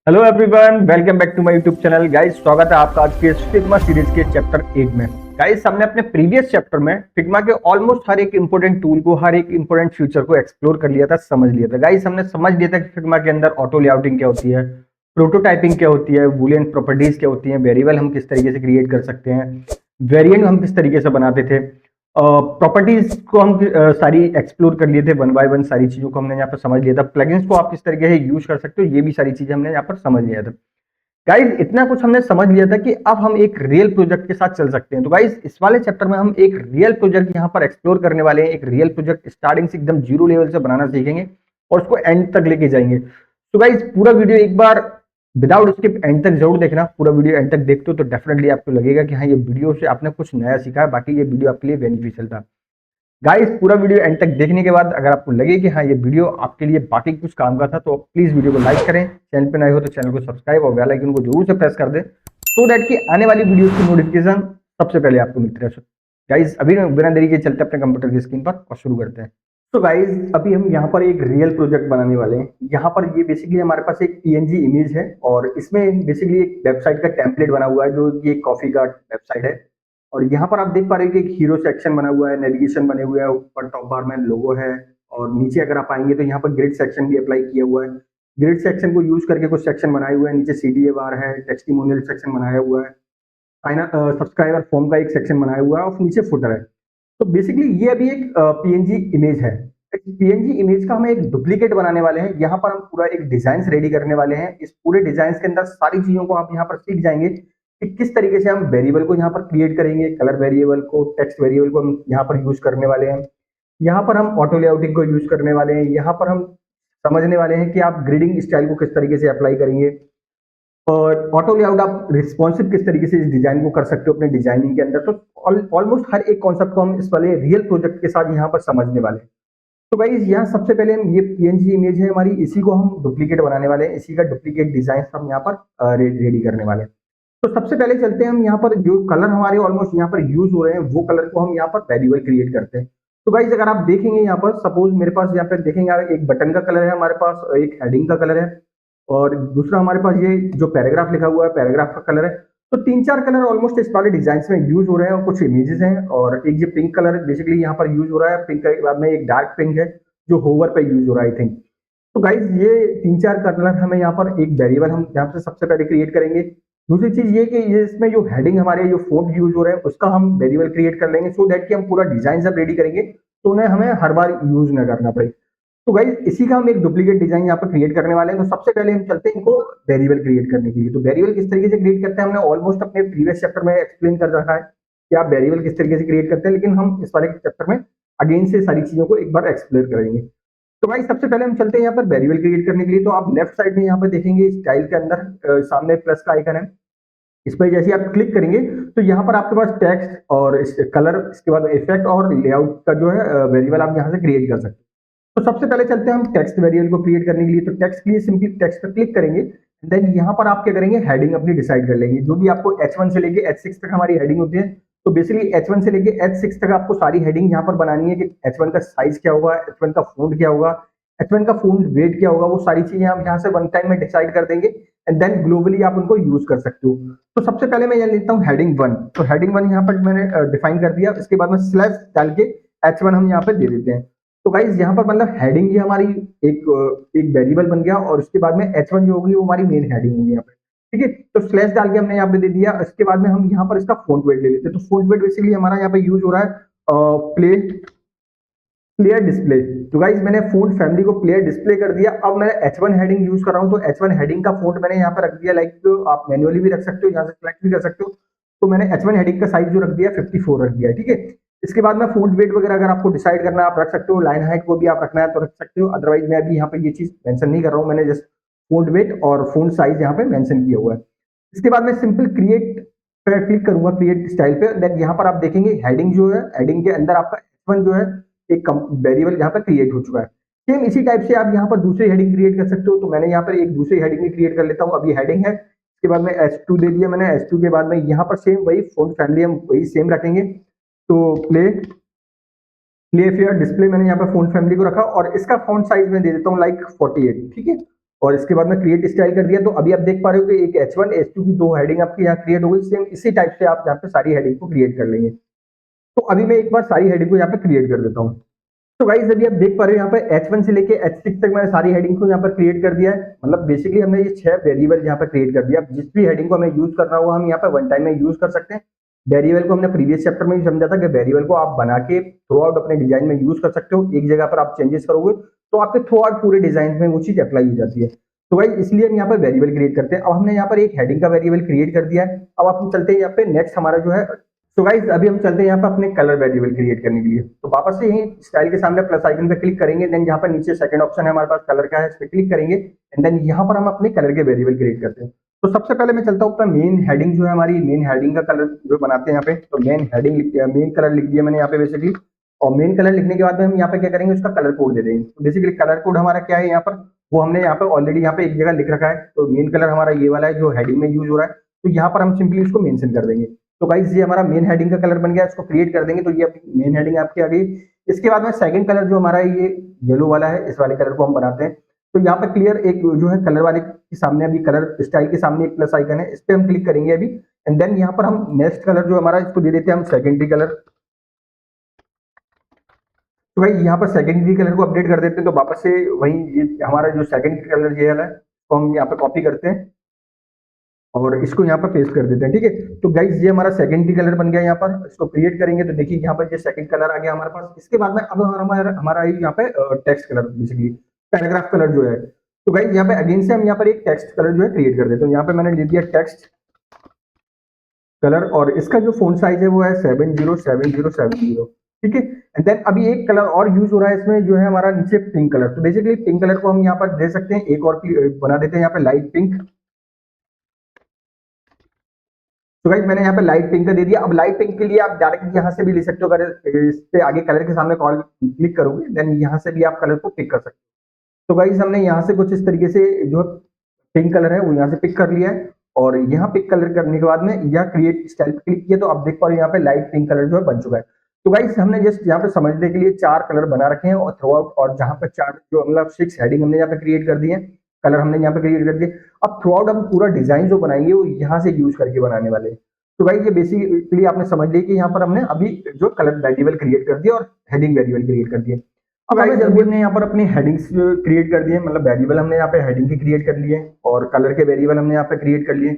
Hello everyone, welcome back to my YouTube channel. Guys, स्वागत है आपका आज के फिग्मा सीरीज के चैप्टर 8 में। गाइस, हमने अपने प्रीवियस चैप्टर में फिग्मा के ऑलमोस्ट हर एक इंपॉर्टेंट टूल को, हर एक इंपॉर्टेंट फीचर को एक्सप्लोर कर लिया था, समझ लिया था। गाइस, हमने समझ लिया था कि फिग्मा के अंदर ऑटो लेआउटिंग क्या होती है, प्रोटोटाइपिंग क्या होती है, बूलियन प्रॉपर्टीज क्या होती है, वेरिएबल हम किस तरीके से क्रिएट कर सकते हैं, वेरिएंट हम किस तरीके से बनाते थे, प्रॉपर्टीज को हम सारी एक्सप्लोर कर लिए थे, वन बाय वन सारी चीजों को हमने यहाँ पर समझ लिया था। प्लगइन्स को आप किस तरीके से यूज कर सकते हो, ये भी सारी चीजें हमने यहाँ पर समझ लिया था। गाइज, इतना कुछ हमने समझ लिया था कि अब हम एक रियल प्रोजेक्ट के साथ चल सकते हैं। तो गाइज, इस वाले चैप्टर में हम एक रियल प्रोजेक्ट यहाँ पर एक्सप्लोर करने वाले हैं। एक रियल प्रोजेक्ट स्टार्टिंग से एकदम जीरो लेवल से बनाना सीखेंगे और उसको एंड तक लेके जाएंगे। तो गाइज, पूरा वीडियो एक बार विदाउट स्किप एंड तक जरूर देखना। पूरा वीडियो एंड तक देखते हो तो डेफिनेटली आपको लगेगा कि हाँ, ये वीडियो से आपने कुछ नया सीखा है, बाकी ये वीडियो आपके लिए बेनिफिशियल था। गाइस, पूरा वीडियो एंड तक देखने के बाद अगर आपको लगे कि हाँ, ये वीडियो आपके लिए बाकी कुछ काम का था, तो प्लीज वीडियो को लाइक करें। चैनल पे नए हो तो चैनल को सब्सक्राइब और बेल आइकन को जरूर से प्रेस कर दें, सो दैट कि आने वाली वीडियो की नोटिफिकेशन सबसे पहले आपको मिलती रहे। गाइस, अभी बिना देरी के चलते अपने कंप्यूटर की स्क्रीन पर और शुरू करते हैं। तो गाइस, अभी हम यहाँ पर एक रियल प्रोजेक्ट बनाने वाले हैं। यहाँ पर ये बेसिकली हमारे पास एक पीएनजी इमेज है और इसमें बेसिकली एक वेबसाइट का टेम्पलेट बना हुआ है, जो ये कॉफी का वेबसाइट है। और यहाँ पर आप देख पा रहे हो कि एक हीरो सेक्शन बना हुआ है, नेविगेशन बने हुए हैं, ऊपर टॉप बार में लोगो है और नीचे अगर आप आएंगे तो यहाँ पर ग्रिड सेक्शन भी अप्लाई किया हुआ है। ग्रिड सेक्शन को यूज करके कुछ सेक्शन बनाए हुए हैं। नीचे सीडीए बार है, टेस्टिमोनियल सेक्शन बनाया हुआ है, सब्सक्राइबर फॉर्म का एक सेक्शन बनाया हुआ है और नीचे फुटर है। तो बेसिकली ये अभी एक पीएनजी इमेज है। पीएनजी इमेज का हम एक डुप्लीकेट बनाने वाले हैं। यहाँ पर हम पूरा एक डिजाइन रेडी करने वाले हैं। इस पूरे डिजाइन के अंदर सारी चीजों को आप यहाँ पर सीख जाएंगे कि किस तरीके से हम वेरिएबल को यहाँ पर क्रिएट करेंगे, कलर वेरिएबल को, टेक्स्ट वेरिएबल को हम यहाँ पर यूज करने वाले हैं। यहाँ पर हम ऑटो लेआउटिंग को यूज करने वाले हैं। यहाँ पर हम समझने वाले हैं कि आप ग्रिडिंग स्टाइल को किस तरीके से अप्लाई करेंगे और ऑटो लेआउट आप रिस्पॉन्सिव किस तरीके से इस डिजाइन को कर सकते हो अपने डिजाइनिंग के अंदर। तो ऑलमोस्ट हर एक कॉन्सेप्ट को हम इस वाले रियल प्रोजेक्ट के साथ यहाँ पर समझने वाले हैं। तो गाइज, यहाँ सबसे पहले हम ये पीएनजी इमेज है हमारी, इसी को हम डुप्लीकेट बनाने वाले हैं। इसी का डुप्लीकेट डिजाइन हम यहाँ पर रेडी करने वाले हैं। तो सबसे पहले चलते हैं हम यहाँ पर जो कलर हमारे ऑलमोस्ट यहाँ पर यूज हो रहे हैं, वो कलर को हम यहाँ पर वेरिएबल क्रिएट करते हैं। तो गाइज, अगर आप देखेंगे यहाँ पर, सपोज मेरे पास यहाँ पे देखेंगे एक बटन का कलर है हमारे पास, एक हेडिंग का कलर है और दूसरा हमारे पास ये जो पैराग्राफ लिखा हुआ है, पैराग्राफ का कलर है। तो तीन चार कलर ऑलमोस्ट इस वाले डिजाइन में यूज हो रहे हैं और कुछ इमेजेस हैं। और एक ये पिंक कलर बेसिकली यहाँ पर यूज हो रहा है। पिंक के बाद में एक डार्क पिंक है जो होवर पे यूज हो रहा है, आई थिंक। तो गाइज, ये तीन चार कलर हमें यहाँ पर एक वेरिएबल हम यहाँ से सबसे पहले क्रिएट करेंगे। दूसरी चीज ये कि ये इसमें जो हेडिंग हमारे जो फोंट यूज हो रहे हैं उसका हम वेरिएबल क्रिएट कर लेंगे, सो दैट कि हम पूरा डिजाइन जब रेडी करेंगे तो उन्हें हमें हर बार यूज ना करना पड़े। तो गाइज, इसी का हम एक डुप्लीकेट डिजाइन यहाँ पर क्रिएट करने वाले हैं। तो सबसे पहले हम चलते हैं इनको वेरिएबल क्रिएट करने के लिए। तो वेरिएबल किस तरीके से क्रिएट करते हैं हमने ऑलमोस्ट अपने प्रीवियस चैप्टर में एक्सप्लेन कर रखा है कि आप वेरिएबल किस तरीके से क्रिएट करते हैं, लेकिन हम इस वाले चैप्टर में अगेन से सारी चीजों को एक बार एक्सप्लेन करेंगे। तो भाई, सबसे पहले हम चलते हैं यहाँ पर वेरिएबल क्रिएट करने के लिए। तो आप लेफ्ट साइड में यहाँ पर देखेंगे स्टाइल के अंदर सामने प्लस का आइकन है। इस पर जैसे आप क्लिक करेंगे तो यहाँ पर आपके पास टेक्स्ट और कलर, इसके बाद इफेक्ट और लेआउट का जो है वेरिएबल आप यहाँ से क्रिएट कर सकते हैं। तो सबसे पहले चलते हैं हम टेक्स्ट वेरिएबल को क्रिएट करने के लिए। तो टेक्स्ट के लिए सिंपली टेक्स्ट पर क्लिक करेंगे, देन यहाँ पर आप क्या करेंगे, हेडिंग अपनी डिसाइड कर लेंगे। जो भी आपको H1 से लेके H6 तक हमारी हेडिंग होती है, तो बेसिकली H1 से लेके H6 तक आपको सारी हेडिंग यहाँ पर बनानी है कि H1 का साइज क्या होगा, H1 का फॉन्ट क्या होगा, H1 का फॉन्ट वेट क्या होगा। वो सारी चीजें हम यहाँ से वन टाइम में डिसाइड कर देंगे एंड देन ग्लोबली आप उनको यूज कर सकते हो। तो सबसे पहले मैं यहाँ लेता हूँ हेडिंग 1। तो हेडिंग 1 यहाँ पर मैंने डिफाइन कर दिया। इसके बाद में स्लैश डाल के H1 हम यहाँ पे दे देते हैं। तो गाइज, यहाँ पर मतलब हेडिंग ही हमारी एक वेरिएबल बन गया और उसके बाद में H1 जो होगी वो हमारी मेन हेडिंग होगी यहाँ पे। ठीक है, तो स्लैश डाल के हमने यहाँ पे दे दिया। इसके बाद में हम यहाँ पर इसका फॉन्ट वेट ले लेते हैं। तो फॉन्ट वेट बेसिकली हमारा यहाँ पे यूज हो रहा है प्ले प्लेयर डिस्प्ले। तो गाइज, मैंने फॉन्ट फैमिली को प्लेयर डिस्प्ले कर दिया। अब मैं H1 हेडिंग यूज कर रहा हूँ, तो H1 हेडिंग का फॉन्ट मैंने यहाँ पे रख दिया। लाइक आप मैन्युअली भी रख सकते हो, यहाँ से सिलेक्ट भी कर सकते हो। तो मैंने H1 हेडिंग का साइज जो रख दिया 54 रख दिया। ठीक है, इसके बाद में फॉन्ट वेट वगैरह अगर आपको डिसाइड करना है आप रख सकते हो। लाइन हाइट को भी आप रखना है तो रख सकते हो। अदरवाइज मैं अभी यहाँ पे ये चीज मेंशन नहीं कर रहा हूँ, मैंने जस्ट फॉन्ट वेट और फॉन्ट साइज यहाँ पे मेंशन किया हुआ है। इसके बाद मैं सिंपल क्रिएट पर क्लिक करूंगा, क्रिएट स्टाइल पे। देन यहाँ पर आप देखेंगे हेडिंग जो है, हेडिंग के अंदर आपका H1 जो है एक वेरिएबल यहाँ पर क्रिएट हो चुका है। सेम इसी टाइप से आप यहाँ पर दूसरी हेडिंग क्रिएट कर सकते हो। तो मैंने यहाँ पर एक दूसरी हेडिंग भी क्रिएट कर लेता हूँ। अब ये हेडिंग है, इसके बाद में H2 दे दिया मैंने। H2 के बाद में यहाँ पर सेम वही फॉन्ट फैमिली हम वही सेम रखेंगे। तो प्ले प्ले फेयर डिस्प्ले मैंने यहाँ पर फॉन्ट फैमिली को रखा और इसका फॉन्ट साइज में दे देता हूँ लाइक 48। ठीक है, और इसके बाद में क्रिएट स्टाइल कर दिया। तो अभी आप देख पा रहे हो कि एक H1 H2 की दो हेडिंग आपकी यहाँ क्रिएट हो गई। सेम इसी टाइप से आप यहाँ पे सारी हेडिंग को क्रिएट कर लेंगे। तो अभी मैं एक बार सारी हेडिंग को यहाँ पे क्रिएट कर देता हूँ। तो गाइस अभी आप देख पा रहे हो यहाँ पे H1 से लेके H6 तक मैंने सारी हेडिंग को यहाँ पर क्रिएट कर दिया है। मतलब बेसिकली हमने ये 6 वेरिएबल यहाँ पर क्रिएट कर दिया। जिस भी हेडिंग को हमें यूज करना होगा हम यहाँ पे वन टाइम में यूज कर सकते हैं। वेरिएबल को हमने प्रीवियस चैप्टर में भी समझा था कि वेरिएबल को आप बना के थ्रू आउट अपने डिजाइन में यूज कर सकते हो। एक जगह पर आप चेंजेस करोगे तो आपके थ्रू आउट पूरे डिजाइन में वो चीज अप्लाई हो जाती है। तो भाई इसलिए हम यहाँ पर वेरिएबल क्रिएट करते हैं। अब हमने यहाँ पर एक हेडिंग का वेरिएबल क्रिएट कर दिया है। अब आप चलते हैं यहाँ पे नेक्स्ट हमारा जो है। तो गाइस अभी हम चलते हैं यहाँ पे अपने कलर वेरिएबल क्रिएट करने के लिए। तो वापस से यही स्टाइल के सामने प्लस आइकन पे क्लिक करेंगे। देन यहाँ पर नीचे सेकंड ऑप्शन है हमारे पास कलर का है, इस पे क्लिक करेंगे एंड देन यहाँ पर हम अपने कलर के वेरिएबल क्रिएट करते हैं। तो सबसे पहले मैं चलता हूँ अपना मेन हेडिंग जो है हमारी मेन हेडिंग का कलर जो बनाते हैं यहाँ पे। तो मेन हेडिंग लिख दिया, मेन कलर लिख दिया मैंने यहाँ पे बेसिकली। और मेन कलर लिखने के बाद में हम यहाँ पे क्या करेंगे, उसका कलर कोड दे देंगे। तो बेसिकली कलर कोड हमारा क्या है यहाँ पर, वो हमने यहाँ पे ऑलरेडी यहाँ पे एक जगह लिख रखा है। तो मेन कलर हमारा ये वाला है जो हेडिंग में यूज हो रहा है। तो यहाँ पर हम सिंपली उसको मेंशन कर देंगे। तो गाइस ये हमारा मेन हेडिंग का कलर बन गया, इसको क्रिएट कर देंगे। तो ये मेन हेडिंग आपकी आ गई। इसके बाद में सेकंड कलर जो हमारा ये येलो वाला है, इस वाले कलर को हम बनाते हैं। तो यहाँ पे क्लियर एक जो है कलर वाले के सामने अभी कलर स्टाइल के सामने एक प्लस आइकन है, इस पे हम क्लिक करेंगे अभी एंड देन यहाँ पर हम नेक्स्ट कलर जो हमारा इसको दे देते हैं हम सेकेंडरी कलर। तो भाई यहाँ पर सेकेंडरी कलर को अपडेट कर देते हैं। तो वापस से वही ये हमारा जो सेकेंडरी कलर ये वाला है तो हम यहाँ पे कॉपी करते हैं और इसको यहाँ पर पेस्ट कर देते हैं। ठीक है, तो गाइस ये हमारा सेकेंडरी कलर बन गया। यहाँ पर इसको क्रिएट करेंगे तो देखिए यहाँ पर ये सेकंड कलर आ गया हमारे पास। इसके बाद में अब हमारा यहाँ पे text colour basically paragraph colour जो है। तो गाइस यहाँ पे अगेन से हम यहाँ पर एक टेक्स्ट कलर जो है क्रिएट कर देते हैं। यहाँ पे मैंने ले दिया टेक्स्ट कलर और इसका जो फोन साइज है वो है 707070। ठीक है, एंड देन अभी एक कलर और यूज हो रहा है इसमें जो है हमारा नीचे पिंक कलर। तो बेसिकली पिंक कलर को हम यहाँ पर दे सकते हैं, एक और बना देते हैं यहाँ पे लाइट पिंक। तो गाइस मैंने यहाँ पे लाइट पिंक का दे दिया। अब लाइट पिंक के लिए आप डायरेक्ट यहाँ से भी ले सकते हो। अगर इस पे आगे कलर के सामने कॉल क्लिक करोगे देन यहाँ से भी आप कलर को पिक कर सकते हो। तो गाइस हमने यहाँ से कुछ इस तरीके से जो पिंक कलर है वो यहाँ से पिक कर लिया है और यहाँ पिक कलर करने के बाद में यह क्रिएट स्टाइल पे क्लिक किया। तो आप देख पा रहे हो यहाँ पे लाइट पिंक कलर जो है बन चुका है। तो गाइस हमने जस्ट यहाँ पे समझने के लिए 4 कलर बना रखे हैं और थ्रू आउट, और जहाँ पे 4 जो मतलब 6 हेडिंग हमने यहाँ पे क्रिएट कर दी है, कलर हमने यहाँ पे क्रिएट कर दिए। अब थ्रू आउट हम पूरा डिजाइन जो बनाएंगे वो यहाँ से यूज करके बनाने वाले हैं। तो गाइस ये बेसिकली आपने समझ लिया कि यहाँ पर हमने अभी जो कलर वेरिएबल क्रिएट कर दिया और हेडिंग वेरिएबल क्रिएट कर दिए। अब हमें जब हमने यहाँ पर अपनी हेडिंग्स क्रिएट कर दिए, मतलब वेरिएबल हमने यहाँ पे हेडिंग के क्रिएट कर लिए और कलर के वेरिएबल हमने यहाँ पे क्रिएट कर लिए।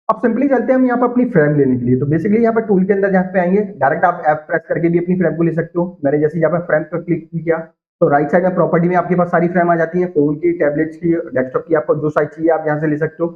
अब सिंपली चलते हैं हम यहाँ पर अपनी फ्रेम लेने के लिए। तो बेसिकली यहाँ पर टूल के अंदर जहाँ पे आएंगे डायरेक्ट आप एफ प्रेस करके भी अपनी फ्रेम को ले सकते हो। मैंने जैसे यहाँ पर फ्रेम पर क्लिक किया तो राइट साइड में प्रॉपर्टी में आपके पास सारी फ्रेम आ जाती है, फोन की, टैबलेट्स की, डेस्कटॉप की। आपको जो साइज चाहिए आप यहाँ से ले सकते हो।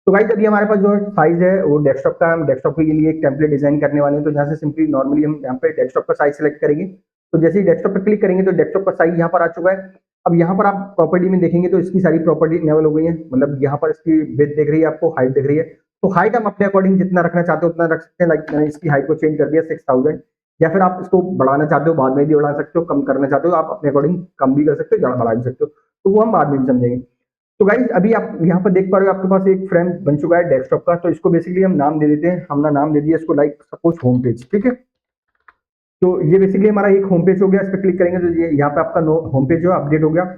तो गाइस अभी हमारे पास जो साइज है वो डेस्कटॉप का, हम डेस्कटॉप के लिए एक टेम्पलेट डिजाइन करने वाले हैं। तो यहाँ से सिंपली नॉर्मली हम यहाँ पे डेस्कटॉप का साइज सेलेक्ट करेंगे। तो जैसे ही डेस्कटॉप पे क्लिक करेंगे तो डेस्कटॉप का साइज यहाँ पर आ चुका है। अब यहाँ पर आप प्रॉपर्टी में देखेंगे तो इसकी सारी प्रॉपर्टी इनेबल हो गई है। मतलब यहाँ पर इसकी विड्थ दिख रही है, आपको हाइट दिख रही है। तो हाइट हम अपने अकॉर्डिंग जितना रखना चाहते हो उतना रख सकते हैं। लाइक मैंने इसकी हाइट को चेंज कर दिया 6000, या फिर आप इसको बढ़ाना चाहते हो बाद में भी बढ़ा सकते हो, कम करना चाहते हो आप अपने अकॉर्डिंग कम भी कर सकते हो, ज़्यादा बढ़ा भी सकते हो। तो वो हम बाद में भी समझेंगे। तो गाइज अभी आप यहाँ पर देख पा रहे हो आपके पास एक फ्रेम बन चुका है डेस्कटॉप का। तो इसको बेसिकली हम नाम दे देते हैं। हमने नाम दे दिया इसको लाइक सपोज होम पेज। ठीक है, तो ये बेसिकली हमारा एक होम पेज हो गया। इस पर क्लिक करेंगे तो ये यहाँ पे आपका होम पेज जो है अपडेट हो गया।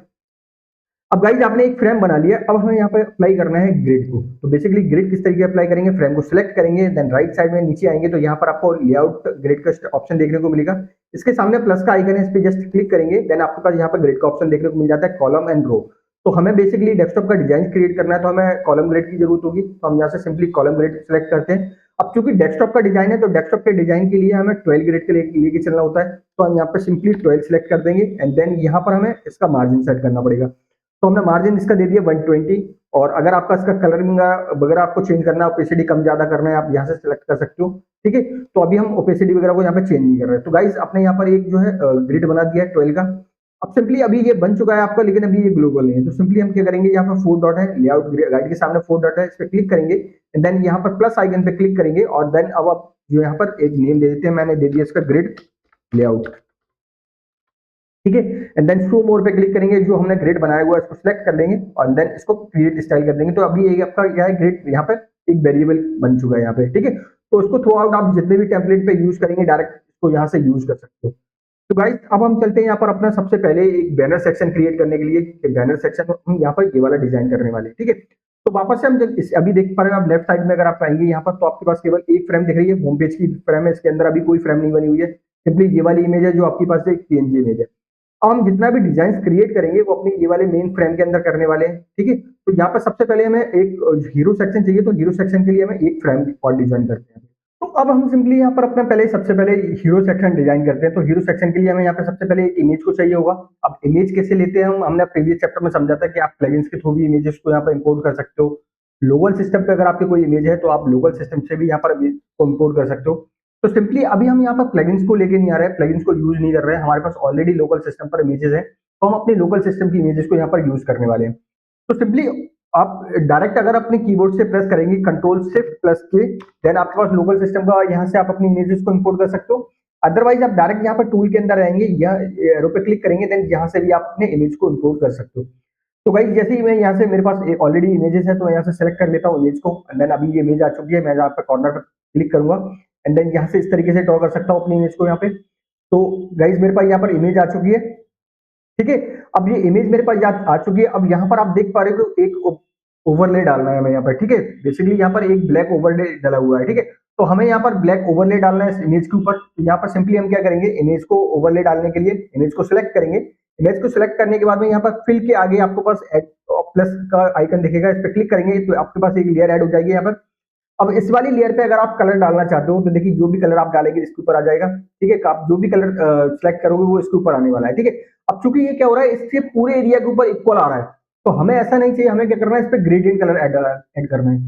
अब गाइज आपने एक फ्रेम बना लिया, अब हमें यहाँ पे अप्लाई करना है ग्रिड को। तो बेसिकली ग्रिड किस तरीके अप्लाई करेंगे, फ्रेम को सिलेक्ट करेंगे, देन राइट साइड में नीचे आएंगे तो यहाँ पर आपको लेआउट ग्रिड का ऑप्शन देखने को मिलेगा। इसके सामने प्लस का आइकन है, इस पे जस्ट क्लिक करेंगे देन आपके पास यहाँ पर ग्रिड का ऑप्शन देखने को मिल जाता है, कॉलम एंड रो। तो हमें बेसिकली डेस्कटॉप का डिजाइन क्रिएट करना है तो हमें कॉलम ग्रिड की जरूरत होगी। तो हम यहाँ से सिंपली कॉलम ग्रिड सिलेक्ट करते हैं। अब चूंकि डेस्कटॉप का डिजाइन है तो डेस्कटॉप के डिजाइन के लिए हमें 12 ग्रिड के लेके चलना होता है। तो हम यहाँ पे सिंपली 12 सिलेक्ट कर देंगे एंड देन यहाँ पर हमें इसका मार्जिन सेट करना पड़ेगा। तो हमने मार्जिन इसका दे दिया 120। और अगर आपका इसका कलरिंग वगैरह आपको चेंज करना है, ओपेसिटी कम ज्यादा करना है, आप यहाँ से सिलेक्ट कर सकते हो। ठीक है, तो अभी हम ओपेसिटी वगैरह को यहाँ पे चेंज नहीं कर रहे हैं। तो गाइस आपने यहाँ पर एक जो है ग्रिड बना दिया है 12 का। अब सिंपली अभी ये बन चुका है आपका, लेकिन अभी ये ग्लोबल नहीं है। तो सिंपली हम क्या करेंगे, यहाँ पर 4 डॉट है, लेआउट गाइड के सामने 4 डॉट है, इस पर क्लिक करेंगे एंड देन यहाँ पर प्लस आइकन पे क्लिक करेंगे और देन अब आप जो यहाँ पर एक नेम दे देते हैं। मैंने दे दिया इसका ग्रिड लेआउट। ठीक है, एंड देन शो मोर पे क्लिक करेंगे, जो हमने ग्रिड बनाया हुआ है इसको सिलेक्ट कर लेंगे और देन इसको क्रिएट स्टाइल कर देंगे। तो अभी ये आपका क्या है, ग्रिड यहाँ पे एक वेरिएबल बन चुका है यहाँ पे। ठीक है, तो उसको थ्रू आउट आप जितने भी टेम्पलेट पे यूज करेंगे डायरेक्ट इसको यहाँ से यूज कर सकते हो। तो गाइस अब हम चलते हैं यहाँ पर अपना सबसे पहले एक बैनर सेक्शन क्रिएट करने के लिए। बैनर सेक्शन हम यहाँ पर ये वाला डिजाइन करने वाले हैं, ठीक है। तो वापस से हम अभी देख पा रहे हो आप लेफ्ट साइड में, अगर आप आएंगे यहाँ पर तो आपके पास केवल एक फ्रेम दिख रही है, होम पेज की फ्रेम है, इसके अंदर अभी कोई फ्रेम नहीं बनी हुई है, सिंपली ये वाली इमेज है जो आपके पास एक पीएनजी इमेज है। अब हम जितना भी डिजाइन क्रिएट करेंगे वो अपने ये वाले मेन फ्रेम के अंदर करने वाले हैं, ठीक है। तो यहाँ पर सबसे पहले हमें एक हीरो सेक्शन चाहिए, तो हीरो सेक्शन के लिए हमें एक फ्रेम और डिजाइन करते हैं। तो अब हम सिंपली यहाँ पर अपना पहले सबसे पहले हीरो सेक्शन डिजाइन करते हैं। तो हीरो सेक्शन के लिए हमें यहाँ पे सबसे पहले एक इमेज को चाहिए होगा। अब इमेज कैसे लेते हैं हम, हमने प्रीवियस चैप्टर में समझा था कि आप प्लगइन्स के थ्रू भी इमेजेस को यहाँ पर इंपोर्ट कर सकते हो। लोकल सिस्टम पे अगर आपके कोई इमेज है तो आप लोकल सिस्टम से भी यहाँ पर इमेज को इंपोर्ट कर सकते हो। तो सिंपली अभी हम यहाँ पर प्लगइन्स को लेके नहीं आ रहे हैं, प्लगइन्स को यूज नहीं कर रहे हैं, हमारे पास ऑलरेडी लोकल सिस्टम पर इमेजेस है, तो हम अपने लोकल सिस्टम की इमेजेस को यहाँ पर यूज करने वाले हैं। तो सिंपली आप डायरेक्ट अगर अपने कीबोर्ड से प्रेस करेंगे कंट्रोल शिफ्ट प्लस के, देन आपके पास लोकल सिस्टम का यहाँ से आप अपनी इमेजेस को इंपोर्ट कर सकते हो। अदरवाइज आप डायरेक्ट यहाँ पर टूल के अंदर आएंगे, यहाँ एरो पे क्लिक करेंगे, देन यहाँ से भी आप अपने इमेज को इंपोर्ट कर सकते हो। तो भाई जैसे ही मैं यहाँ से, मेरे पास एक ऑलरेडी इमेजेस है तो मैं यहाँ से सेलेक्ट कर लेता हूँ इमेज को, एंड देन अभी ये इमेज आ चुकी है, मैं यहाँ पे कॉर्नर पर क्लिक करूंगा एंड देन यहाँ से इस तरीके से ड्रॉ कर सकता हूँ अपनी इमेज को यहाँ पे। तो गाइज मेरे पास यहाँ पर इमेज आ चुकी है, ठीक है। अब ये इमेज मेरे पास आ चुकी है। अब यहाँ पर आप देख पा रहे हो कि एक ओवरले डालना है हमें यहाँ पर, ठीक है। बेसिकली यहाँ पर एक ब्लैक ओवरले डाला हुआ है, ठीक है। तो हमें यहाँ पर ब्लैक ओवरले डालना है इस इमेज के ऊपर। तो यहाँ पर सिंपली हम क्या करेंगे, इमेज को ओवरले डालने के लिए इमेज को सिलेक्ट करेंगे। इमेज को सिलेक्ट करने के बाद में यहाँ पर फिल के आगे आपको पास प्लस का आइकन दिखेगा, इस पर क्लिक करेंगे तो आपके पास एक लेयर ऐड हो जाएगी यहाँ पर। अब इस वाली लेयर पे अगर आप कलर डालना चाहते हो तो देखिए जो भी कलर आप डालेंगे इसके ऊपर आ जाएगा, ठीक है। आप जो भी कलर सेलेक्ट करोगे वो इसके ऊपर आने वाला है, ठीक है। अब चूंकि ये क्या हो रहा है, इसके पूरे एरिया के ऊपर इक्वल आ रहा है, तो हमें ऐसा नहीं चाहिए, हमें क्या करना है, इस पे ग्रेडियंट कलर ऐड करना है।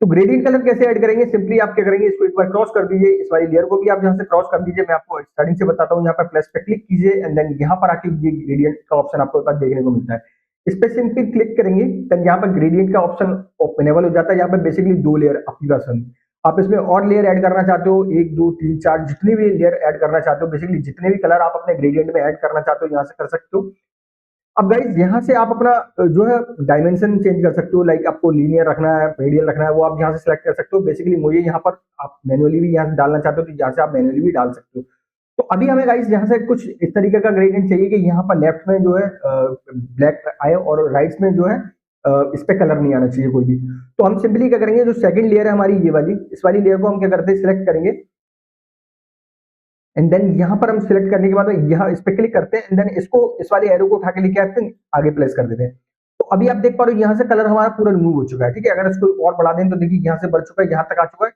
तो ग्रेडियंट कलर कैसे ऐड करेंगे, सिंपली आप क्या करेंगे, इसको एक बार क्रॉस कर दीजिए, इस वाली लेयर को भी आप यहाँ से क्रॉस कर दीजिए। मैं आपको स्टार्टिंग से बताता हूँ, यहाँ पर प्लस पे क्लिक कीजिए एंड देन यहाँ पर आके ये ग्रेडियंट का ऑप्शन आपको पास देखने को मिलता है। इस पे सिंपली क्लिक करेंगे, देन यहाँ पर ग्रेडियंट का ऑप्शन ओपनेबल हो जाता है। यहाँ पे बेसिकली दो लेयर आपकी पास है, आप इसमें और लेयर ऐड करना चाहते हो, एक दो तीन चार जितनी भी लेयर ऐड करना चाहते हो, बेसिकली जितने भी कलर आप अपने ग्रेडियंट में ऐड करना चाहते हो यहाँ से कर सकते हो। अब गाइज यहाँ से आप अपना जो है डायमेंशन चेंज कर सकते हो, लाइक आपको लीनियर रखना है, रेडियल रखना है, वो आप यहाँ से सिलेक्ट कर सकते हो। बेसिकली मुझे यहाँ पर आप मैनुअली भी यहाँ से डालना चाहते हो तो यहाँ से आप मैनुअली भी डाल सकते हो। तो अभी हमें गाइज यहाँ से कुछ इस तरीके का ग्रेडियंट चाहिए कि यहाँ पर लेफ्ट में जो है ब्लैक आए और राइट में जो है इस पे कलर नहीं आना चाहिए कोई भी। तो हम सिंपली क्या करेंगे, जो सेकंड लेयर है हमारी ये वाली, इस वाली लेयर को हम क्या करते हैं, सिलेक्ट करेंगे एंड देन यहाँ पर हम सिलेक्ट करने के बाद यहाँ इस पे क्लिक करते हैं एंड देन इसको, इस वाले एरो को उठा के लेके आते हैं, आगे प्लेस कर देते हैं। तो अभी आप देख पा रहे हो यहाँ से कलर हमारा पूरा रिमूव हो चुका है, ठीक है। अगर इसको और बढ़ा दें तो देखिए यहाँ से बढ़ चुका है, यहाँ तक आ चुका है।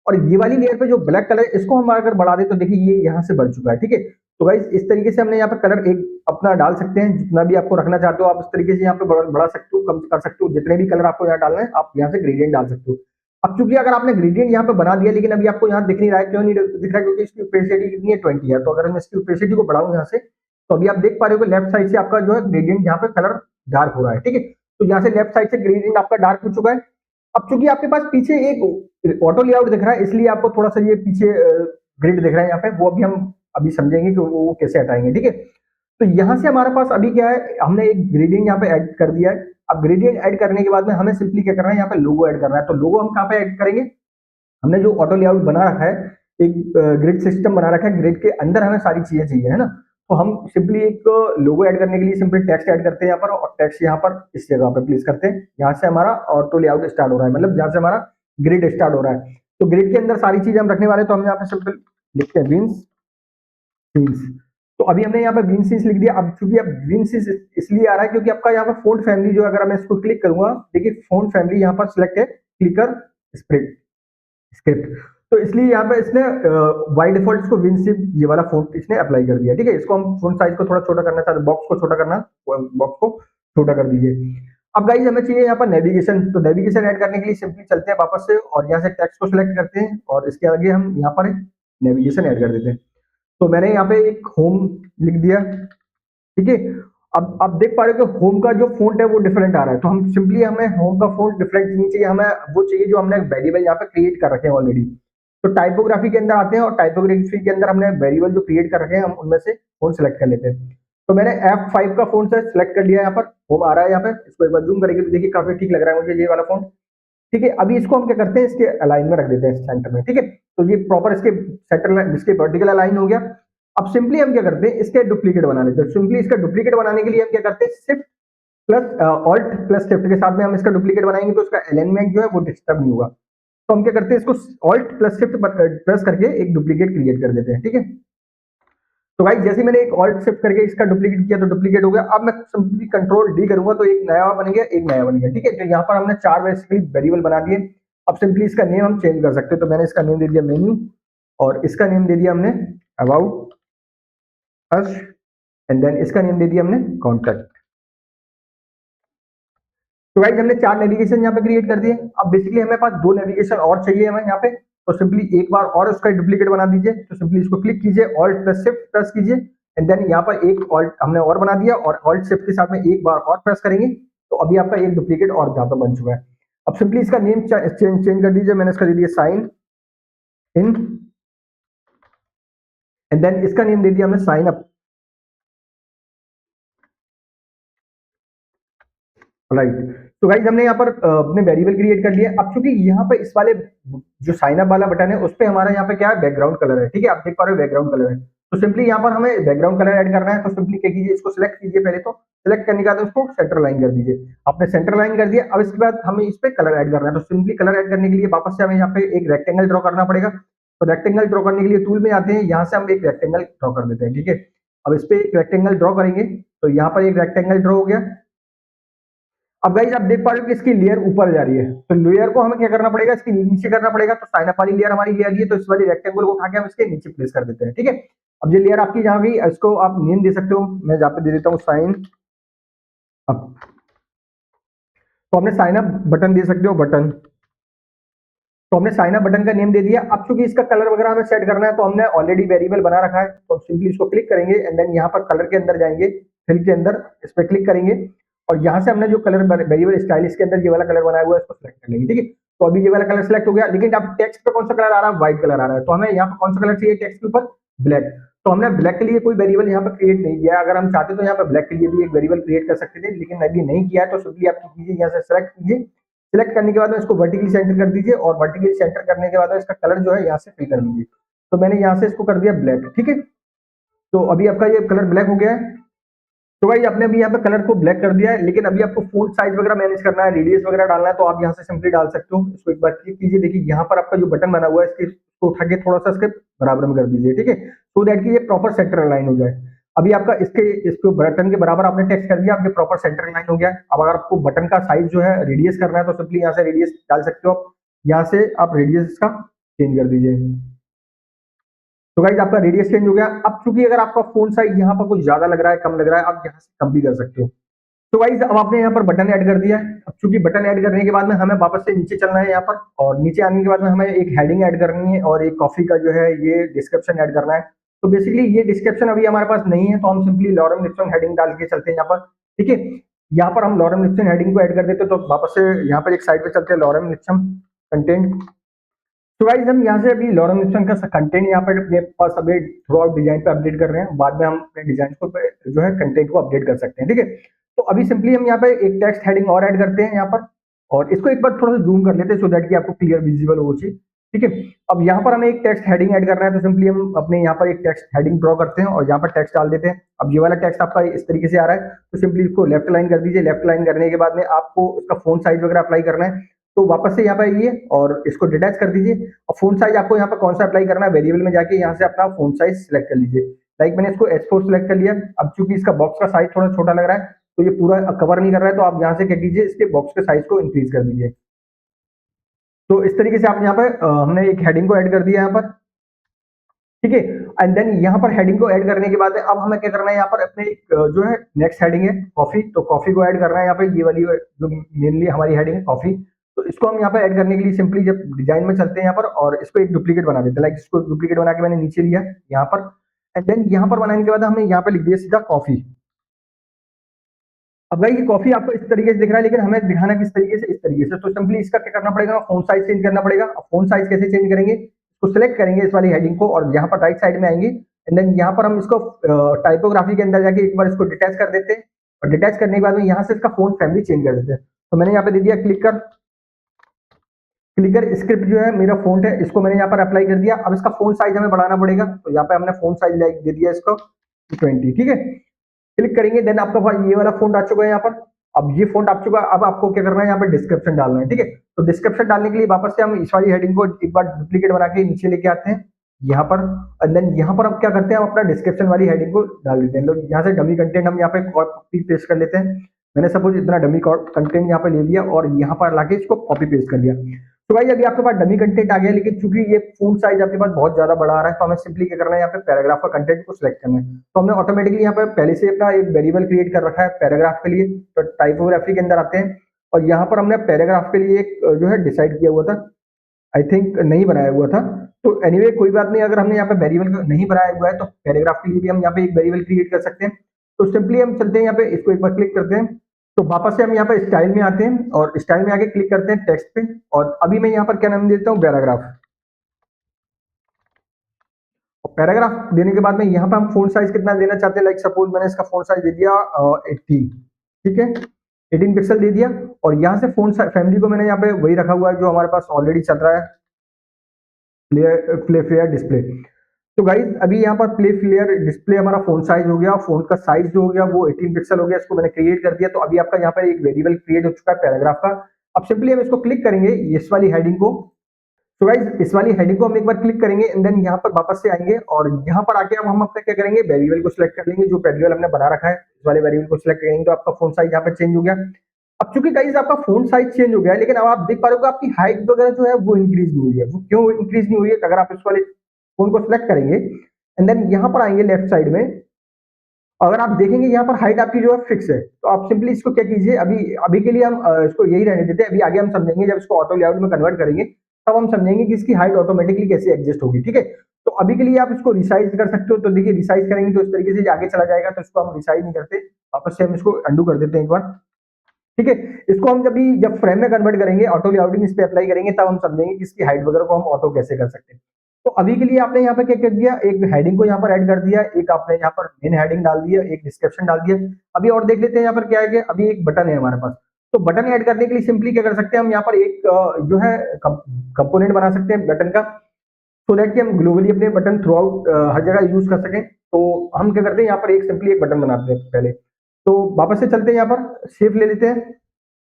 और ये वाली लेयर पे जो ब्लैक कलर है इसको हम अगर बढ़ा दें तो देखिए ये यहाँ से बढ़ चुका है, ठीक है। तो गाइस इस तरीके से हमने यहाँ पर कलर एक अपना डाल सकते हैं, जितना भी आपको रखना चाहते हो आप इस तरीके से यहाँ पे बढ़ा सकते हो, कम कर सकते हो, जितने भी कलर आपको यहाँ डालना है आप यहाँ से ग्रेडियंट डाल सकते हो। अब चूंकि अगर आपने ग्रेडियंट यहाँ पे बना दिया लेकिन अभी आपको यहाँ दिख नहीं रहा है, क्यों नहीं दिख रहा है, क्योंकि इसकी ओपेसिटी कितनी है, 20 है। तो अगर मैं इसकी ओपेसिटी को बढ़ाऊं यहाँ से तो अभी आप देख पा रहे हो कि लेफ्ट साइड से आपका जो है ग्रेडियंट यहाँ पे कलर डार्क हो रहा है, ठीक है। तो यहाँ से लेफ्ट साइड से ग्रेडियंट आपका डार्क हो चुका है। अब चूंकि आपके पास पीछे एक ऑटो लेआउट दिख रहा है इसलिए आपको थोड़ा सा ये पीछे ग्रिड दिख रहा है यहाँ पे, वो अभी हम अभी समझेंगे कि वो कैसे हटाएंगे, ठीक है। तो यहाँ से हमारे पास अभी क्या है, हमने एक ग्रेडियंट यहाँ पे ऐड कर दिया है। अब ग्रेडियंट ऐड करने के बाद में हमें सिंपली क्या करना है, यहाँ पे लोगो ऐड करना है। तो लोगो हम कहाँ पे ऐड करेंगे, हमने जो ऑटो लेआउट बना रखा है, एक ग्रिड सिस्टम बना रखा है, ग्रिड के अंदर हमें सारी चीजें चाहिए, है ना। तो हम सिंपली एक लोगो ऐड करने के लिए सिंपली टेक्स्ट ऐड करते हैं यहाँ पर, और टेक्स्ट यहाँ पर इस जगह पर प्लेस करते हैं। यहाँ से हमारा ऑटो लेआउट स्टार्ट हो रहा है, मतलब यहाँ से हमारा ग्रिड स्टार्ट हो रहा है। तो ग्रिड के अंदर सारी चीजें हम रखने वाले, तो हम यहाँ पे सिंपल लिखते हैं बीन्स सीन्स। तो अभी हमने यहाँ पे बीन सीन्स लिख दिया। अब चूंकि अब बीन सीन्स इसलिए आ रहा है क्योंकि आपका यहाँ पर फोन फैमिली जो, अगर मैं इसको क्लिक करूंगा, देखिए फोन फैमिली यहाँ पर सिलेक्ट है, क्लिकर स्क्रिप्ट। तो इसलिए यहाँ पे इसने बाय डिफॉल्ट इसको विनसिप ये वाला फॉन्ट इसने अप्लाई कर दिया, ठीक है। इसको हम फॉन्ट साइज को थोड़ा छोटा करना चाहते हैं, बॉक्स को छोटा करना, बॉक्स को छोटा कर दीजिए। अब गाइस हमें चाहिए यहाँ पर नेविगेशन। तो नेविगेशन ऐड करने के लिए सिंपली चलते हैं वापस से और यहाँ से टेक्स्ट को सिलेक्ट करते हैं और इसके आगे हम यहाँ पर नेविगेशन ऐड कर देते हैं। तो मैंने यहाँ पे एक होम लिख दिया, ठीक है। अब देख पा रहे हो कि होम का जो फॉन्ट है वो डिफरेंट आ रहा है। तो हम सिंपली, हमें होम का फॉन्ट डिफरेंट नहीं चाहिए, हमें वो चाहिए जो हमने वेरिएबल यहाँ पे क्रिएट कर रखे हैं ऑलरेडी। तो टाइपोग्राफी के अंदर आते हैं और टाइपोग्राफी के अंदर हमने वेरिएबल जो क्रिएट कर रखे हैं हम उनमें से फॉन्ट सेलेक्ट कर लेते हैं। तो मैंने F5 का फॉन्ट से सिलेक्ट कर लिया, यहाँ पर होम आ रहा है यहाँ पे। इसको एक बार जूम करेंगे तो देखिए काफी ठीक लग रहा है मुझे ये वाला फॉन्ट, ठीक है। अभी इसको हम क्या करते हैं, इसके अलाइन में रख देते हैं सेंटर में, ठीक है। तो ये प्रॉपर इसके सेंटर, इसके वर्टिकल अलाइन हो गया। अब सिंपली हम क्या करते हैं, इसके डुप्लीकेट बना लेते हैं। सिंपली इसका डुप्लीकेट बनाने के लिए हम क्या करते हैं, shift plus alt plus shift के साथ में हम इसका डुप्लीकेट बनाएंगे तो उसका अलाइनमेंट जो है वो डिस्टर्ब नहीं होगा। तो हम क्या करते हैं, इसको ऑल्ट प्लस शिफ्ट प्रेस करके एक डुप्लीकेट क्रिएट कर देते हैं, ठीक है। तो भाई जैसे मैंने एक ऑल्ट शिफ्ट करके इसका डुप्लीकेट किया तो डुप्लीकेट हो गया। अब मैं सिंपली कंट्रोल डी करूंगा तो एक नया बन गया, एक नया बन गया, ठीक है। तो यहाँ पर हमने 4 बेसिकली वेरिएबल बना दिए। अब सिंपली इसका नेम हम चेंज कर सकते हैं। तो मैंने इसका नेम दे दिया मेन्यू और इसका नेम दे दिया हमने अबाउट अस एंड देन इसका नेम दे दिया हमने कॉन्टैक्ट। तो गाइस हमने 4 नेविगेशन यहाँ पे क्रिएट कर दिए। अब बेसिकली हमें पास 2 नेविगेशन और चाहिए हमें यहाँ पे। तो सिंपली एक बार और उसका डुप्लीकेट बना दीजिए। तो सिंपली इसको क्लिक कीजिए, ऑल्ट प्लस शिफ्ट प्रेस कीजिए एंड देन यहाँ पर एक ऑल्ट हमने और बना दिया और ऑल्ट शिफ्ट के साथ में एक बार और प्रेस करेंगे तो अभी आपका एक डुप्लीकेट और यहाँ पर बन चुका है। अब सिंपली इसका नेम चेंज कर दीजिए। मैंने इसका दे दिया साइन इन एंड देन इसका नेम दे दिया हमने साइन अप, राइट। तो गाइस हमने यहाँ पर अपने वेरिएबल क्रिएट कर लिए। अब चूंकि यहाँ पे इस वाले जो साइन अप वाला बटन है उस पे हमारा यहाँ पे क्या है, बैकग्राउंड कलर है, ठीक है। आप देख पा रहे हो बैकग्राउंड कलर है। तो सिंपली यहाँ पर हमें बैकग्राउंड कलर ऐड करना है। तो सिंपली क्या कीजिए, इसको सिलेक्ट कीजिए पहले। तो सिलेक्ट करने के बाद उसको सेंटर लाइन कर दीजिए। आपने सेंटर लाइन कर दिया। अब इसके बाद हमें इस पे कलर ऐड करना है। तो सिंपली कलर ऐड करने के लिए वापस से हमें यहाँ पे एक रेक्टेंगल ड्रॉ करना पड़ेगा। तो रेक्टेंगल ड्रॉ करने के लिए टूल में आते हैं, यहाँ से हम एक रेक्टेंगल ड्रॉ कर देते हैं, ठीक है। अब इस पे एक रेक्टेंगल ड्रॉ करेंगे तो यहाँ पर एक रेक्टेंगल ड्रॉ हो गया। अब गाइस आप देख पा रहे हो कि इसकी लेयर ऊपर जा रही है। तो लेयर को हमें क्या करना पड़ेगा, इसके नीचे करना पड़ेगा। तो साइन अप वाली लेयर हमारी ले आ रही है तो इस वाली रेक्टेंगल को उठा के हम इसके नीचे प्लेस कर देते हैं, ठीक है। अब ये लेयर आपकी जहां गई, इसको आप नेम दे सकते हो। मैं जहां पे दे देता हूँ साइन अप। तो हमने साइन अप बटन दे सकते हो, बटन। तो हमने साइन अप बटन का नेम दे दिया। अब चूंकि इसका कलर वगैरह हमें सेट करना है तो हमने ऑलरेडी वेरिएबल बना रखा है। तो सिंपली इसको क्लिक करेंगे एंड देन यहाँ पर कलर के अंदर जाएंगे, फिल के अंदर इस पर क्लिक करेंगे और यहाँ से हमने जो कलर वेरिएबल स्टाइल इसके अंदर ये वाला कलर बनाया हुआ है इसको सिलेक्ट कर लेंगे, ठीक है। तो अभी ये वाला कलर सिलेक्ट हो गया। लेकिन अब टेक्स्ट पे कौन सा कलर आ रहा है, व्हाइट कलर आ रहा है। तो हमें यहाँ पर कौन सा कलर चाहिए टेक्स्ट के ऊपर, ब्लैक। तो हमने ब्लैक के लिए कोई वेरिएबल यहाँ पर क्रिएट नहीं किया। अगर हम चाहते तो यहाँ पर ब्लैक के लिए भी एक वेरिएबल क्रिएट कर सकते थे, लेकिन अभी नहीं किया है। तो सिंपली आप कीजिए, यहाँ से सिलेक्ट कीजिए। सिलेक्ट करने के बाद में इसको वर्टिकली सेंटर कर दीजिए और वर्टिकली सेंटर करने के बाद में इसका कलर जो है यहाँ से फिल कर दीजिए। तो मैंने यहाँ से इसको कर दिया ब्लैक, ठीक है। तो अभी आपका ये कलर ब्लैक हो गया है। तो भाई आपने अभी यहाँ पे कलर को ब्लैक कर दिया है, लेकिन अभी आपको फॉन्ट साइज वगैरह मैनेज करना है, रेडियस वगैरह डालना है तो आप यहाँ से सिंपली डाल सकते हो। इसको एक बार क्लिक कीजिए। देखिए यहाँ पर आपका जो बटन बना हुआ है इसको उठा के थोड़ा सा इसके बराबर में कर दीजिए, ठीक है। सो दैट कि ये प्रॉपर सेंटर अलाइन हो जाए। अभी आपका इसको बटन के बराबर आपने टेक्स्ट कर दिया, आपके प्रॉपर सेंटर अलाइन हो गया। अब अगर आपको बटन का साइज जो है रेडियस करना है तो सिंपली यहाँ से रेडियस डाल सकते हो। यहाँ से आप रेडियस इसका चेंज कर दीजिए। तो गाइस आपका रेडियस चेंज हो गया। अब चूंकि अगर आपका फोन साइज यहाँ पर कुछ ज्यादा लग रहा है, कम लग रहा है, आप यहाँ से कम भी कर सकते हो। तो गाइस अब आपने यहाँ पर बटन ऐड कर दिया है। अब चूंकि बटन ऐड करने के बाद में हमें वापस से नीचे चलना है यहाँ पर, और नीचे आने के बाद में हमें एक हेडिंग ऐड करनी है और एक कॉफी का जो है ये डिस्क्रिप्शन ऐड करना है। तो बेसिकली ये डिस्क्रिप्शन अभी हमारे पास नहीं है तो हम सिंपली लॉरेम लिप्सन हेडिंग डाल के चलते हैं यहाँ पर, ठीक है। यहाँ पर हम लॉरेम लिप्सन हेडिंग को ऐड कर देते हैं। तो वापस से यहाँ पर एक साइड पे चलते हैं, लॉरेम लिप्सन कंटेंट। तो गाइस हम यहाँ से अभी लॉरेम लिप्सन का कंटेंट यहाँ पर अपने पास अपडेट थ्रू आउट डिजाइन पे अपडेट कर रहे हैं। बाद में हम अपने डिजाइन को जो है कंटेंट को अपडेट कर सकते हैं, ठीक है। तो अभी सिंपली हम यहाँ पे एक टेक्स्ट हेडिंग और ऐड करते हैं यहाँ पर, और इसको एक बार थोड़ा सा जूम कर लेते हैं सो दैट कि आपको क्लियर विजिबल हो चीज, ठीक है। अब यहाँ पर हमें एक टेक्स्ट हेडिंग ऐड करना है तो सिंपली हम अपने यहाँ पर एक टेक्स्ट हेडिंग ड्रॉ करते हैं और यहाँ पर टेक्स्ट डाल देते हैं। अब ये वाला टेक्स्ट आपका इस तरीके से आ रहा है तो सिंपली इसको लेफ्ट लाइन कर दीजिए। लेफ्ट लाइन करने के बाद में आपको इसका फोन साइज वगैरह अप्लाई करना है। तो वापस से यहाँ पर आइए और इसको डिटैच कर दीजिए और फोन साइज आपको यहाँ पर कौन सा अप्लाई करना है, वेरिएबल में जाके यहाँ से अपना फोन साइज सिलेक्ट कर लीजिए। लाइक मैंने इसको H4 सिलेक्ट कर लिया। अब चूंकि इसका बॉक्स का साइज थोड़ा छोटा लग रहा है तो ये पूरा कवर नहीं कर रहा है, तो आप यहाँ से क्या कीजिए, इसके बॉक्स के साइज को इंक्रीज कर दीजिए। तो इस तरीके से आप यहाँ पर हमने एक हेडिंग को ऐड कर दिया यहाँ पर, ठीक है। एंड देन यहाँ पर हेडिंग को ऐड करने के बाद अब हमें क्या करना है, यहाँ पर अपने जो है नेक्स्ट हेडिंग है कॉफी, तो कॉफी को ऐड करना है यहाँ पे। ये वाली जो मेनली हमारी हेडिंग है कॉफी, तो इसको हम यहाँ पे ऐड करने के लिए सिंपली जब डिजाइन में चलते हैं यहाँ पर और इसको एक डुप्लीकेट बना देते हैं। लाइक इसको डुप्लीकेट बना के मैंने नीचे लिया यहाँ पर एंड देन यहाँ पर बनाने के बाद हमने यहाँ पे लिख दिया सीधा कॉफी। अब भाई ये कॉफी आपको इस तरीके से दिख रहा है, लेकिन हमें दिखाना किस तरीके से, इस तरीके से। तो सिंपली इसका क्या करना पड़ेगा, फोन साइज चेंज करना पड़ेगा। अब फोन साइज कैसे चेंज करेंगे, इसको सिलेक्ट करेंगे इस वाली हेडिंग को और यहाँ पर राइट साइड में आएंगे एंड देन यहाँ पर हम इसको टाइपोग्राफी के अंदर जाके एक बार इसको डिटैच कर देते हैं और डिटैच करने के बाद में यहाँ से इसका फोन फैमिली चेंज कर देते हैं। तो मैंने यहाँ पे दे दिया क्लिक कर क्लिकर स्क्रिप्ट जो है मेरा फॉन्ट है, इसको मैंने यहाँ पर अप्लाई कर दिया। अब इसका फॉन्ट साइज हमें बढ़ाना पड़ेगा, तो यहाँ पे हमने फॉन्ट साइज दे दिया इसको 20, ठीक है। क्लिक करेंगे, देन आपका पास ये वाला फॉन्ट आ चुका है यहाँ पर। अब ये फॉन्ट आ चुका है, अब आपको क्या करना है, यहाँ पर डिस्क्रिप्शन डालना है, ठीक है। तो डिस्क्रिप्शन डालने के लिए वापस से हम इस वाली हेडिंग को एक बार डुप्लीकेट बना के नीचे लेके आते हैं यहाँ पर, और देन यहाँ पर हम क्या करते हैं, हम अपना डिस्क्रिप्शन वाली हेडिंग को डाल देते हैं। लोग यहाँ से डमी कंटेंट हम यहाँ पे कॉपी पेस्ट कर लेते हैं। मैंने सपोज इतना डमी कंटेंट यहाँ पे ले लिया और यहाँ पर लाके इसको कॉपी पेस्ट कर दिया। तो भाई अभी आपके पास डमी कंटेंट आ गया, लेकिन चूंकि ये फॉन्ट साइज आपके पास बहुत ज्यादा बड़ा आ रहा है, तो हमें सिंपली क्या करना है, यहाँ पे पैराग्राफ का कंटेंट को सिलेक्ट करना है। तो हमने ऑटोमेटिकली यहाँ पे पहले से अपना एक वेरिएबल क्रिएट कर रखा है पैराग्राफ के लिए। तो टाइपोग्राफी के अंदर आते हैं और यहाँ पर हमने पैराग्राफ के लिए एक जो है डिसाइड किया हुआ था, आई थिंक नहीं बनाया हुआ था। तो एनीवे कोई बात नहीं, अगर हमने यहाँ पे वेरिएबल नहीं बनाया हुआ है तो पैराग्राफ के लिए भी हम यहाँ पे एक वेरिएबल क्रिएट कर सकते हैं। तो सिंपली हम चलते हैं यहाँ पे, इसको एक बार क्लिक करते हैं। तो वापस से हम यहाँ पे स्टाइल में आते हैं और स्टाइल में आके क्लिक करते हैं टेक्स्ट पे, और अभी मैं यहाँ पर क्या नाम देता हूँ, पैराग्राफ। और पैराग्राफ देने के बाद में यहाँ पे हम फॉन्ट साइज कितना देना चाहते हैं, लाइक सपोज मैंने इसका फॉन्ट साइज दे दिया 18, ठीक है, 18 पिक्सल दे दिया। और यहाँ से फॉन्ट फैमिली को मैंने यहाँ पे वही रखा हुआ है जो हमारे पास ऑलरेडी चल रहा है, प्ले फ्लेयर डिस्प्ले। तो गाइज अभी यहाँ पर प्ले फ्लेयर डिस्प्ले हमारा फोन साइज हो गया, फोन का साइज जो हो गया वो 18 पिक्सल हो गया, इसको मैंने क्रिएट कर दिया। तो अभी आपका यहाँ पर एक वेरिएबल क्रिएट हो चुका है पैराग्राफ का। अब सिंपली हम इसको क्लिक करेंगे इस वाली हेडिंग को। तो गाइज इस वाली हेडिंग को हम एक बार क्लिक करेंगे एंड देन यहाँ पर वापस से आएंगे और यहाँ पर आके अब हम अपने क्या करेंगे, वेरिएबल को सिलेक्ट कर लेंगे, जो वेरिएबल हमने बना रखा है इस वाले वेरिएबल को सिलेक्ट करेंगे। तो आपका फोन साइज यहाँ पे चेंज हो गया। अब चूंकि गाइज आपका फोन साइज चेंज हो गया है, लेकिन अब आप देख पा रहे हो आपकी हाइट वगैरह जो है वो इंक्रीज नहीं हुई है। वो क्यों इंक्रीज नहीं हुई है, अगर आप इस वाले फोन को सिलेक्ट करेंगे एंड देन यहाँ पर आएंगे लेफ्ट साइड में, अगर आप देखेंगे यहाँ पर हाइट आपकी जो है फिक्स है। तो आप सिंपली इसको क्या कीजिए, अभी अभी के लिए हम इसको यही रहने देते हैं। अभी आगे हम समझेंगे, जब इसको ऑटो लेआउट में कन्वर्ट करेंगे तब हम समझेंगे कि इसकी हाइट ऑटोमेटिकली कैसे एडजस्ट होगी, ठीक है। तो अभी के लिए आप इसको रिसाइज कर सकते हो। तो देखिए रिसाइज करेंगे तो इस तरीके से आगे चला जाएगा, तो इसको हम रिसाइज नहीं करते, वापस से हम इसको अंडू कर देते हैं एक बार, ठीक है। इसको हम जब फ्रेम में कन्वर्ट करेंगे, ऑटो लेआउटिंग इस पे अप्लाई करेंगे, तब हम समझेंगे कि इसकी हाइट वगैरह को हम ऑटो कैसे कर सकते हैं। तो अभी के लिए आपने यहाँ पे क्या कर दिया, एक हेडिंग को यहाँ पर ऐड कर दिया, एक आपने यहाँ पर मेन हेडिंग डाल दिया, एक डिस्क्रिप्शन डाल दिया। अभी और देख लेते हैं यहाँ पर क्या है कि अभी एक बटन है हमारे पास। तो बटन ऐड करने के लिए सिंपली क्या कर सकते हैं, हम यहाँ पर एक जो है कंपोनेंट बना सकते हैं बटन का, सो दैट कि हम ग्लोबली अपने बटन थ्रू आउट हर जगह यूज कर सकें। तो हम क्या करते हैं, यहाँ पर एक सिंपली एक बटन बनाते हैं पहले। तो वापस से चलते हैं, यहाँ पर शेप ले लेते हैं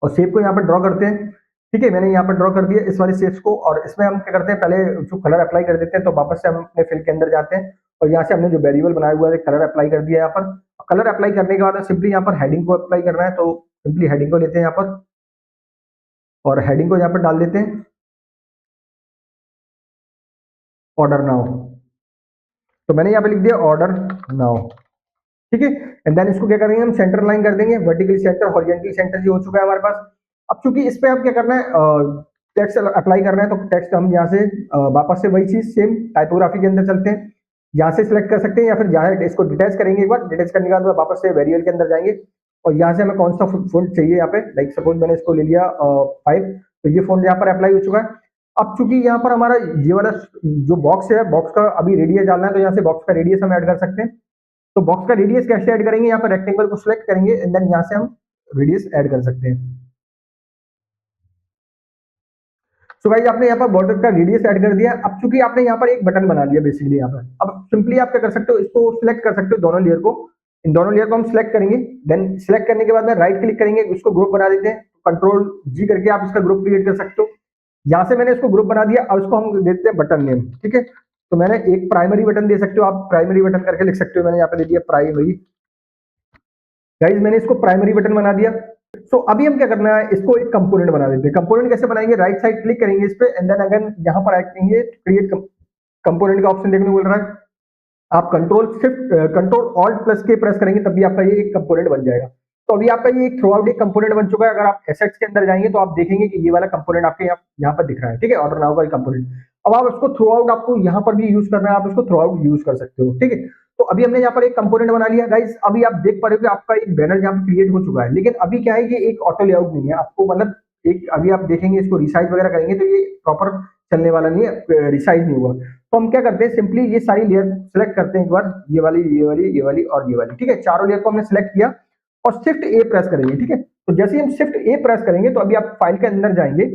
और शेप को यहाँ पर ड्रॉ करते हैं, ठीक है। मैंने यहाँ पर ड्रॉ कर दिया इस वाले शेप्स को, और इसमें हम क्या करते हैं, पहले जो कलर अप्लाई कर देते हैं। तो वापस से हम अपने फिल के अंदर जाते हैं और यहाँ से हमने जो वेरिएबल बनाया हुआ है कलर अप्लाई कर दिया। यहाँ पर कलर अप्लाई करने के बाद सिंपली यहाँ पर हेडिंग को अप्लाई करना है। तो सिंपली हेडिंग को लेते हैं यहाँ पर और हेडिंग को यहाँ पर डाल देते हैं ऑर्डर नाउ। तो मैंने यहाँ पे लिख दिया ऑर्डर नाउ, ठीक है। एंड देन इसको क्या करेंगे, हम सेंटर लाइन कर देंगे, वर्टिकली सेंटर, हॉरिजॉन्टली सेंटर जो हो चुका है हमारे पास। अब चूंकि इस पे हम क्या करना है, टेक्स्ट अप्लाई करना है, तो टेक्स्ट हम यहाँ से वापस से वही चीज सेम टाइपोग्राफी के अंदर चलते हैं, यहाँ से सिलेक्ट कर सकते हैं, या फिर जहाँ इसको डिटैच करेंगे एक बार, डिटैच करने के बाद वापस से वेरिएबल के अंदर जाएंगे और यहाँ से हमें कौन सा फॉन्ट चाहिए यहाँ पे, लाइक सपोज मैंने इसको ले लिया 5, तो ये फॉन्ट यहाँ पर अप्लाई हो चुका है। अब चूंकि यहाँ पर हमारा ये वाला जो बॉक्स है, बॉक्स का अभी रेडियस डालना है, तो यहाँ से बॉक्स का रेडियस हम ऐड कर सकते हैं। तो बॉक्स का रेडियस कैसे ऐड करेंगे, यहाँ पर रेक्टेंगल को सिलेक्ट करेंगे एंड देन यहाँ से हम रेडियस ऐड कर सकते हैं। सो गाइस आपने यहाँ पर बॉर्डर का रेडियस ऐड कर दिया। अब चूंकि आपने यहाँ पर एक बटन बना लिया बेसिकली यहाँ पर, अब सिंपली आप क्या कर सकते हो, इसको सिलेक्ट कर सकते हो दोनों लेयर को। इन दोनों लेयर को हम सिलेक्ट करेंगे, देन सिलेक्ट करने के बाद में राइट क्लिक करेंगे, इसको ग्रुप बना देते हैं। कंट्रोल जी करके आप इसका ग्रुप क्रिएट कर सकते हो। यहाँ से मैंने इसको ग्रुप बना दिया। अब इसको हम देते हैं बटन नेम, ठीक है। तो मैंने एक प्राइमरी बटन दे सकते हो, आप प्राइमरी बटन करके लिख सकते हो। मैंने यहाँ पे दे दिया प्राइमरी। गाइस मैंने इसको प्राइमरी बटन बना दिया। सो अभी हम क्या करना है, इसको एक कंपोनेंट बना देते हैं। कंपोनेंट कैसे बनाएंगे, राइट साइड क्लिक करेंगे इस पे एंड देन अगेन यहाँ पर आएंगे, क्रिएट कंपोनेंट का ऑप्शन देखने को मिल रहा है। आप कंट्रोल ऑल्ट प्लस के प्रेस करेंगे तब भी आपका ये एक कंपोनेंट बन जाएगा। तो अभी आपका ये थ्रू आउट एक कंपोनेंट बन चुका है। अगर आप एसेट्स के अंदर जाएंगे तो आप देखेंगे कि ये वाला कंपोनेंट आपके यहाँ पर दिख रहा है, ठीक है, ऑर्डर नाउ का कंपोनेंट। अब आप इसको थ्रू आउट, आपको यहाँ पर भी यूज करना है, आप इसको थ्रू आउट यूज कर सकते हो, ठीक है। तो अभी हमने यहाँ पर एक कंपोनेंट बना लिया गाइस। अभी आप देख पा रहे हो कि आपका एक बैनर यहाँ पर क्रिएट हो चुका है, लेकिन अभी क्या है, ये एक ऑटो लेआउट नहीं है। आपको मतलब एक अभी आप देखेंगे, इसको रिसाइज वगैरह करेंगे तो ये प्रॉपर चलने वाला नहीं है, रिसाइज नहीं हुआ। तो हम क्या करते हैं, सिंपली ये सारी लेयर सेलेक्ट करते हैं एक बार, ये वाली, ये वाली, ये वाली और ये वाली, ठीक है। चारों लेयर को हमने सेलेक्ट किया और शिफ्ट ए प्रेस करेंगे, ठीक है। तो जैसे ही हम शिफ्ट ए प्रेस करेंगे तो अभी आप फाइल के अंदर जाएंगे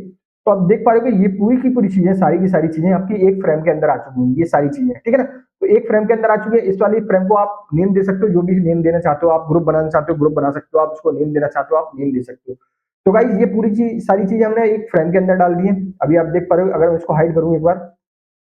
तो आप देख पा रहे हो कि ये पूरी की पूरी चीजें, सारी की सारी चीजें आपकी एक फ्रेम के अंदर आ चुकी हैं, ये सारी चीजें, ठीक है ना। तो एक फ्रेम के अंदर आ चुकी है। इस वाली फ्रेम को आप नेम दे सकते हो, जो भी नेम देना चाहते हो। आप ग्रुप बनाना चाहते हो, ग्रुप बना सकते हो। आप उसको नेम देना चाहते हो, आप नेम दे सकते हो। तो गाइस ये पूरी चीज, सारी चीजें हमने एक फ्रेम के अंदर डाल दी है। अभी आप देख पा रहे हो, अगर मैं इसको हाइड करूं एक बार,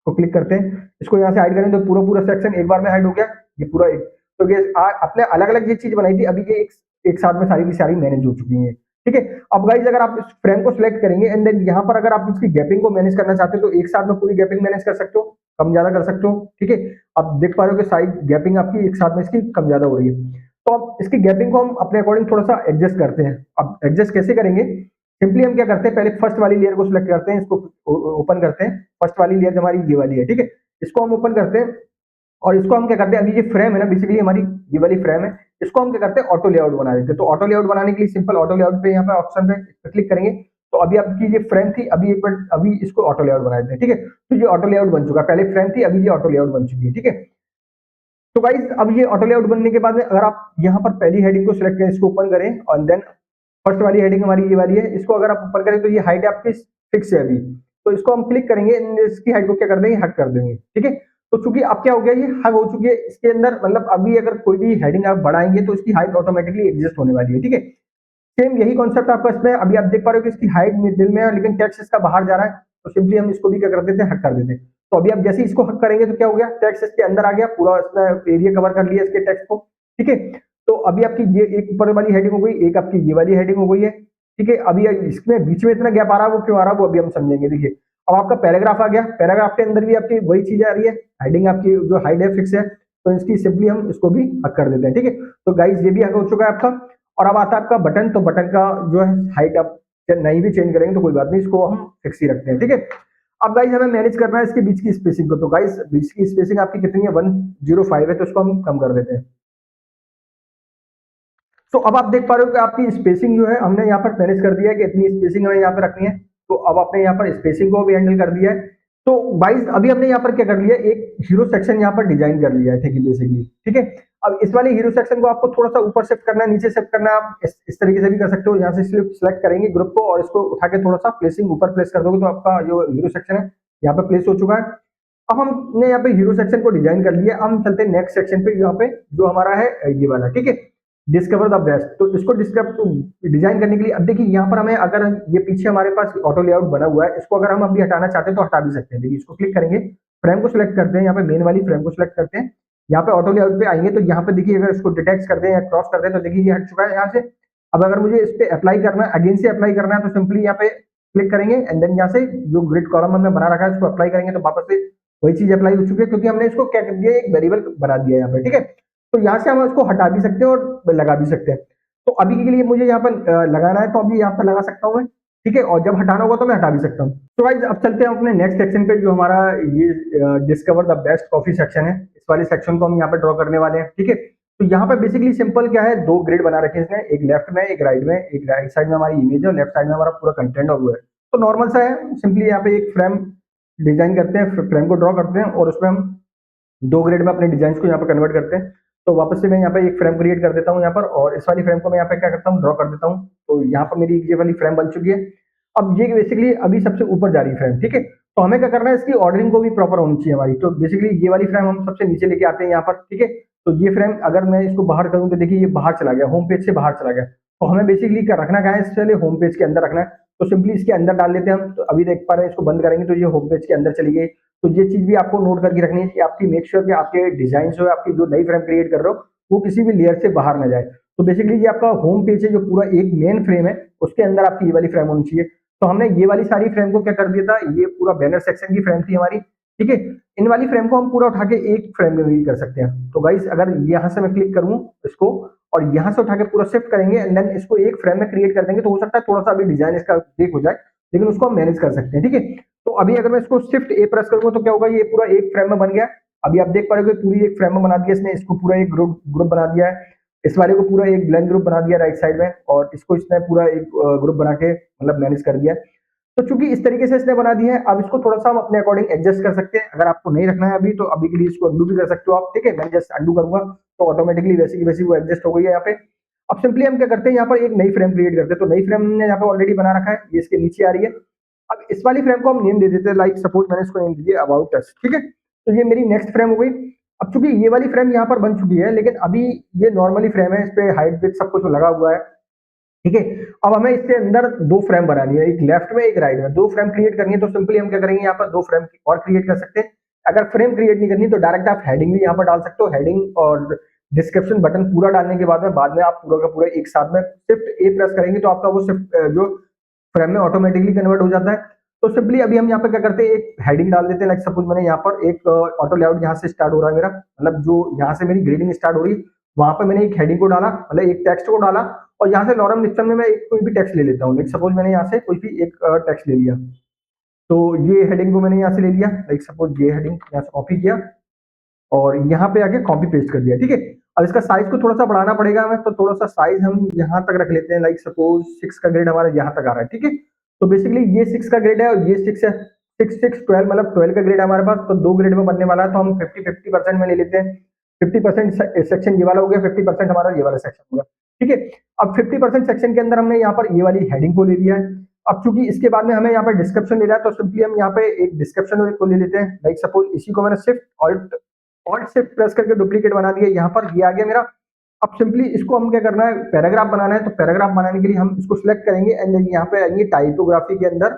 तो क्लिक करते हैं, इसको यहाँ से हाइड करें तो पूरा पूरा सेक्शन एक बार में हाइड हो गया, ये पूरा एक। तो ये अपने अलग अलग ये चीज बनाई थी, अभी ये एक साथ में सारी की सारी मैनेज हो चुकी है, ठीक है। अब गाइज अगर आप इस फ्रेम को सिलेक्ट करेंगे एंड देन यहाँ पर अगर आप इसकी गैपिंग को मैनेज करना चाहते हो, तो एक साथ में पूरी गैपिंग मैनेज कर सकते हो, कम ज्यादा कर सकते हो, ठीक है। आप देख पा रहे हो कि साइड गैपिंग आपकी एक साथ में इसकी कम ज्यादा हो रही है। तो अब इसकी गैपिंग को हम अपने अकॉर्डिंग थोड़ा सा एडजस्ट करते हैं। अब एडजस्ट कैसे करेंगे, सिंपली हम क्या करते हैं, पहले फर्स्ट वाली लेयर को सिलेक्ट करते हैं, इसको ओपन करते हैं। फर्स्ट वाली लेयर हमारी ये वाली है, ठीक है। इसको हम ओपन करते हैं और इसको हम क्या करते हैं, अभी ये फ्रेम है ना, बेसिकली हमारी ये वाली फ्रेम है, इसको हम क्या करते हैं, ऑटो लेआउट बना देते हैं। तो ऑटो लेआउट बनाने के लिए सिंपल ऑटो लेआउट पे यहाँ पे ऑप्शन पे क्लिक करेंगे। तो अभी आपकी ये फ्रेम थी, अभी एक बार अभी इसको ऑटो लेआउट बना देते हैं, ठीक है। तो ये ऑटो लेआउट बन चुका है, पहले फ्रेम थी, अभी ये ऑटो लेआउट बन चुकी है, ठीक है। तो गाइस अब ये ऑटो लेआउट बनने के बाद में अगर आप यहाँ पर पहली हेडिंग को सिलेक्ट करें, इसको ओपन करें और देन फर्स्ट वाली हेडिंग हमारी ये वाली है, इसको अगर आप ऊपर करें तो ये हाइट आपकी फिक्स है अभी। तो इसको हम क्लिक करेंगे, इसकी हाइट को क्या कर देंगे, हट कर देंगे, ठीक है। तो चूंकि अब क्या हो गया, ये हग हो चुकी है इसके अंदर, मतलब अभी अगर कोई भी हेडिंग आप बढ़ाएंगे तो इसकी हाइट ऑटोमेटिकली एडजस्ट होने वाली है, ठीक है। सेम यही कॉन्सेप्ट आपका इसमें, अभी आप देख पा रहे हो कि इसकी हाइट मिडिल में है लेकिन टेक्स्ट इसका बाहर जा रहा है। तो सिंपली हम इसको भी क्या कर देते हैं, हक कर देते हैं। तो अभी आप जैसे इसको हक करेंगे तो क्या हो गया, टेक्स्ट इसके अंदर आ गया, पूरा इसने एरिया कवर कर लिया इसके टेक्स्ट को, ठीक है। तो अभी आपकी ये एक ऊपर वाली हेडिंग हो गई, एक आपकी ये वाली हेडिंग हो गई है, ठीक है। अभी इसमें बीच में इतना गैप आ रहा है, वो क्यों आ रहा है वो अभी हम समझेंगे। देखिए अब आपका पैराग्राफ आ गया, पैराग्राफ के अंदर भी आपकी वही चीज आ रही है, हेडिंग आपकी जो हाइट है फिक्स है, तो इसकी सिंपली हम इसको भी हक कर देते हैं, ठीक है। तो गाइज ये भी हक हो चुका है आपका। और अब आता है आपका बटन, तो बटन का जो है हाइट आप नहीं भी चेंज करेंगे तो कोई बात नहीं, इसको हम फिक्स ही रखते हैं, ठीक है। अब गाइज हमें मैनेज करना है इसके बीच की स्पेसिंग को। तो गाइज बीच की स्पेसिंग आपकी कितनी है, 105 है, तो इसको हम कम कर देते हैं। तो अब आप देख पा रहे हो कि आपकी स्पेसिंग जो है हमने यहाँ पर मैनेज कर दिया है कि इतनी स्पेसिंग हमें यहाँ पे रखनी है। तो अब आपने यहाँ पर स्पेसिंग को भी हैंडल कर दिया है। तो गाइस अभी हमने यहाँ पर क्या कर लिया, एक हीरो सेक्शन यहाँ पर डिजाइन कर लिया है, ठीक है, बेसिकली, ठीक है। अब इस वाले हीरो सेक्शन को आपको थोड़ा सा ऊपर शिफ्ट करना है, नीचे शिफ्ट करना है, आप इस तरीके से भी कर सकते हो। यहाँ से सिलेक्ट करेंगे ग्रुप को और इसको उठा के थोड़ा सा प्लेसिंग ऊपर प्लेस कर दोगे तो आपका जो हीरो सेक्शन है यहाँ पे प्लेस हो चुका है। अब हमने यहाँ पे हीरो सेक्शन को डिजाइन कर लिया। अब हम चलते हैं नेक्स्ट सेक्शन पे, यहाँ पे जो हमारा है ये वाला, ठीक है, डिस्कवर द बेस्ट। तो इसको डिजाइन करने के लिए अब देखिए यहाँ पर हमें, अगर ये पीछे हमारे पास ऑटो लेआउट बना हुआ है, इसको अगर हम अभी हटाना चाहते हैं तो हटा भी सकते हैं। देखिए इसको क्लिक करेंगे, फ्रेम को सिलेक्ट करते हैं, यहाँ पे मेन वाली फ्रेम को सिलेक्ट करते हैं, यहाँ पे ऑटो लेआउट पे आएंगे तो यहाँ पे देखिए अगर इसको डिटेक्ट करते हैं या क्रॉस करते हैं तो देखिए ये हट चुका है यहाँ से। अब अगर मुझे इस पे अप्लाई करना है, अगेन से अप्लाई करना है, तो सिंपली यहाँ पे क्लिक करेंगे एंड देन यहाँ से जो ग्रिड कॉलम हमने बना रखा है इसको अप्लाई करेंगे तो वापस से वही चीज अप्लाई हो चुकी है, क्योंकि हमने इसको क्या कर दिया, एक वेरिएबल बना दिया है यहाँ पे, ठीक है। तो यहाँ से हम इसको हटा भी सकते हैं और लगा भी सकते हैं। तो अभी के लिए मुझे यहाँ पर लगाना है तो अभी यहाँ पर लगा सकता हूँ मैं, ठीक है, और जब हटाना होगा तो मैं हटा भी सकता हूँ। तो गाइस अब चलते हैं अपने नेक्स्ट सेक्शन पे, जो हमारा ये discover the best coffee section है। इस वाले सेक्शन को हम यहाँ पे ड्रॉ करने वाले हैं, ठीक है। तो यहाँ पे बेसिकली सिंपल क्या है, दो ग्रिड बना रखे हैं इसने, एक लेफ्ट में एक राइट में। एक राइट साइड में हमारी इमेज है और लेफ्ट साइड में हमारा पूरा कंटेंट और वो है। तो नॉर्मल सा है, सिंपली यहाँ पे एक फ्रेम डिजाइन करते हैं, फ्रेम को ड्रॉ करते हैं और उसमें हम दो ग्रेड में अपने डिजाइन को यहाँ पर कन्वर्ट करते हैं। तो वापस से मैं यहाँ पे एक फ्रेम क्रिएट कर देता हूँ यहाँ पर, और इस वाली फ्रेम को मैं यहाँ पे क्या करता हूँ, ड्रॉ कर देता हूँ। तो यहाँ पर मेरी ये वाली फ्रेम बन चुकी है। अब ये बेसिकली अभी सबसे ऊपर जा रही है फ्रेम, ठीक है। तो हमें क्या करना है, इसकी ऑर्डरिंग को भी प्रॉपर होनी चाहिए हमारी। तो बेसिकली ये वाली फ्रेम हम सबसे नीचे लेके आते हैं यहाँ पर, ठीक है। तो ये फ्रेम अगर मैं इसको बाहर करूँ तो देखिए ये बाहर चला गया, होम पेज से बाहर चला गया। तो हमें बेसिकली क्या रखना क्या है, इससे पहले होम पेज के अंदर रखना है। तो सिंपली इसके अंदर डाल देते हैं हम। तो अभी देख पा रहे हैं, इसको बंद करेंगे तो ये होम पेज के अंदर चली गई। तो ये चीज भी आपको नोट करके रखनी है कि आपकी मेक श्योर कि आपके डिजाइन जो है, आपकी जो नई फ्रेम क्रिएट कर रहे हो वो किसी भी लेयर से बाहर ना जाए। तो बेसिकली ये आपका होम पेज है, जो पूरा एक मेन फ्रेम है, उसके अंदर आपकी ये वाली फ्रेम होनी चाहिए। तो हमने ये वाली सारी फ्रेम को क्या कर दिया था, ये पूरा बैनर सेक्शन की फ्रेम थी हमारी, ठीक है। इन वाली फ्रेम को हम पूरा उठा के एक फ्रेम में भी कर सकते हैं। तो गाइस अगर यहाँ से मैं क्लिक करूँ इसको और यहाँ से उठा के पूरा शिफ्ट करेंगे एंड देन इसको एक फ्रेम में क्रिएट कर देंगे, तो हो सकता है थोड़ा सा अभी डिजाइन इसका ब्रेक हो जाए, लेकिन उसको हम मैनेज कर सकते हैं, ठीक है। तो अभी अगर मैं इसको शिफ्ट ए प्रेस करूंगा तो क्या होगा, ये पूरा एक फ्रेम में बन गया। अभी आप देख पा रहे हो पूरी एक फ्रेम में बना दिया इसने, इसको पूरा एक ग्रुप ग्रुप बना दिया है, इस वाले को पूरा एक ब्लैंक ग्रुप बना दिया राइट साइड में, और इसको इसने पूरा एक ग्रुप बना के मतलब मैनेज कर दिया। तो चूंकि इस तरीके से इसने बना दिया है, अब इसको थोड़ा सा हम अपने अकॉर्डिंग एडजस्ट कर सकते हैं। अगर आपको नहीं रखना है अभी, तो अभी के लिए इसको अंडू भी कर सकते हो आप, ठीक है। मैं जस्ट अंडू करूंगा तो ऑटोमेटिकली वैसी की वैसी वो एडजस्ट हो गई है यहाँ पे। अब सिंपली हम क्या करते हैं, यहाँ पर एक नई फ्रेम क्रिएट करते हैं। तो नई फ्रेम हमने यहाँ पे ऑलरेडी बना रखा है, ये इसके नीचे आ रही है। अब इस वाली फ्रेम को हम नेम दे देते हैं, लाइक सपोज मैंने इसको नेम दे दिया अबाउट अस, ठीक है। तो ये मेरी नेक्स्ट फ्रेम हो गई। अब चूंकि ये वाली फ्रेम यहाँ पर बन चुकी है, लेकिन अभी ये नॉर्मली फ्रेम है, इस पे हाइट विड्थ सब कुछ लगा हुआ है, ठीक है। अब हमें इसके अंदर दो फ्रेम बनानी है, एक लेफ्ट में एक राइट में, दो फ्रेम क्रिएट करनी है। तो सिंपली हम क्या करेंगे, यहाँ पर दो फ्रेम और क्रिएट कर सकते हैं। अगर फ्रेम क्रिएट नहीं करनी तो डायरेक्ट आप हेडिंग भी यहाँ पर डाल सकते हो। हेडिंग और डिस्क्रिप्शन बटन पूरा डालने के बाद में आप पूरा का पूरा एक साथ में शिफ्ट ए प्रेस करेंगे तो आपका वो शिफ्ट जो फ्रेम में ऑटोमेटिकली कन्वर्ट हो जाता है। तो सिंपली अभी हम यहाँ पे क्या करते हैं, एक हेडिंग डाल देते हैं। लाइक सपोज मैंने यहाँ पर एक ऑटो लेआउट यहाँ से स्टार्ट हो रहा है मेरा, मतलब जो यहाँ से मेरी ग्रेडिंग स्टार्ट हो रही है, वहां पे मैंने एक हेडिंग को डाला, मतलब एक टेक्स्ट को डाला। और यहाँ से लॉरम डिक्शन में मैं एक कोई भी टेक्स्ट ले लेता हूँ। लाइक सपोज मैंने यहाँ से कोई भी एक टेक्स्ट ले लिया, तो ये हेडिंग को मैंने यहाँ से ले लिया। लाइक सपोज ये हेडिंग यहाँ से कॉपी किया और यहाँ पे आके कॉपी पेस्ट कर दिया, ठीक है। अब इसका साइज को थोड़ा सा बढ़ाना पड़ेगा हमें, तो थोड़ा सा साइज हम यहाँ तक रख लेते हैं। लाइक सपोज 6 का ग्रेड हमारा यहाँ तक आ रहा है, ठीक है। तो बेसिकली ये 6 का ग्रेड है और ये 6 है, 6 6 12, मतलब 12 का ग्रेड हमारे पास, तो दो ग्रेड में बनने वाला है। तो हम 50% में ले लेते हैं। 50% सेक्शन ये वाला हो गया, 50% हमारा ये वाला सेक्शन होगा, ठीक है। अब 50% सेक्शन के अंदर हमने यहाँ पर ये वाली हेडिंग को ले लिया है। अब चूंकि इसके बाद में हमें यहाँ पर डिस्क्रिप्शन लेना है, तो सिंपली हम यहाँ पे एक डिस्क्रिप्शन को ले लेते हैं। लाइक सपोज इसी को मैंने शिफ्ट ऑल्ट शिफ्ट प्रेस करके डुप्लीकेट बना दिया, यहाँ पर ये आ गया मेरा। अब सिंपली इसको हम क्या करना है, पैराग्राफ बनाना है। तो पैराग्राफ बनाने के लिए हम इसको सिलेक्ट करेंगे एंड देन यहाँ पे आएंगे टाइपोग्राफी के अंदर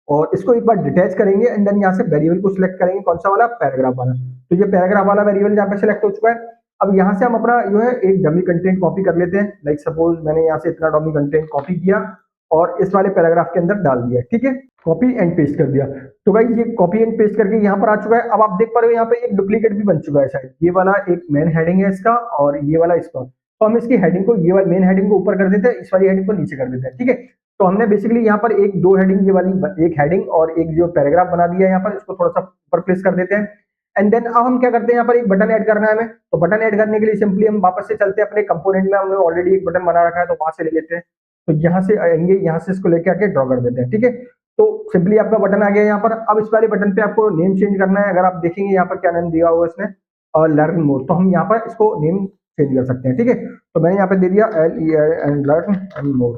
और इसको एक बार डिटैच करेंगे एंड देन यहाँ से वेरिएबल को सिलेक्ट करेंगे, कौन सा वाला, पैराग्राफ वाला। तो ये पैराग्राफ वाला वेरिएबल यहाँ पे सिलेक्ट हो चुका है। अब यहाँ से हम अपना जो है एक डमी कंटेंट कॉपी कर लेते हैं। लाइक सपोज मैंने यहाँ से इतना डमी कंटेंट कॉपी किया और इस वाले पैराग्राफ के अंदर डाल दिया, ठीक है। कॉपी एंड पेस्ट कर दिया। तो भाई ये कॉपी एंड पेस्ट करके यहाँ पर आ चुका है। अब आप देख पा रहे हो यहाँ पे एक डुप्लीकेट भी बन चुका है शायद, ये वाला एक मेन हेडिंग है इसका और ये वाला इसका। तो हम इसकी हेडिंग को, ये वाली मेन हेडिंग को ऊपर कर देते हैं, इस वाली हेडिंग को नीचे कर देते हैं, ठीक है। तो हमने बेसिकली यहाँ पर एक दो हेडिंग, ये वाली एक हेडिंग और एक जो पैराग्राफ बना दिया है यहाँ पर, इसको थोड़ा सा ऊपर प्लेस कर देते हैं। एंड देन अब हम क्या करते हैं, यहाँ पर एक बटन ऐड करना है हमें। तो बटन ऐड करने के लिए सिंपली हम वापस से चलते हैं अपने कंपोनेंट में, हमने ऑलरेडी एक बटन बना रखा है तो वहां से ले लेते हैं। तो यहाँ से आएंगे, यहाँ से इसको लेके आके ड्रॉ कर देते हैं, ठीक है। तो सिंपली आपका बटन आ गया यहाँ पर। अब इस वाले बटन पे आपको नेम चेंज करना है। अगर आप देखेंगे यहाँ पर क्या नेम दिया हुआ है इसने, और लर्न मोर, तो हम यहाँ पर इसको नेम चेंज कर सकते हैं, ठीक है। तो मैंने यहाँ पे दे दिया LERN लर्न एंड मोर,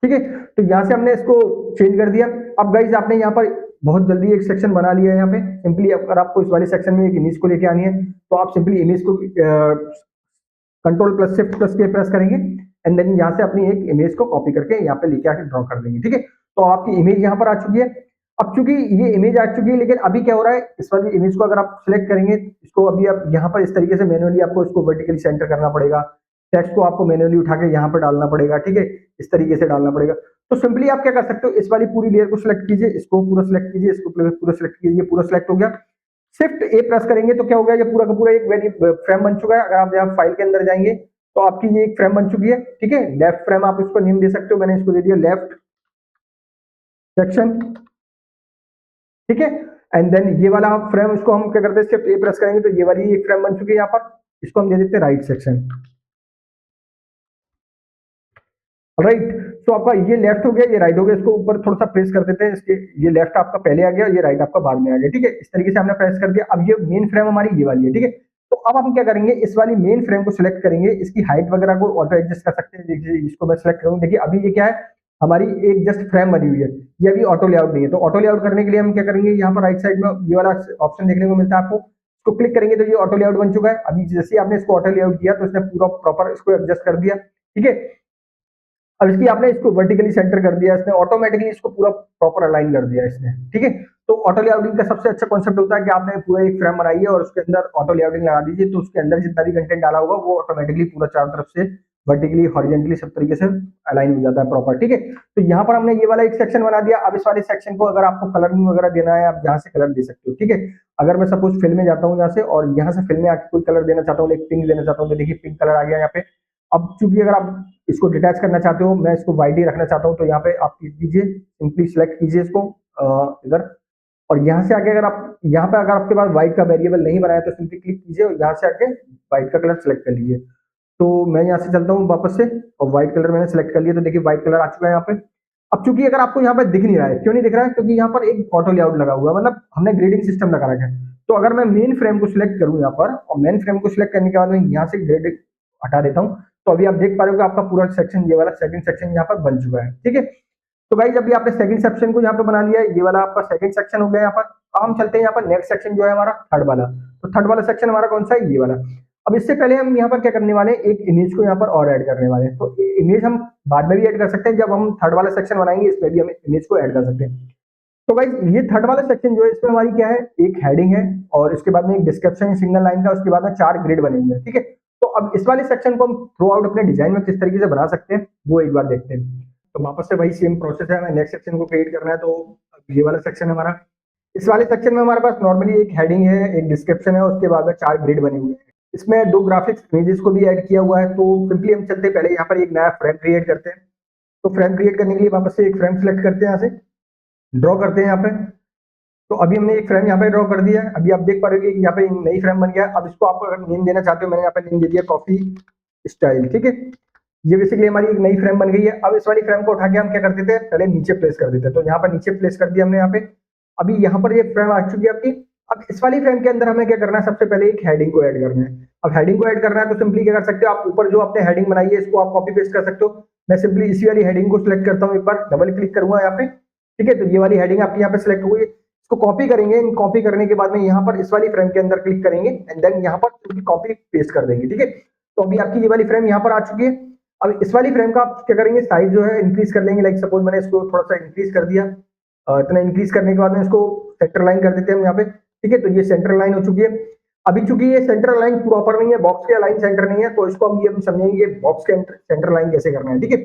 ठीक है। तो यहाँ से हमने इसको चेंज कर दिया। अब गाइज आपने यहाँ पर बहुत जल्दी एक सेक्शन बना लिया है यहाँ पे। सिंपली अगर आपको इस वाले सेक्शन में एक इमेज को लेके आनी है तो आप सिंपली इमेज को कंट्रोल प्लस शिफ्ट प्लस के प्रेस करेंगे एंड देन यहाँ से अपनी एक इमेज को कॉपी करके यहाँ पे लेके आके ड्रॉ कर देंगे, ठीक है। तो आपकी इमेज यहाँ पर आ चुकी है। अब चूंकि ये इमेज आ चुकी है, लेकिन अभी क्या हो रहा है, इस वाली इमेज को अगर आप सिलेक्ट करेंगे, इसको अभी आप यहाँ पर इस तरीके से मैनुअली आपको इसको वर्टिकली सेंटर करना पड़ेगा। टेक्स्ट को आपको मैनुअली उठा के यहाँ पर डालना पड़ेगा, ठीक है, इस तरीके से डालना पड़ेगा। तो सिंपली आप क्या कर सकते हो, इस वाली पूरी लेयर को सिलेक्ट कीजिए, इसको पूरा सिलेक्ट कीजिए, इसको पूरा सिलेक्ट कीजिए, पूरा सिलेक्ट हो गया। शिफ्ट ए प्रेस करेंगे तो क्या हो गया, ये पूरा का पूरा एक वेरी फ्रेम बन चुका है। अगर आप यहाँ फाइल के अंदर जाएंगे तो आपकी ये एक फ्रेम बन चुकी है, ठीक है। लेफ्ट फ्रेम आप इसको नेम दे सकते हो, मैंने इसको दे दिया लेफ्ट सेक्शन, ठीक है। एंड देन ये वाला फ्रेम, इसको हम क्या करते हैं, शिफ्ट ए प्रेस करेंगे तो ये वाली एक फ्रेम बन चुकी है यहाँ पर, इसको हम दे देते हैं राइट सेक्शन, राइट। तो आपका ये लेफ्ट हो गया, ये राइट हो गया। इसको ऊपर थोड़ा सा प्रेस कर देते हैं, इसके ये लेफ्ट आपका पहले आ गया, ये राइट आपका बाद में आ गया, ठीक है। इस तरीके से हमने प्रेस कर दिया। अब ये मेन फ्रेम हमारी ये वाली है, ठीक है। तो अब हम क्या करेंगे, इस वाली मेन फ्रेम को सिलेक्ट करेंगे, इसकी हाइट वगैरह को ऑटो एडजस्ट कर सकते हैं। देखिए इसको मैं सिलेक्ट करूँ, देखिए अभी ये क्या है, हमारी एक जस्ट फ्रेम बनी हुई है, ये अभी ऑटो लेआउट नहीं है। तो ऑटो लेआउट करने के लिए हम क्या करेंगे, यहाँ पर राइट साइड में ये वाला ऑप्शन देखने को मिलता है आपको, इसको क्लिक करेंगे तो ये ऑटो लेआउट बन चुका है। अभी जैसे आपने इसको ऑटो लेआउट किया तो इसने पूरा प्रॉपर इसको एडजस्ट कर दिया, ठीक है। अब इसकी आपने इसको वर्टिकली सेंटर कर दिया, इसने ऑटोमेटिकली इसको पूरा प्रॉपर अलाइन कर दिया इसने, ठीक है। तो ऑटो लेआउटिंग का सबसे अच्छा कॉन्सेप्ट होता है कि आपने पूरा एक फ्रेम बनाई है और उसके अंदर ऑटो लेआउटिंग लगा दीजिए, तो उसके अंदर जितना भी कंटेंट डाला होगा वो ऑटोमेटिकली पूरा चारों तरफ से वर्टिकली हॉरिजेंटली सब तरीके से अलाइन हो जाता है प्रॉपर, ठीक है। तो यहाँ पर हमने ये वाला एक सेक्शन बना दिया। अब इस वाले सेक्शन को अगर आपको कलरिंग वगैरह देना है, आप यहाँ से कलर दे सकते हो, ठीक है। अगर मैं सपोज फिल में जाता हूँ यहाँ से और यहाँ से फिल में आके कोई कलर देना चाहता हूँ, एक पिंक देना चाहता हूँ, तो देखिए पिंक कलर आ गया यहाँ पे। अब चूंकि अगर आप इसको डिटैच करना चाहते हो, मैं इसको वाइट ही रखना चाहता हूँ, तो यहाँ पे आप क्लिक कीजिए, सिंपली सिलेक्ट कीजिए इसको इधर, और यहाँ से आगे अगर आप यहाँ पे अगर आपके पास व्हाइट का वेरिएबल नहीं बनाया तो सिंपली क्लिक कीजिए और यहाँ से आके व्हाइट का कलर सिलेक्ट कर लीजिए। तो मैं यहाँ से चलता हूँ वापस से और व्हाइट कलर मैंने सिलेक्ट कर लिया, तो देखिए व्हाइट कलर आ चुका है यहाँ पे। अब चूंकि अगर आपको यहाँ पे दिख नहीं रहा है, क्यों नहीं दिख रहा है, क्योंकि यहाँ पर एक ऑटो लेआउट लगा हुआ है, मतलब हमने ग्रेडिंग सिस्टम लगा रखा है। तो अगर मैं मेन फ्रेम को सिलेक्ट करूँ यहाँ पर और मेन फ्रेम को सिलेक्ट करने के बाद मैं यहाँ से ग्रेड हटा देता हूँ, तो अभी आप देख पा रहे हो कि आपका पूरा सेक्शन, ये वाला सेकंड सेक्शन यहाँ पर बन चुका है, ठीक है। तो गाइस अभी आपने सेकंड सेक्शन को यहाँ पे बना लिया है, ये वाला आपका सेकंड सेक्शन हो गया यहाँ पर। अब हम चलते हैं यहाँ पर नेक्स्ट सेक्शन जो है हमारा थर्ड वाला। तो थर्ड वाला सेक्शन हमारा कौन सा है, ये वाला। अब इससे पहले हम यहाँ पर क्या करने वाले हैं, एक इमेज को यहाँ पर और ऐड करने वाले हैं। तो इमेज हम बाद में भी ऐड कर सकते हैं, जब हम थर्ड वाला सेक्शन बनाएंगे इसमें भी हम इमेज को ऐड कर सकते हैं। तो गाइस ये थर्ड वाला सेक्शन जो है इसमें हमारी क्या है, एक हेडिंग है और इसके बाद में एक डिस्क्रिप्शन है सिंगल लाइन का, उसके बाद में 4 ग्रिड बने हुए हैं, ठीक है। तो अब इस वाले सेक्शन को हम थ्रू आउट अपने डिजाइन में किस तरीके से बना सकते हैं वो एक बार देखते हैं। तो वापस से वही सेम प्रोसेस है, हमें नेक्स्ट सेक्शन को क्रिएट करना है। तो ये वाला सेक्शन है हमारा। इस वाले सेक्शन में हमारे पास नॉर्मली एक हेडिंग है, एक डिस्क्रिप्शन है, उसके बाद में 4 ग्रिड बने हुए हैं। इसमें 2 ग्राफिक्स इमेजेस को भी ऐड किया हुआ है। तो सिंपली हम चलते हैं पहले यहाँ पर एक नया फ्रेम क्रिएट करते हैं। तो फ्रेम क्रिएट करने के लिए वापस से एक फ्रेम सेलेक्ट करते हैं, यहाँ से ड्रॉ करते हैं यहाँ पे। तो अभी हमने एक फ्रेम यहाँ पे ड्रॉ कर दिया है। अभी आप देख पा रहे हो कि यहाँ पे एक नई फ्रेम बन गया है। अब इसको आप अगर नेम देना चाहते हो, मैंने यहाँ पे नेम दे दिया कॉफी स्टाइल, ठीक है। ये बेसिकली हमारी एक नई फ्रेम बन गई है। अब इस वाली फ्रेम को उठा के हम क्या कर देते हैं, पहले नीचे प्लेस कर देते हैं। तो यहाँ पर नीचे प्लेस कर दिया हमने यहाँ पे। अभी यहाँ पर ये फ्रेम आ चुकी है आपकी। अब इस वाली फ्रेम के अंदर हमें क्या करना है, सबसे पहले एक हेडिंग को ऐड करना है। अब हेडिंग को ऐड करना है तो सिंपली क्या कर सकते हो, आप ऊपर जो आपने हेडिंग बनाई है इसको आप कॉपी पेस्ट कर सकते हो। मैं सिंपली इसी वाली हेडिंग को सिलेक्ट करता हूँ, एक बार डबल क्लिक करूंगा यहाँ पे, ठीक है। तो ये वाली हेडिंग आपकी यहाँ पे सिलेक्ट हो गई। इसको कॉपी करेंगे, कॉपी करने के बाद में यहाँ पर इस वाली फ्रेम के अंदर क्लिक करेंगे एंड देन यहाँ पर कॉपी पेस्ट कर देंगे, ठीक है। तो अभी आपकी ये वाली फ्रेम यहाँ पर आ चुकी है। अब इस वाली फ्रेम का आप क्या करेंगे, साइज जो है इंक्रीज कर लेंगे। लाइक सपोज मैंने इसको थोड़ा सा इंक्रीज कर दिया। इतना इंक्रीज करने के बाद में इसको सेंटर लाइन कर देते हैं हम यहाँ पे, ठीक है। तो ये सेंटर लाइन हो चुकी है। अभी चूंकि ये सेंटर लाइन प्रॉपर नहीं है, बॉक्स के अलाइन सेंटर नहीं है, तो इसको हम ये समझेंगे बॉक्स के सेंटर लाइन कैसे करना है, ठीक है।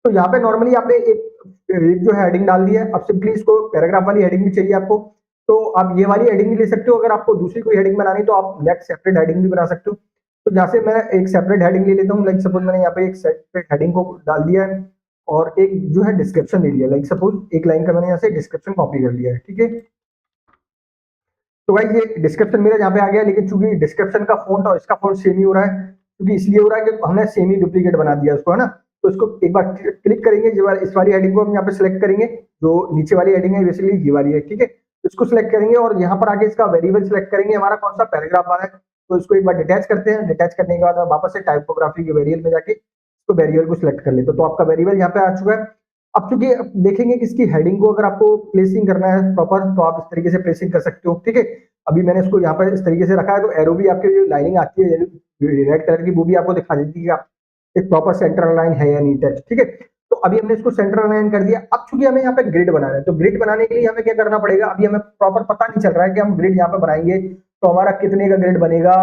तो यहाँ पे नॉर्मली आपने एक जो है हेडिंग डाल दी है। अब सिंपली इसको पैराग्राफ वाली हेडिंग भी चाहिए आपको, तो आप ये वाली हेडिंग भी ले सकते हो। अगर आपको दूसरी कोई हेडिंग बनानी तो आप नेक्स्ट सेपरेट हेडिंग भी बना सकते हो। तो जैसे मैं एक सेपरेट हेडिंग ले लेता हूँ। लाइक सपोज मैंने यहाँ पे एक सेपरेट हेडिंग को डाल दिया है और एक जो है डिस्क्रिप्शन ले लिया। लाइक सपोज एक लाइन का मैंने यहाँ से डिस्क्रिप्शन कॉपी कर लिया है, ठीक है। तो भाई ये डिस्क्रिप्शन मेरा यहाँ पे आ गया, लेकिन चूंकि डिस्क्रिप्शन का फॉन्ट और इसका फॉन्ट सेम ही हो रहा है, क्योंकि इसलिए हो रहा है कि हमने सेम ही डुप्लीकेट बना दिया उसको, है ना। तो इसको एक बार क्लिक करेंगे, इस वाली हेडिंग को हम यहाँ पे सिलेक्ट करेंगे। जो नीचे वाली हेडिंग है बेसिकली ये वाली है, ठीक है। इसको सिलेक्ट करेंगे और यहाँ पर आगे इसका वेरिएबल सिलेक्ट करेंगे, हमारा कौन सा पैराग्राफ वाला है। तो इसको एक बार डिटैच करते हैं। डिटैच करने के बाद वापस से टाइपोग्राफी के वेरिएबल में जाके इसको वेरिएबल को सिलेक्ट कर लेते। तो आपका वेरिएबल यहाँ पे आ चुका है। अब चूंकि देखेंगे कि इसकी हेडिंग को अगर आपको प्लेसिंग करना है प्रॉपर, तो आप इस तरीके से प्लेसिंग कर सकते हो, ठीक है। अभी मैंने इसको यहाँ पर इस तरीके से रखा है, तो एरो भी आपकी जो लाइनिंग आती है रेड कलर की, वो भी आपको दिखा देती है कि आप एक प्रॉपर सेंट्रल लाइन है या नहीं टच, ठीक है। तो अभी हमने इसको सेंट्रल लाइन कर दिया। अब चूंकि हमें यहाँ पे ग्रिड बनाना है, तो ग्रिड बनाने के लिए हमें क्या करना पड़ेगा, अभी हमें प्रॉपर पता नहीं चल रहा है कि हम ग्रिड यहाँ पे बनाएंगे तो हमारा कितने का ग्रिड बनेगा,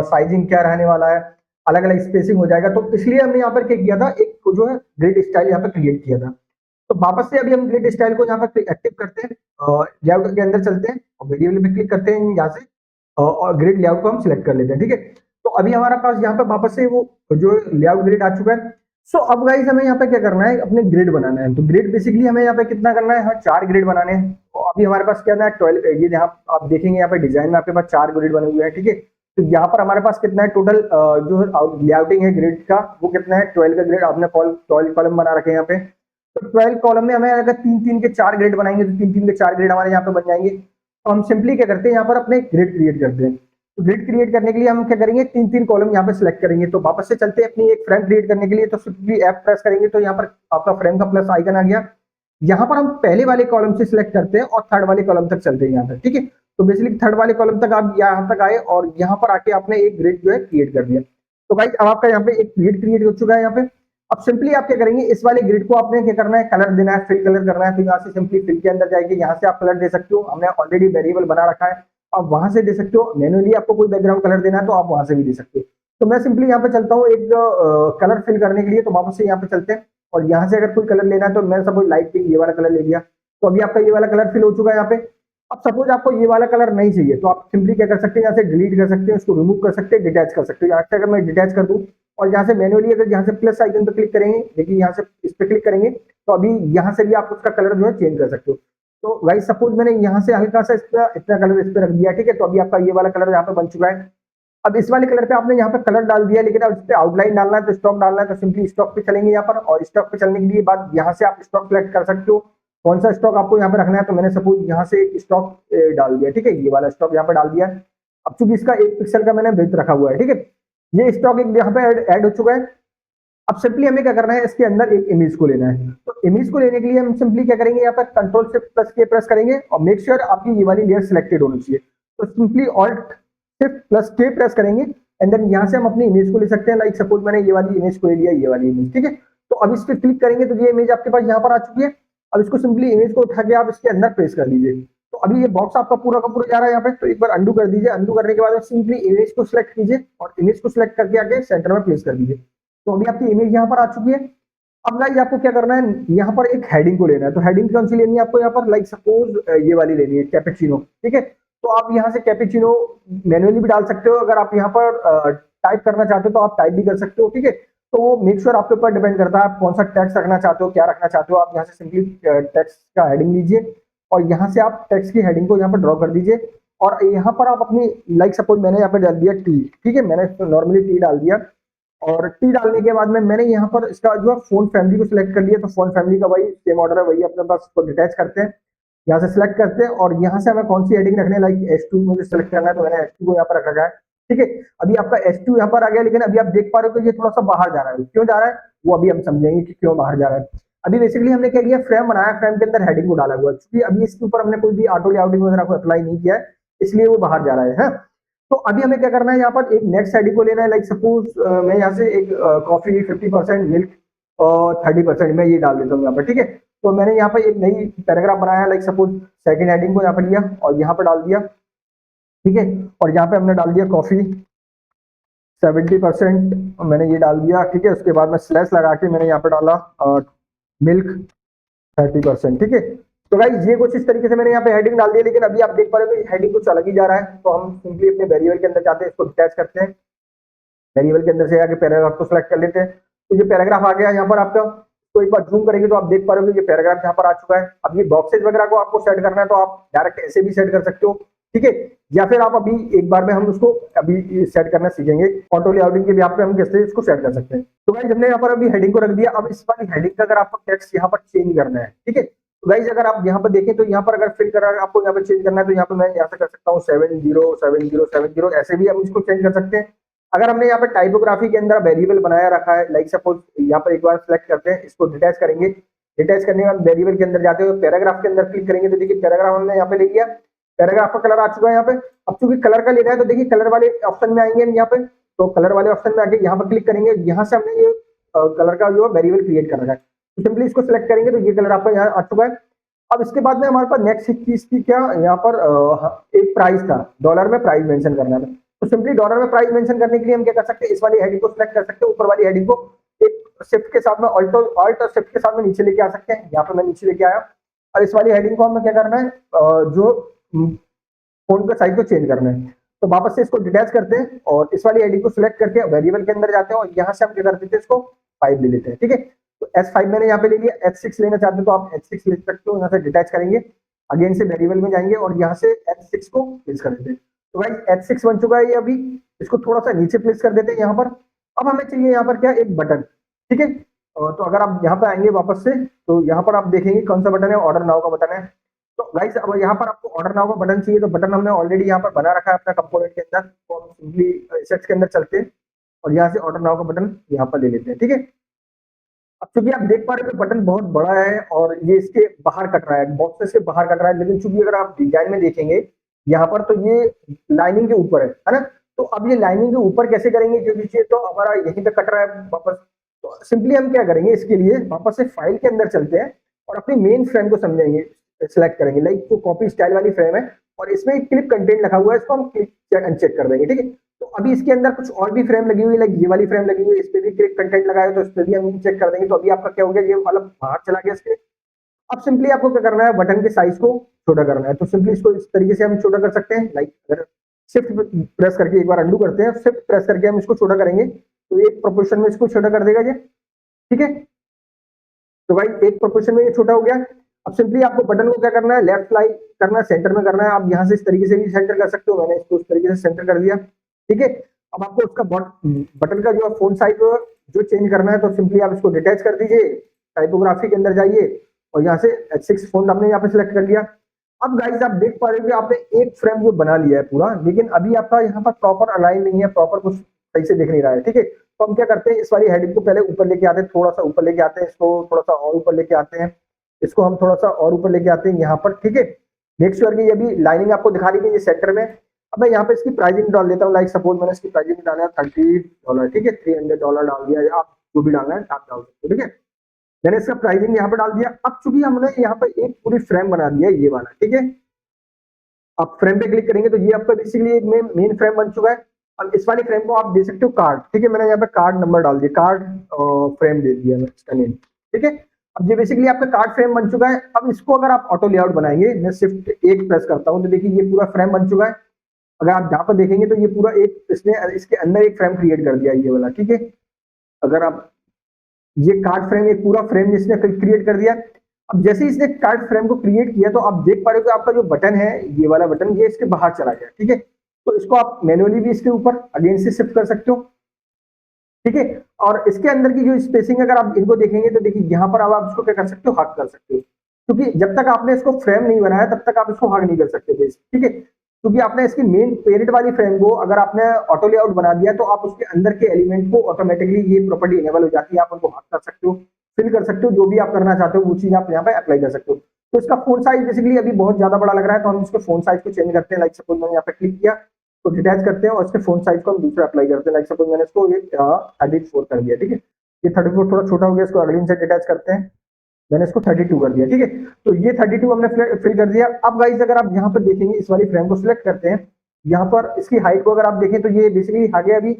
साइजिंग क्या रहने वाला है, अलग अलग स्पेसिंग हो जाएगा। तो इसलिए हमने यहाँ पर क्या किया था, एक जो है ग्रिड स्टाइल यहाँ पे क्रिएट किया था। तो वापस से अभी हम ग्रिड स्टाइल को यहाँ पर एक्टिव करते हैं, लेआउट के अंदर चलते हैं और वेरिएबल पे क्लिक करते हैं यहाँ से, और ग्रिड लेआउट को हम सिलेक्ट कर लेते हैं, ठीक है। तो अभी हमारा पास यहाँ पे वापस से वो जो लेआउट ग्रिड आ चुका है। सो अब गाइस हमें यहाँ पे क्या करना है, अपने ग्रिड बनाना है। तो ग्रिड बेसिकली हमें यहाँ पे कितना करना है, हाँ 4 ग्रिड बनाने हैं। तो अभी हमारे पास क्या है 12, ये यहाँ आप देखेंगे यहाँ पे डिजाइन में आपके पास 4 ग्रिड बने हुए हैं, ठीक है। तो यहाँ पर हमारे पास कितना है टोटल जो लेआउटिंग है ग्रिड का, वो कितना है 12 का ग्रिड आपने 12 कॉलम बना रखे हैं यहाँ पे। तो 12 कॉलम में हमें अगर 3-3 के 4 ग्रिड बनाएंगे तो 3-3 के 4 ग्रिड हमारे यहाँ पे बन जाएंगे। तो हम सिंपली क्या करते हैं, यहाँ पर अपने ग्रिड क्रिएट करते हैं। तो ग्रिड क्रिएट करने के लिए हम क्या करेंगे, 3-3 कॉलम यहाँ पे सिलेक्ट करेंगे। तो वापस से चलते हैं अपनी एक फ्रेम क्रिएट करने के लिए। तो सिंपली F प्रेस करेंगे तो यहाँ पर आपका फ्रेम का प्लस आइकन आ गया। यहाँ पर हम पहले वाले कॉलम से सिलेक्ट करते हैं और थर्ड वाले कॉलम तक चलते हैं यहाँ तक, ठीक है। तो बेसिकली थर्ड वाले कॉलम तक आप यहाँ तक आए और यहाँ पर आके आपने एक ग्रिड जो है क्रिएट कर दिया। तो गाइस अब आपका यहाँ पे एक ग्रिड क्रिएट हो चुका है यहाँ पे। अब सिंपली आप क्या करेंगे, इस वाले ग्रिड को आपने क्या करना है, कलर देना है, फिल कलर करना है। तो यहाँ से सिंपली फिल के अंदर जाएंगे, यहाँ से आप कलर दे सकते हो। हमने ऑलरेडी वेरिएबल बना रखा है, आप वहां से दे सकते हो। मैन्युअली आपको कोई बैकग्राउंड कलर देना है तो आप वहां से भी दे सकते हो। तो मैं सिंपली यहाँ पे चलता हूँ एक कलर फिल करने के लिए। तो वापस से यहाँ पे चलते हैं और यहाँ से अगर कोई कलर लेना है तो मैं सपोज लाइट पिंक ये वाला कलर ले लिया। तो अभी आपका ये वाला कलर फिल हो चुका है यहाँ पे। अब सपोज आपको ये वाला कलर नहीं चाहिए तो आप सिंपली क्या कर सकते हैं, यहाँ से डिलीट कर सकते हैं, इसको रिमूव कर सकते हैं, डिटैच कर सकते हो। यहाँ से अगर मैं डिटैच कर दूं और यहाँ से मैन्युअली अगर यहाँ से प्लस आइकन पे क्लिक करेंगे, देखिए यहाँ से इस पे क्लिक करेंगे तो अभी यहाँ से भी आप उसका कलर जो है चेंज कर सकते हो। तो गाइस सपोज मैंने यहाँ से हल्का सा इतना कलर इस पे रख दिया, ठीक है। तो अभी आपका ये वाला कलर यहाँ पे बन चुका है। अब इस वाले कलर पे आपने यहाँ पे कलर डाल दिया, लेकिन अब इस पे आउटलाइन डालना है तो स्टॉक डालना है। तो सिंपली स्टॉक पे चलेंगे यहाँ पर, और स्टॉक पे चलने के लिए बाद यहाँ से आप स्टॉक सिलेक्ट कर सकते हो कौन सा स्टॉक आपको यहाँ पे रखना है। तो मैंने सपोज यहाँ से एक स्टॉक डाल दिया, ठीक है, ये वाला स्टॉक यहाँ पे डाल दिया। अब चूंकि इसका 1 पिक्सल का मैंने विड्थ रखा हुआ है, ठीक है, ये स्टॉक एक यहाँ पे ऐड हो चुका है। अब सिंपली हमें क्या करना है, इसके अंदर एक इमेज को लेना है। तो इमेज को लेने के लिए हम सिंपली क्या करेंगे, यहाँ पर कंट्रोल शिफ्ट प्लस के प्रेस करेंगे और मेक श्योर आपकी ये वाली लेयर सिलेक्टेड होनी चाहिए। तो सिंपली ऑल्ट शिफ्ट प्लस के प्रेस करेंगे एंड देन यहाँ से हम अपनी इमेज को ले सकते हैं। लाइक सपोज मैंने ये वाली इमेज को ले लिया, ये वाली इमेज, ठीक है। तो अब इस पर क्लिक करेंगे तो ये इमेज आपके पास यहाँ पर आ चुकी है। अब इसको सिंपली इमेज को उठा के आप इसके अंदर प्रेस कर लीजिए। तो अभी ये बॉक्स आपका पूरा का पूरा जा रहा है यहाँ पे। तो एक बार अंडू कर दीजिए। अंडू करने के बाद सिंपली इमेज को सिलेक्ट कीजिए और इमेज को सिलेक्ट करके आगे सेंटर में प्लेस कर दीजिए। तो अभी आपकी इमेज यहाँ पर आ चुकी है। अब गाइस आपको क्या करना है, यहाँ पर एक हेडिंग को लेना है। तो हेडिंग कौन सी लेनी है आपको, यहाँ पर लाइक सपोज ये वाली लेनी है, कैपेचिनो, ठीक है। तो आप यहाँ से कैपेचिनो मैनुअली भी डाल सकते हो। अगर आप यहाँ पर टाइप करना चाहते हो तो आप टाइप भी कर सकते हो, ठीक है। तो वो मेक श्योर आपके ऊपर डिपेंड करता है आप कौन सा टेक्स्ट रखना चाहते हो, क्या रखना चाहते हो। आप यहाँ से सिंपली टेक्स्ट का हेडिंग लीजिए और यहाँ से आप टेक्स्ट की हेडिंग को यहाँ पर ड्रॉ कर दीजिए और यहाँ पर आप अपनी लाइक सपोज मैंने यहाँ पर डाल दिया टी, ठीक है। मैंने नॉर्मली टी डाल दिया और टी डालने के बाद में मैंने यहाँ पर इसका जो है फोन फैमिली को सिलेक्ट कर लिया। तो फोन फैमिली का वही सेम ऑर्डर है, वही अपने पास इसको डिटैच करते हैं, यहाँ से सिलेक्ट करते हैं और यहाँ से हमें कौन सी हेडिंग रखनी है, लाइक S2 मुझे सिलेक्ट करना है। तो मैंने S2 को यहाँ पर रखा है, ठीक है। अभी आपका S2 यहाँ पर आ गया, लेकिन अभी आप देख पा रहे हो कि ये थोड़ा सा बाहर जा रहा है। क्यों जा रहा है वो अभी हम समझेंगे कि क्यों बाहर जा रहा है। अभी बेसिकली हमने क्या किया, फ्रेम बनाया, फ्रेम के अंदर हेडिंग को डाला हुआ है। क्योंकि अभी इसके ऊपर हमने कोई भी ऑटो लेआउटिंग वगैरह को अप्लाई नहीं किया है, इसलिए वो बाहर जा रहा है, हाँ? तो अभी हमें क्या करना है, यहाँ पर एक नेक्स्ट हेडिंग को लेना है। लाइक सपोज मैं यहाँ से एक कॉफी 50%, मिल्क 30% मैं ये डाल देता हूँ यहाँ पर, ठीक है। तो मैंने यहाँ पर एक नई पैराग्राफ बनाया, लाइक सपोज सेकंड हेडिंग को यहाँ पर लिया और यहाँ पर डाल दिया, ठीक है। और यहाँ पे हमने डाल दिया कॉफी 70%, मैंने ये डाल दिया, ठीक है। उसके बाद में स्लैश लगा के मैंने यहाँ पे डाला मिल्क 30%, ठीक है। तो गाइस ये कुछ इस तरीके से मैंने यहाँ पे हेडिंग डाल दिया। लेकिन अभी आप देख पा रहे हो कि हेडिंग कुछ अलग ही जा रहा है। तो हम सिंपली अपने वेरिएबल के अंदर जाते हैं, इसको डिटैच करते हैं, वेरिएबल के अंदर से आके पैराग्राफ को सिलेक्ट कर लेते हैं। तो ये पैराग्राफ आ गया यहाँ पर आपका। तो एक बार जूम करेंगे तो आप देख पा रहे हो कि ये पैराग्राफ यहाँ पर आ चुका है। अब ये बॉक्सेज वगैरह को आपको सेट करना है तो आप डायरेक्ट ऐसे भी सेट कर सकते हो, ठीक है। या फिर आप अभी एक बार में हम उसको अभी सेट करना सीखेंगे, ऑटो लेआउटिंग के यहाँ पे हम कैसे इसको सेट कर सकते हैं। तो गाइस हमने यहाँ पर अभी हेडिंग को रख दिया। अब इस वाली हेडिंग का अगर आपको टेक्स्ट यहाँ पर चेंज करना है, ठीक है। तो गाइस अगर आप यहाँ पर देखें तो यहाँ पर अगर फिल कर आपको यहाँ पर चेंज करना है तो यहाँ पर मैं यहाँ से कर सकता हूँ 707070, ऐसे भी हम इसको चेंज कर सकते हैं। अगर हमने यहाँ पर टाइपोग्राफी के अंदर वेरिएबल बनाया रखा है, लाइक सपोज यहाँ पर एक बार सिलेक्ट करते हैं, इसको डिटैच करेंगे। डिटैच करने के बाद वेरिएबल के अंदर जाते हुए पैराग्राफ के अंदर क्लिक करेंगे तो देखिए पैराग्राफ हमने यहाँ पे ले लिया। पैराग्राफ का कलर आ चुका है यहाँ पे। अब चूंकि कलर का लेना है तो देखिए कलर वाले ऑप्शन में आएंगे हम यहाँ पे। तो कलर वाले ऑप्शन में आके यहाँ पर क्लिक करेंगे। यहाँ से हमने ये कलर का जो है वेरिएबल क्रिएट कर रखा है। तो सिंपली इसको सिलेक्ट करेंगे तो ये कलर आपका यहाँ आ चुका है। अब इसके बाद में हमारे पास नेक्स्ट चीज की क्या, यहाँ पर एक प्राइस था, डॉलर में प्राइस मेंशन करना है। तो सिंपली डॉलर में प्राइस मेंशन करने के लिए हम क्या कर सकते हैं, इस वाली हेडिंग को सिलेक्ट कर सकते हैं, ऊपर वाली हेडिंग को एक शिफ्ट के साथ में ऑल्ट और शिफ्ट के साथ में नीचे लेके आ सकते हैं। यहाँ पे मैं नीचे लेके आया और इस वाली हेडिंग को हमें क्या करना है, जो फोन का साइज को चेंज करना है। तो वापस से इसको डिटैच करते हैं और इस वाली हेडिंग को सिलेक्ट करके वेरिएबल के अंदर जाते हैं और यहाँ से हम क्या कर देते हैं, इसको 5 ले लेते हैं, ठीक है। तो S5 मैंने यहाँ पे ले लिया। H6 लेना चाहते हैं तो आप H6 ले सकते हो। यहाँ से डिटैच करेंगे, अगेन से वेरिएबल में जाएंगे और यहाँ से H6 को प्लेस कर देते हैं। तो भाई H6 बन चुका है ये। अभी इसको थोड़ा सा नीचे प्लेस कर देते हैं यहाँ पर। अब हमें चाहिए यहाँ पर क्या, एक बटन, ठीक है। तो अगर आप यहाँ पर आएंगे वापस से तो यहाँ पर आप देखेंगे कौन सा बटन है, ऑर्डर नाउ का बटन है। तो गाइस अब यहाँ पर आपको ऑर्डर नाउ का बटन चाहिए। तो बटन हमने ऑलरेडी यहाँ पर बना रखा है अपना कंपोनेंट के अंदर। तो हम सिंपली सेट्स के अंदर चलते हैं और यहाँ से ऑर्डर नाउ का बटन यहाँ पर ले लेते हैं, ठीक है। अब चूंकि आप देख पा रहे हो बटन बहुत बड़ा है और ये इसके बाहर कट रहा है, बॉक्स से बाहर कट रहा है। लेकिन चूंकि अगर आप डिजाइन में देखेंगे यहाँ पर तो ये लाइनिंग के ऊपर है ना। तो अब ये लाइनिंग के ऊपर कैसे करेंगे, क्योंकि ये तो हमारा यहीं पे कट रहा है वापस। तो सिंपली हम क्या करेंगे, इसके लिए वापस से फाइल के अंदर चलते हैं और अपनी मेन फ्रेम को समझेंगे, सिलेक्ट करेंगे। लाइक जो कॉपी स्टाइल वाली फ्रेम है और इसमें एक क्लिप कंटेंट लगा हुआ है, इसको हम क्लिक अनचेक कर देंगे, ठीक है। तो अभी इसके अंदर कुछ और भी फ्रेम लगी हुई है, लाइक ये वाली फ्रेम लगी हुई है, इस पे भी क्लिक कंटेंट लगा है तो इस पे भी हम चेक कर देंगे। तो अभी आपका क्या हो गया, ये वाला बाहर चला गया इसके। अब सिंपली आपको क्या करना है, बटन के साइज को छोटा करना है। तो सिंपली इसको इस तरीके से हम छोटा कर सकते हैं। लाइक अगर शिफ्ट प्रेस करके एक बार अंडू करते हैं, शिफ्ट प्रेस करके हम इसको छोटा करेंगे तो एक प्रोपोर्शन में इसको छोटा कर देगा ये, ठीक है। तो भाई एक प्रोपोर्शन में ये छोटा हो गया। अब सिंपली आपको बटन को क्या करना है, लेफ्ट स्लाइड करना है, सेंटर में करना है। आप यहाँ से इस तरीके से भी सेंटर कर सकते हो। मैंने इसको इस तरीके से सेंटर कर दिया, ठीक है। अब आपको उसका बटन का जो फोन साइज जो चेंज करना है तो सिंपली आप इसको डिटैच कर दीजिए, टाइपोग्राफी के अंदर जाइए और यहाँ से H6 फोन हमने यहाँ पे सिलेक्ट कर लिया। अब गाइस आप देख पा रहे हो कि आपने एक फ्रेम जो बना लिया है पूरा, लेकिन अभी आपका यहाँ पर प्रॉपर अलाइन नहीं है, प्रॉपर कुछ सही से दिख नहीं रहा है, ठीक है। तो हम क्या करते हैं, इस वाली हेडिंग को पहले ऊपर लेके आते हैं, थोड़ा सा ऊपर लेके आते हैं, इसको थोड़ा सा और ऊपर लेके आते हैं, इसको हम थोड़ा सा और ऊपर लेके आते हैं यहाँ पर, ठीक है। मेक श्योर कि ये भी लाइनिंग आपको दिखा रही है ये सेंटर में। अब मैं यहाँ पे इसकी प्राइसिंग डाल देता हूँ, लाइक सपोज मैंने इसकी प्राइसिंग डाला है $30, ठीक है, $300 डाल दिया, या आप जो भी डालना है आप डाल सकते हो, ठीक है। मैंने इसका प्राइसिंग यहाँ पे डाल दिया। अब चूंकि हमने यहाँ पे एक पूरी फ्रेम बना दिया है ये वाला, ठीक है। आप फ्रेम पे क्लिक करेंगे तो ये आपका बेसिकली एक मेन फ्रेम बन चुका है। अब इस वाली फ्रेम को आप दे सकते हो कार्ड, ठीक है। मैंने यहाँ पे कार्ड नंबर डाल दिया, कार्ड फ्रेम दे दिया मैं इसका नेम, ठीक है। अब ये बेसिकली आपका कार्ड फ्रेम बन चुका है। अब इसको अगर आप ऑटो लेआउट बनाएंगे, मैं शिफ्ट 1 प्रेस करता हूँ तो देखिए ये पूरा फ्रेम बन चुका है। अगर आप जहाँ पर देखेंगे तो ये पूरा एक इसने इसके अंदर एक फ्रेम क्रिएट कर दिया ये वाला, ठीक है। अगर आप ये कार्ड फ्रेम, एक पूरा फ्रेम इसने क्रिएट कर दिया। अब जैसे ही इसने कार्ड फ्रेम को क्रिएट किया तो आप देख पा रहे हो कि आपका जो बटन है, ये वाला बटन, ये इसके बाहर चला गया, ठीक है। तो इसको आप मैनुअली भी इसके ऊपर अगेन से शिफ्ट कर सकते हो, ठीक है। और इसके अंदर की जो स्पेसिंग अगर आप इनको देखेंगे तो देखिए यहाँ पर अब आप इसको क्या कर सकते हो, हग कर सकते हो, क्योंकि जब तक आपने इसको फ्रेम नहीं बनाया तब तक आप इसको हग नहीं कर सकते थे, ठीक है। क्योंकि आपने इसकी मेन पेरेंट वाली फ्रेम को अगर आपने ऑटो लेआउट बना दिया तो आप उसके अंदर के एलिमेंट को ऑटोमेटिकली ये प्रॉपर्टी इनेबल हो जाती है, आप उनको हग कर सकते हो, फिल कर सकते हो, जो भी आप करना चाहते हो वो चीज आप यहाँ पे अप्लाई कर सकते हो। तो इसका फोन साइज बेसिकली अभी बहुत ज्यादा बड़ा लग रहा है, तो हम इसके फोन साइज को चेंज करते हैं। लाइक सपोज मैंने यहाँ पे क्लिक किया तो डिटैच करते हैं और इसके फोन साइज को हम दूसरा अप्लाई करते हैं। लाइक सपोज मैंने इसको ये 34 कर दिया, ठीक है। ये 34 थोड़ा छोटा हो गया, इसको अगले से डिटैच करते हैं। मैंने इसको 32 कर दिया, ठीक है। तो ये 32 हमने फिल कर दिया। अब गाइस अगर आप यहाँ पर देखेंगे, इस वाली फ्रेम को सिलेक्ट करते हैं, यहाँ पर इसकी हाइट को अगर आप देखें तो ये बेसिकली आगे अभी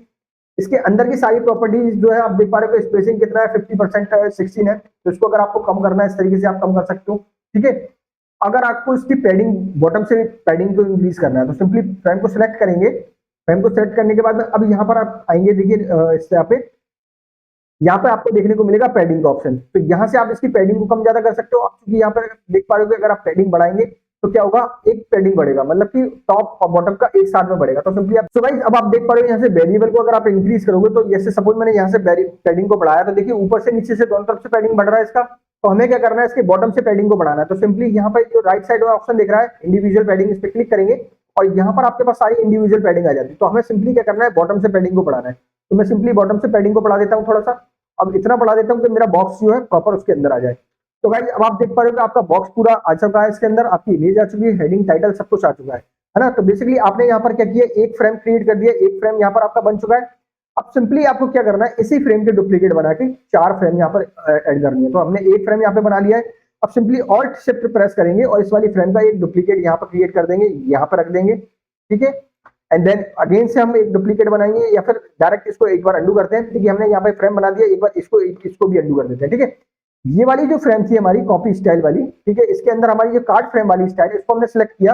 इसके अंदर की सारी प्रॉपर्टीज जो है आप देख पा रहे हो, स्पेसिंग कितना है, 50% है, 16 है। तो इसको अगर आपको कम करना है इस तरीके से आप कम कर सकते हो, ठीक है। अगर आपको इसकी पैडिंग, बॉटम से पैडिंग को इंक्रीज करना है तो सिंपली फ्रेम को सिलेक्ट करेंगे। फ्रेम को सिलेक्ट करने के बाद अब यहाँ पर आप आएंगे, देखिए इस यहाँ पे आपको देखने को मिलेगा पैडिंग का ऑप्शन। तो यहाँ से आप इसकी पैडिंग को कम ज्यादा कर सकते हो। क्योंकि यहाँ पर देख पा रहे हो कि अगर आप पैडिंग बढ़ाएंगे तो क्या होगा, एक पैडिंग बढ़ेगा, मतलब कि टॉप और बॉटम का एक साथ में बढ़ेगा। तो सिंपली आप सो गाइस अब आप देख पा रहे हो यहाँ से वेरिएबल को अगर आप इंक्रीज करोगे तो जैसे सपोज मैंने यहाँ से पैडिंग को बढ़ाया तो देखिए ऊपर से नीचे से दोनों तरफ से पैडिंग बढ़ रहा है इसका। तो हमें क्या करना है, इसके बॉटम से पैडिंग को बढ़ाना है। तो सिंपली यहाँ पर जो राइट साइड वाला ऑप्शन दिख रहा है इंडिविजुअल पैडिंग, इस पर क्लिक करेंगे और यहाँ पर आपके पास सारी इंडिविजुअल पैडिंग आ जाती है। तो हमें सिंपली क्या करना है, बॉटम से पैडिंग को बढ़ाना है। तो मैं सिंपली बॉटम से पैडिंग को बढ़ा देता हूँ थोड़ा सा। अब इतना बढ़ा देता हूँ कि मेरा बॉक्स जो है प्रॉपर उसके अंदर आ जाए। तो गाइस अब आप देख पा रहे हो कि आपका बॉक्स पूरा आ चुका है, इसके अंदर आपकी इमेज आ चुकी है, हेडिंग टाइटल सब कुछ आ चुका है ना। तो बेसिकली आपने यहाँ पर क्या किया, एक फ्रेम क्रिएट कर दिया, एक फ्रेम यहाँ पर आपका बन चुका है। अब सिंपली आपको क्या करना है, इसी फ्रेम के डुप्लीकेट बना के 4 फ्रेम यहाँ पर ऐड करनी है। तो हमने एक फ्रेम यहाँ पे बना लिया है। अब सिंपली ऑल्ट शिफ्ट प्रेस करेंगे और इस वाली फ्रेम का एक डुप्लीकेट यहाँ पर क्रिएट कर देंगे, यहाँ पर रख देंगे, ठीक है। एंड देन अगेन से हम एक डुप्लीकेट बनाएंगे या फिर डायरेक्ट इसको एक बार अंडू करते हैं। ठीक है, हमने यहाँ पे फ्रेम बना दिया, एक बार इसको भी अंडू कर देते हैं, ठीक है। ये वाली जो फ्रेम थी हमारी कॉपी स्टाइल वाली, ठीक है, इसके अंदर हमारी जो कार्ड फ्रेम वाली स्टाइल, इसको हमने सेलेक्ट किया,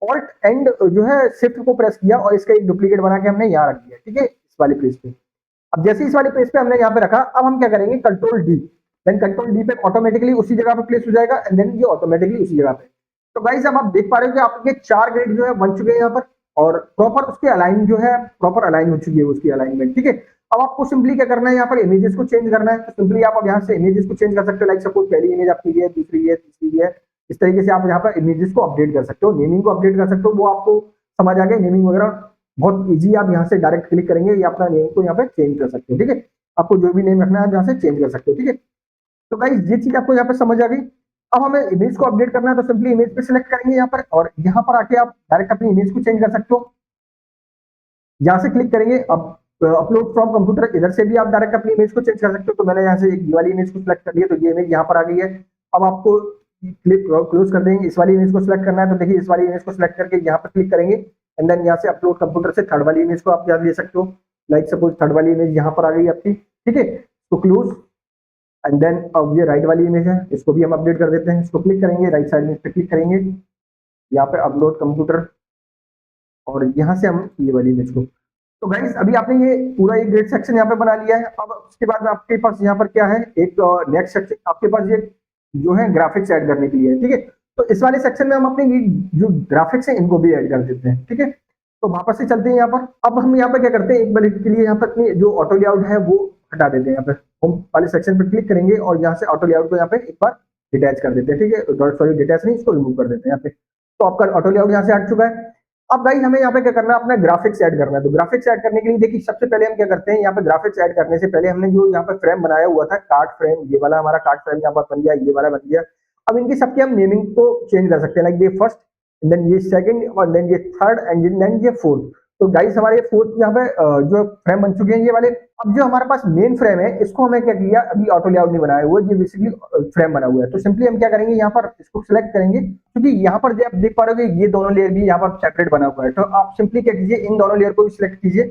ऑल्ट एंड जो है शिफ्ट को प्रेस किया और इसका एक डुप्लीकेट बना के हमने यहाँ रख दिया, ठीक है, इस वाले पेज पे। अब जैसे इस वाले पेज पे हमने यहाँ पे रखा, अब हम क्या करेंगे, control D, then control D पे ऑटोमेटिकली उसी जगह पे प्लेस हो जाएगा एंड देन ये ऑटोमेटिकली उसी जगह पे। तो गाइस अब आप देख पा रहे हो कि आपके 4 ग्रेड जो है बन चुके हैं यहाँ पर और प्रॉपर उसके अलाइन जो है प्रॉपर अलाइन हो चुकी है उसकी अलाइनमेंट, ठीक है। अब आपको सिंपली क्या करना है, यहाँ पर इमेजेस को चेंज करना है। तो सिंपली आप यहाँ से इमेजेस को चेंज कर सकते हो। लाइक सपोज पहली इमेज आपकी है, दूसरी है, तीसरी है, इस तरीके से आप यहाँ पर इमेजेस को अपडेट कर सकते हो, नेमिंग को अपडेट कर सकते हो। वो आपको समझ आ गया, नेमिंग वगैरह बहुत ईजी। आप यहाँ से डायरेक्ट क्लिक करेंगे या अपना नेम को यहाँ पे चेंज कर सकते हो, ठीक है। आपको जो भी नेम रखना है यहाँ से चेंज कर सकते हो, ठीक है। तो गाइस ये चीज आपको यहाँ पे समझ आ गई। अब हमें इमेज को अपडेट करना है तो सिंपली इमेज पे सिलेक्ट करेंगे यहाँ पर और यहाँ पर आके आप डायरेक्ट अपनी इमेज को चेंज कर सकते हो। यहाँ से क्लिक करेंगे, अब अपलोड फ्रॉम कंप्यूटर, इधर से भी आप डायरेक्ट अपनी इमेज को चेंज कर सकते हो। तो मैंने यहाँ से एक वाली इमेज को सिलेक्ट कर लिया, तो ये इमेज यहाँ पर आ गई है। अब आपको क्लिक क्लोज कर देंगे, इस वाली इमेज को सिलेक्ट करना है तो देखिए इस वाली इमेज को सिलेक्ट करके यहाँ पर क्लिक करेंगे एंड देन यहाँ से अपलोड कंप्यूटर से थर्ड वाली इमेज को आप यहाँ ले सकते हो। लाइक सपोज थर्ड वाली इमेज यहाँ पर आ गई आपकी, ठीक है। तो क्लोज एंड देन अब ये राइट वाली इमेज है, इसको भी हम अपडेट कर देते हैं। इसको क्लिक करेंगे, राइट साइड में इस पर क्लिक करेंगे, यहाँ पे अपलोड कंप्यूटर और यहाँ से हम ये वाली इमेज को। तो गाइस अभी आपने ये पूरा एक ग्रेड सेक्शन यहाँ पे बना लिया है। अब उसके बाद आपके पास यहाँ पर क्या है, एक नेक्स्ट सेक्शन आपके पास ये जो है ग्राफिक्स ऐड करने के लिए है, ठीक है। तो इस वाले सेक्शन में हम अपने जो ग्राफिक्स है इनको भी ऐड कर देते हैं, ठीक है। तो वापस से चलते हैं यहाँ पर। अब हम यहाँ पे क्या करते हैं, एक बार के लिए यहाँ पर अपनी जो ऑटो लेआउट है वो हटा देते हैं। यहाँ पे होम वाले सेक्शन पर क्लिक करेंगे और यहाँ से ऑटो लेआउट को यहाँ पे एक बार डिटैच कर देते हैं, ठीक है। सॉरी डिटैच नहीं, इसको रिमूव कर देते हैं यहाँ पे। तो आपका ऑटो लेआउट यहाँ से हट चुका है। अब गाइस हमें यहाँ पे क्या करना है, अपना ग्राफिक्स ऐड करना है। तो ग्राफिक्स ऐड करने के लिए देखिए सबसे पहले हम क्या करते हैं, यहाँ पे ग्राफिक्स ऐड करने से पहले हमने जो यहाँ पे फ्रेम बनाया हुआ था, कार्ड फ्रेम, ये वाला हमारा कार्ड फ्रेम यहाँ पर बन गया, ये वाला बन गया। अब इनकी सबके हम नेमिंग को चेंज कर सकते हैं, लाइक ये फर्स्ट, देन ये सेकंड, और देन ये थर्ड, एंड देन ये फोर्थ। तो गाइस हमारे फोर्थ यहाँ पे जो फ्रेम बन चुके हैं ये वाले। अब जो हमारे पास मेन फ्रेम है, इसको हमें क्या किया, अभी ऑटो लेआउट नहीं बनाया हुआ, ये बेसिकली फ्रेम बना हुआ है। तो सिंपली हम क्या करेंगे, यहाँ पर इसको सिलेक्ट करेंगे, क्योंकि यहाँ पर आप देख पा रहे हो कि ये दोनों लेयर भी यहाँ पर सेपरेट बना हुआ है। तो आप सिंपली क्या कीजिए, इन दोनों लेयर को भी सिलेक्ट कीजिए।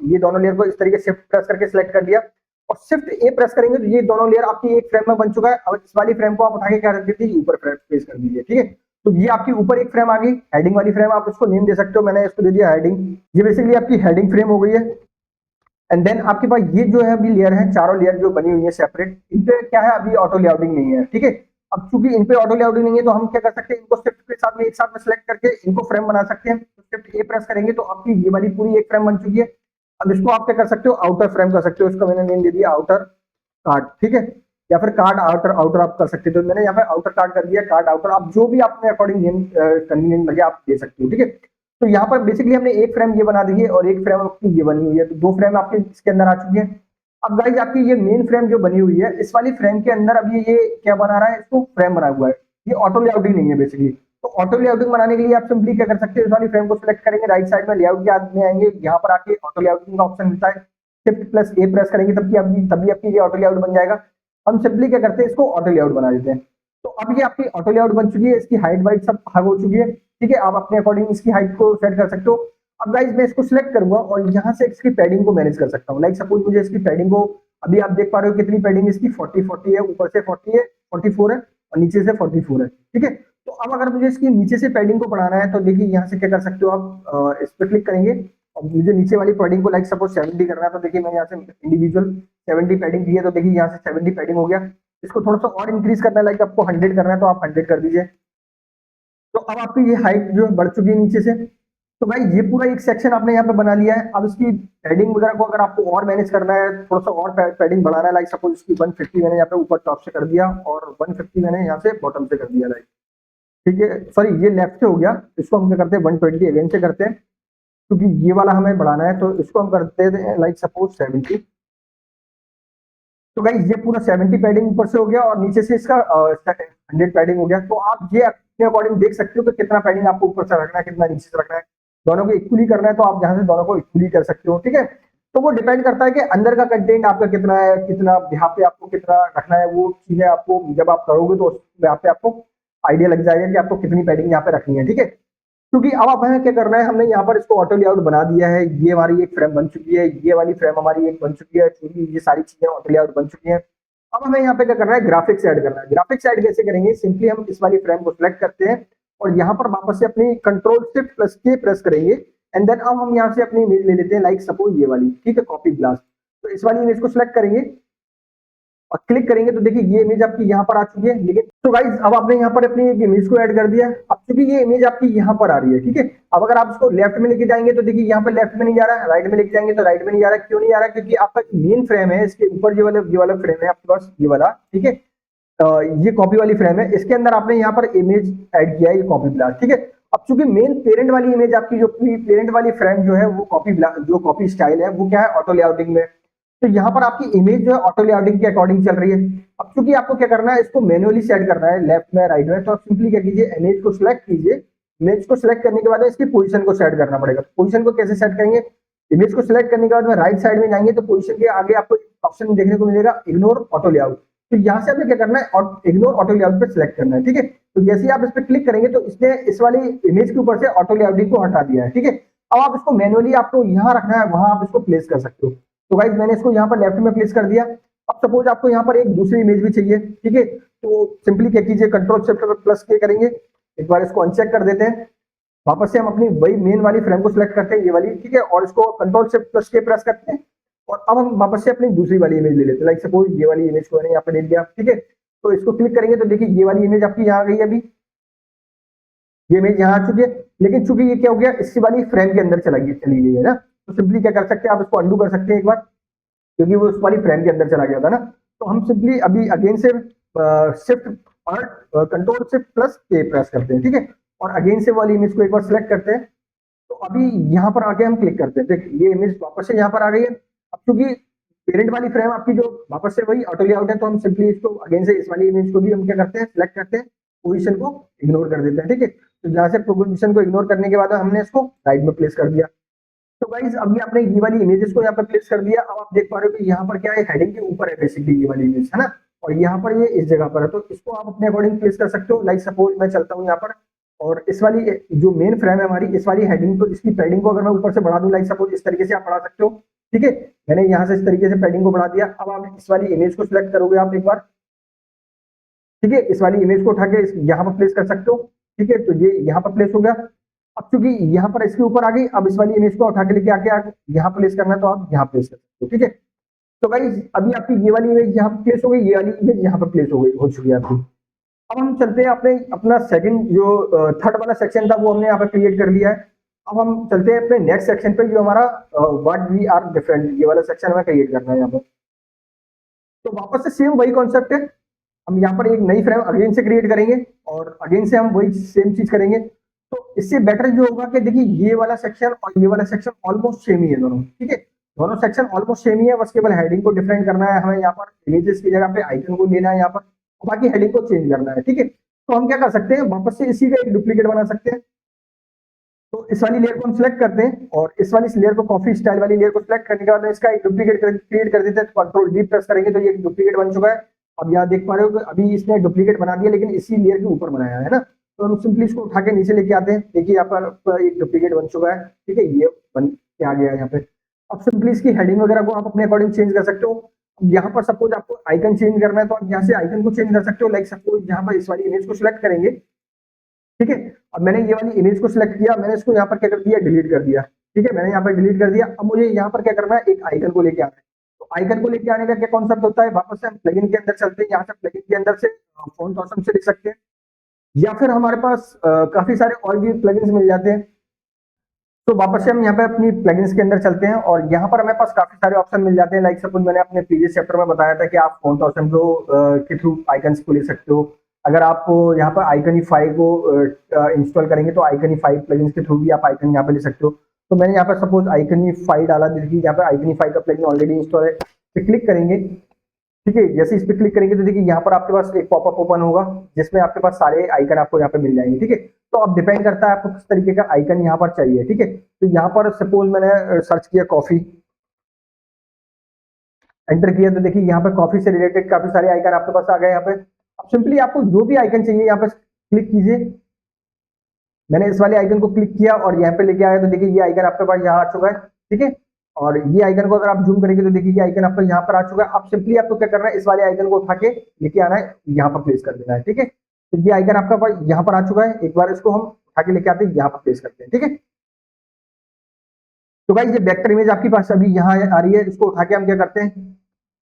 ये दोनों लेयर को इस तरीके से शिफ्ट प्रेस करके सिलेक्ट कर दिया, और शिफ्ट ए प्रेस करेंगे तो ये दोनों लेयर आपकी एक फ्रेम में बन चुका है। अब इस वाली फ्रेम को आप उठा के क्या कर दीजिए, ऊपर प्लेस कर दीजिए, ठीक है। तो ये आपकी ऊपर एक फ्रेम आ गई, हेडिंग वाली फ्रेम, आप इसको नेम दे सकते हो, मैंने इसको दे दिया हेडिंग। ये बेसिकली आपकी हेडिंग फ्रेम हो गई है। एंड देन आपके पास ये जो है अभी लेयर है, चारों लेयर जो बनी हुई है सेपरेट, इन पे क्या है, अभी ऑटो लेआउटिंग नहीं है, ठीक है। अब चूंकि इन पे ऑटो लेआउटिंग नहीं है, तो हम क्या कर सकते हैं, इनको शिफ्ट के साथ में एक साथ में सेलेक्ट करके इनको फ्रेम बना सकते हैं। तो शिफ्ट ए प्रेस करेंगे तो आपकी ये वाली पूरी एक फ्रेम बन चुकी है। अब इसको आप क्या कर सकते हो, आउटर फ्रेम कर सकते हो, इसका मैंने नेम दे दिया आउटर कार्ड, ठीक है। या फिर कार्ड आउटर, आउटर आप कर सकते हो, तो मैंने यहाँ पे आउटर कार्ड कर दिया, कार्ड आउटर। आप जो भी आपने अकॉर्डिंग नेम कन्वीनियंट लगे आप दे सकते हो, ठीक है। तो यहाँ पर बेसिकली हमने एक फ्रेम ये बना दी है, और एक फ्रेम आपकी ये बनी हुई है, तो दो फ्रेम आपके इसके अंदर आ चुकी है। अब गाइज आपकी ये मेन फ्रेम जो बनी हुई है, इस वाली फ्रेम के अंदर अभी ये क्या बना रहा है, इसको फ्रेम बना हुआ है, ये ऑटो लेआउटिंग नहीं है बेसिकली। तो ऑटो लेआउटिंग बनाने के लिए आप सिंपली क्या कर सकते हैं, इस वाली फ्रेम को सिलेक्ट करेंगे, राइट साइड में लेआउट के आगे में आएंगे, यहाँ पर आके ऑटो लेआउटिंग का ऑप्शन मिलता है, शिफ्ट प्लस ए प्रेस करेंगे तभी आपकी ये ऑटो लेआउट बन जाएगा। हम सिंपली क्या करते हैं, इसको ऑटो लेआउट बना देते हैं। तो अब ये आपकी ऑटो लेआउट बन चुकी है, इसकी हाइट वाइट सब भाग हो चुकी है, ठीक है। आप अपने अकॉर्डिंग इसकी हाइट को सेट कर सकते हो। अब गाइज मैं इसको सिलेक्ट करूंगा और यहाँ से इसकी पैडिंग को मैनेज कर सकता हूँ। लाइक सपोज मुझे इसकी पैडिंग को, अभी आप देख पा रहे हो कितनी पैडिंग इसकी 40 है, ऊपर से 40 है, 44 है, और नीचे से 44 है, ठीक है। तो अब अगर मुझे इसकी नीचे से पैडिंग को बढ़ाना है, तो देखिए यहाँ से क्या कर सकते हो आप, इस पर क्लिक करेंगे, और मुझे नीचे वाली पैडिंग को लाइक सपोज 70 करना है, तो देखिए मैं यहाँ से इंडिविजुअल 70 पैडिंग दी है, तो देखिए यहाँ से 70 पैडिंग हो गया। इसको थोड़ा सा और इंक्रीज करना है, लाइक आपको 100 करना है, तो आप 100 कर दीजिए। तो अब आपकी ये हाइट जो बढ़ चुकी है नीचे से। तो भाई ये पूरा एक सेक्शन आपने यहाँ पे बना लिया है। अब इसकी पैडिंग वगैरह को अगर आपको और मैनेज करना है, थोड़ा सा और पैडिंग बढ़ाना है, लाइक सपोज इसकी 150 मैंने यहाँ पे ऊपर टॉप से कर दिया, और 150 मैंने यहाँ से बॉटम से कर दिया, लाइक, ठीक है। सॉरी ये लेफ्ट से हो गया, इसको हम क्या करते हैं 120 अगेन से करते हैं, क्योंकि ये वाला हमें बढ़ाना है, तो इसको हम करते हैं लाइक सपोज 70। तो गाइस ये पूरा 70 पैडिंग ऊपर से हो गया, और नीचे से इसका 100 पैडिंग हो गया। तो आप ये अपने अकॉर्डिंग देख सकते हो कि कितना पैडिंग आपको ऊपर से रखना है, कितना नीचे से रखना है। दोनों को इक्वली करना है, तो आप यहाँ से दोनों को इक्वली कर सकते हो, ठीक है। तो वो डिपेंड करता है कि अंदर का कंटेंट आपका कितना है, कितना यहाँ पे आपको कितना रखना है, वो चीजें आपको जब आप करोगे तो यहाँ पे आपको आइडिया लग जाएगा कि आपको कितनी पैडिंग यहाँ पे रखनी है, ठीक है। क्योंकि अब हमें क्या करना है, हमने यहाँ पर इसको ऑटो लेआउट बना दिया है, ये हमारी एक फ्रेम बन चुकी है, ये वाली फ्रेम हमारी एक बन चुकी है, क्योंकि ये सारी चीजें ऑटो लेआउट बन चुकी हैं। अब हमें यहाँ पे क्या करना है, ग्राफिक्स ऐड करना है। ग्राफिक्स ऐड कैसे करेंगे, सिंपली हम इस वाली फ्रेम को सिलेक्ट करते हैं, और यहाँ पर वापस से अपनी कंट्रोल शिफ्ट प्लस के प्रेस करेंगे, एंड देन अब हम यहाँ से अपनी इमेज ले लेते हैं, लाइक सपोज ये वाली, ठीक है, कॉपी ग्लास। तो इस वाली इमेज को सिलेक्ट करेंगे और क्लिक करेंगे, तो देखिए ये इमेज आपकी यहाँ पर आ चुकी है। लेकिन तो गाइज अब आपने यहाँ पर अपनी एक इमेज को ऐड कर दिया। अब चूंकि ये इमेज आपकी यहाँ पर आ रही है, ठीक है। अब अगर आप इसको लेफ्ट में लेके जाएंगे, तो देखिए यहाँ पर लेफ्ट में नहीं जा रहा है, राइट में लेके जाएंगे तो राइट में नहीं जा रहा है। क्यों नहीं जा रहा है, क्योंकि आपका मेन फ्रेम है, इसके ऊपर ये वाला फ्रेम है आपके पास, ये वाला, ठीक है। ये कॉपी वाली फ्रेम है, इसके अंदर आपने यहाँ पर इमेज ऐड किया है, ये कॉपी ब्लास, ठीक है। अब चूंकि मेन पेरेंट वाली इमेज आपकी, जो पेरेंट वाली फ्रेम जो है, वो जो कॉपी स्टाइल है, वो क्या है, ऑटो लेआउटिंग में। तो यहाँ पर आपकी इमेज जो है ऑटो लेआउटिंग के अकॉर्डिंग चल रही है। अब चूंकि आपको क्या करना है, इसको मैनुअली सेट करना है, लेफ्ट में राइट में, तो आप सिंपली क्या कीजिए, इमेज को सिलेक्ट कीजिए। इमेज को सिलेक्ट करने के बाद इसकी पोजीशन को सेट करना पड़ेगा। पोजीशन को कैसे सेट करेंगे, इमेज को सिलेक्ट करने के बाद में राइट साइड में जाएंगे, तो पोजीशन के आगे आपको ऑप्शन देखने को मिलेगा, इग्नोर ऑटो लेआउट। तो यहाँ से हमें क्या करना है, इग्नोर ऑटो लेआउट पे सिलेक्ट करना है, ठीक है। तो जैसे ही आप इस पर क्लिक करेंगे, तो इसने इस वाली इमेज के ऊपर से ऑटो लेआउटिंग को हटा दिया है, ठीक है। अब आप इसको मैनुअली आपको यहाँ रखना है, वहां आप इसको प्लेस कर सकते हो। तो गाइज मैंने इसको यहाँ पर लेफ्ट में प्लेस कर दिया। अब सपोज आपको यहाँ पर एक दूसरी इमेज भी चाहिए, ठीक है। तो सिंपली क्या कीजिए, कंट्रोल शिफ्ट प्लस के करेंगे, एक बार इसको अनचेक कर देते हैं। वापस से हम अपनी वही मेन वाली फ्रेम को सिलेक्ट करते हैं, ये वाली, ठीक है, और इसको कंट्रोल शिफ्ट प्लस के प्रेस करते हैं, और अब हम वापस से अपनी दूसरी वाली इमेज ले लेते हैं। लाइक सपोज ये वाली इमेज को मैंने यहाँ पे ले लिया, ठीक है। तो इसको क्लिक करेंगे, तो देखिए ये वाली इमेज आपकी यहाँ आ गई, अभी ये इमेज यहाँ आ चुकी है। लेकिन चूंकि ये क्या हो गया, इसी वाली फ्रेम के अंदर चली गई है ना, तो सिंपली क्या कर सकते हैं, आप इसको अंडू कर सकते हैं एक बार, क्योंकि वो उस वाली फ्रेम के अंदर चला गया था ना। तो हम सिंपली अभी अगेन से शिफ्ट और कंट्रोल शिफ्ट प्लस के प्रेस करते हैं, ठीक है, और अगेन से वाली इमेज को एक बार सिलेक्ट करते हैं, तो अभी यहाँ पर आके हम क्लिक करते हैं, देखिए ये इमेज वापस से यहाँ पर आ गई है। अब क्योंकि पेरेंट वाली फ्रेम आपकी जो वापस से वही ऑटो लेआउट है, तो हम सिंपली इसको अगेन से इस वाली इमेज को भी हम क्या करते हैं, सिलेक्ट करते हैं, पोजीशन को इग्नोर कर देते हैं, ठीक है। तो जहाँ से पोजीशन को इग्नोर करने के बाद हमने इसको राइट में प्लेस कर दिया। तो गाइस अभी आपने ये वाली इमेजेस को यहाँ पर प्लेस कर दिया। अब आप देख पा रहे हो कि यहाँ पर क्या है, हेडिंग के ऊपर है बेसिकली ये वाली इमेज, है ना, और यहाँ पर ये इस जगह पर है। तो इसको आप अपने अकॉर्डिंग प्लेस कर सकते हो। लाइक सपोज मैं चलता हूँ यहाँ पर, और इस वाली जो मेन फ्रेम है हमारी, इस वाली हेडिंग को, इसकी पैडिंग को अगर मैं ऊपर से बढ़ा दूं, लाइक सपोज इस तरीके से आप बढ़ा सकते हो, ठीक है। मैंने यहाँ से इस तरीके से पैडिंग को बढ़ा दिया। अब आप इस वाली इमेज को सिलेक्ट करोगे आप एक बार, ठीक है, इस वाली इमेज को उठा के यहाँ पर प्लेस कर सकते हो, ठीक है। तो ये यहाँ पर प्लेस हो गया। अब चूंकि यहाँ पर इसके ऊपर आ गई, अब इस वाली इमेज को उठा के लेके आके यहाँ प्लेस करना है तो आप यहाँ प्लेस कर सकते हो, ठीक है। तो गाइस अभी आपकी ये वाली इमेज यहाँ पर प्लेस हो गई, ये वाली इमेज यहाँ पर प्लेस हो चुकी है आपकी। अब हम चलते हैं अपना सेकंड जो थर्ड वाला सेक्शन था वो हमने यहाँ पर क्रिएट कर लिया है। अब हम चलते हैं अपने नेक्स्ट सेक्शन पे, जो हमारा व्हाट वी आर डिफरेंट, ये वाला सेक्शन हमें क्रिएट करना है यहाँ पर। तो वापस से सेम वही कॉन्सेप्ट है, हम यहाँ पर एक नई फ्रेम अगेन से क्रिएट करेंगे और अगेन से हम वही सेम चीज करेंगे। तो इससे बेटर जो होगा कि देखिए ये वाला सेक्शन और ये वाला सेक्शन ऑलमोस्ट सेम ही है दोनों, ठीक है। दोनों सेक्शन ऑलमोस्ट सेम ही है, बस केवल हेडिंग को डिफरेंट करना है हमें। यहाँ पर इमेजेस की जगह पे आइकन को लेना है यहाँ पर, बाकी हेडिंग को चेंज करना है, ठीक है। तो हम क्या कर सकते हैं, वापस से इसी का एक डुप्लीकेट बना सकते हैं। तो इस वाली लेयर को हम सिलेक्ट करते हैं और इस वाली लेयर को, कॉफी स्टाइल वाली लेयर को सिलेक्ट करने के बाद इसका एक डुप्लीकेट क्रिएट कर देते हैं। कंट्रोल डी प्रेस करेंगे तो ये डुप्लीकेट बन चुका है। अब यहाँ देख पा रहे हो कि अभी इसने डुप्लीकेट बना दिया, लेकिन इसी लेयर के ऊपर बनाया है ना। तो हम सिंपली इसको उठा के नीचे लेके आते हैं, देखिए यहाँ पर एक डुप्लीकेट बन चुका है, ठीक है, ये बन के आ गया है यहाँ पे। अब सिंपली इसकी हेडिंग वगैरह को आप अपने अकॉर्डिंग चेंज कर सकते हो। यहाँ पर सपोज आपको आइकन चेंज करना है तो आप यहाँ से आइकन को चेंज कर सकते हो। लाइक सपोज यहाँ पर इस वाली इमेज को सिलेक्ट करेंगे, ठीक है। अब मैंने ये वाली इमेज को सिलेक्ट किया, मैंने इसको यहाँ पर क्या कर दिया, डिलीट कर दिया, ठीक है। मैंने यहाँ पर डिलीट कर दिया। अब मुझे यहाँ पर क्या करना है, एक आइकन को लेके आना है। तो आइकन को लेके आने का क्या कॉन्सेप्ट होता है, वापस से हम प्लगइन के अंदर चलते हैं। यहाँ से प्लगइन के अंदर से फॉन्ट ऑसम से लिख सकते हैं, या फिर हमारे पास काफी सारे और भी प्लगइन्स मिल जाते हैं। तो वापस से हम यहाँ पे अपनी प्लगइन्स के अंदर चलते हैं और यहाँ पर हमारे पास काफी सारे ऑप्शन मिल जाते हैं। लाइक सपोज मैंने अपने प्रीवियस चैप्टर में बताया था कि आप फॉन्ट ऑसम के थ्रू आइकन्स को ले सकते हो। अगर आप यहाँ पर आइकनिफाई को इंस्टॉल करेंगे तो आइकनिफाई प्लगइन्स के थ्रू भी आप आइकन यहाँ पे ले सकते हो। तो मैंने यहाँ पर सपोज आइकनिफाई डाला, देखिए यहाँ पे आइकनिफाई का प्लगइन ऑलरेडी इंस्टॉल है। तो क्लिक करेंगे, ठीक है। जैसे इस पे क्लिक करेंगे तो देखिए यहाँ पर आपके पास एक पॉपअप ओपन होगा जिसमें आपके पास सारे आइकन आपको यहाँ पे मिल जाएंगे, ठीक है। तो अब डिपेंड करता है आपको किस तरीके का आइकन यहाँ पर चाहिए, ठीक है। तो यहाँ पर सपोज मैंने सर्च किया कॉफी, एंटर किया तो देखिए यहाँ पर कॉफी से रिलेटेड काफी सारे आइकन आपके पास आ गए यहाँ पे। अब सिंपली आपको जो भी आइकन चाहिए यहाँ पे क्लिक कीजिए। मैंने इस वाले आइकन को क्लिक किया और यहाँ पे लेके आया तो देखिए ये आइकन आपके पास यहाँ आ चुका है, ठीक है। और ये आइकन को अगर आप जूम करेंगे तो देखिए ये आइकन आपको यहाँ पर आ चुका है। अब सिंपली आपको क्या करना है, इस वाले आइकन को उठा के लेके आना है, यहाँ पर प्लेस कर देना है, ठीक है। तो ये आइकन आपका पास यहाँ पर आ चुका है। एक बार इसको हम उठा के लेके आते हैं, यहाँ पर प्लेस करते हैं, ठीक है। तो गाइस ये वेक्टर इमेज आपके पास अभी यहाँ आ रही है, इसको उठा के हम क्या करते हैं,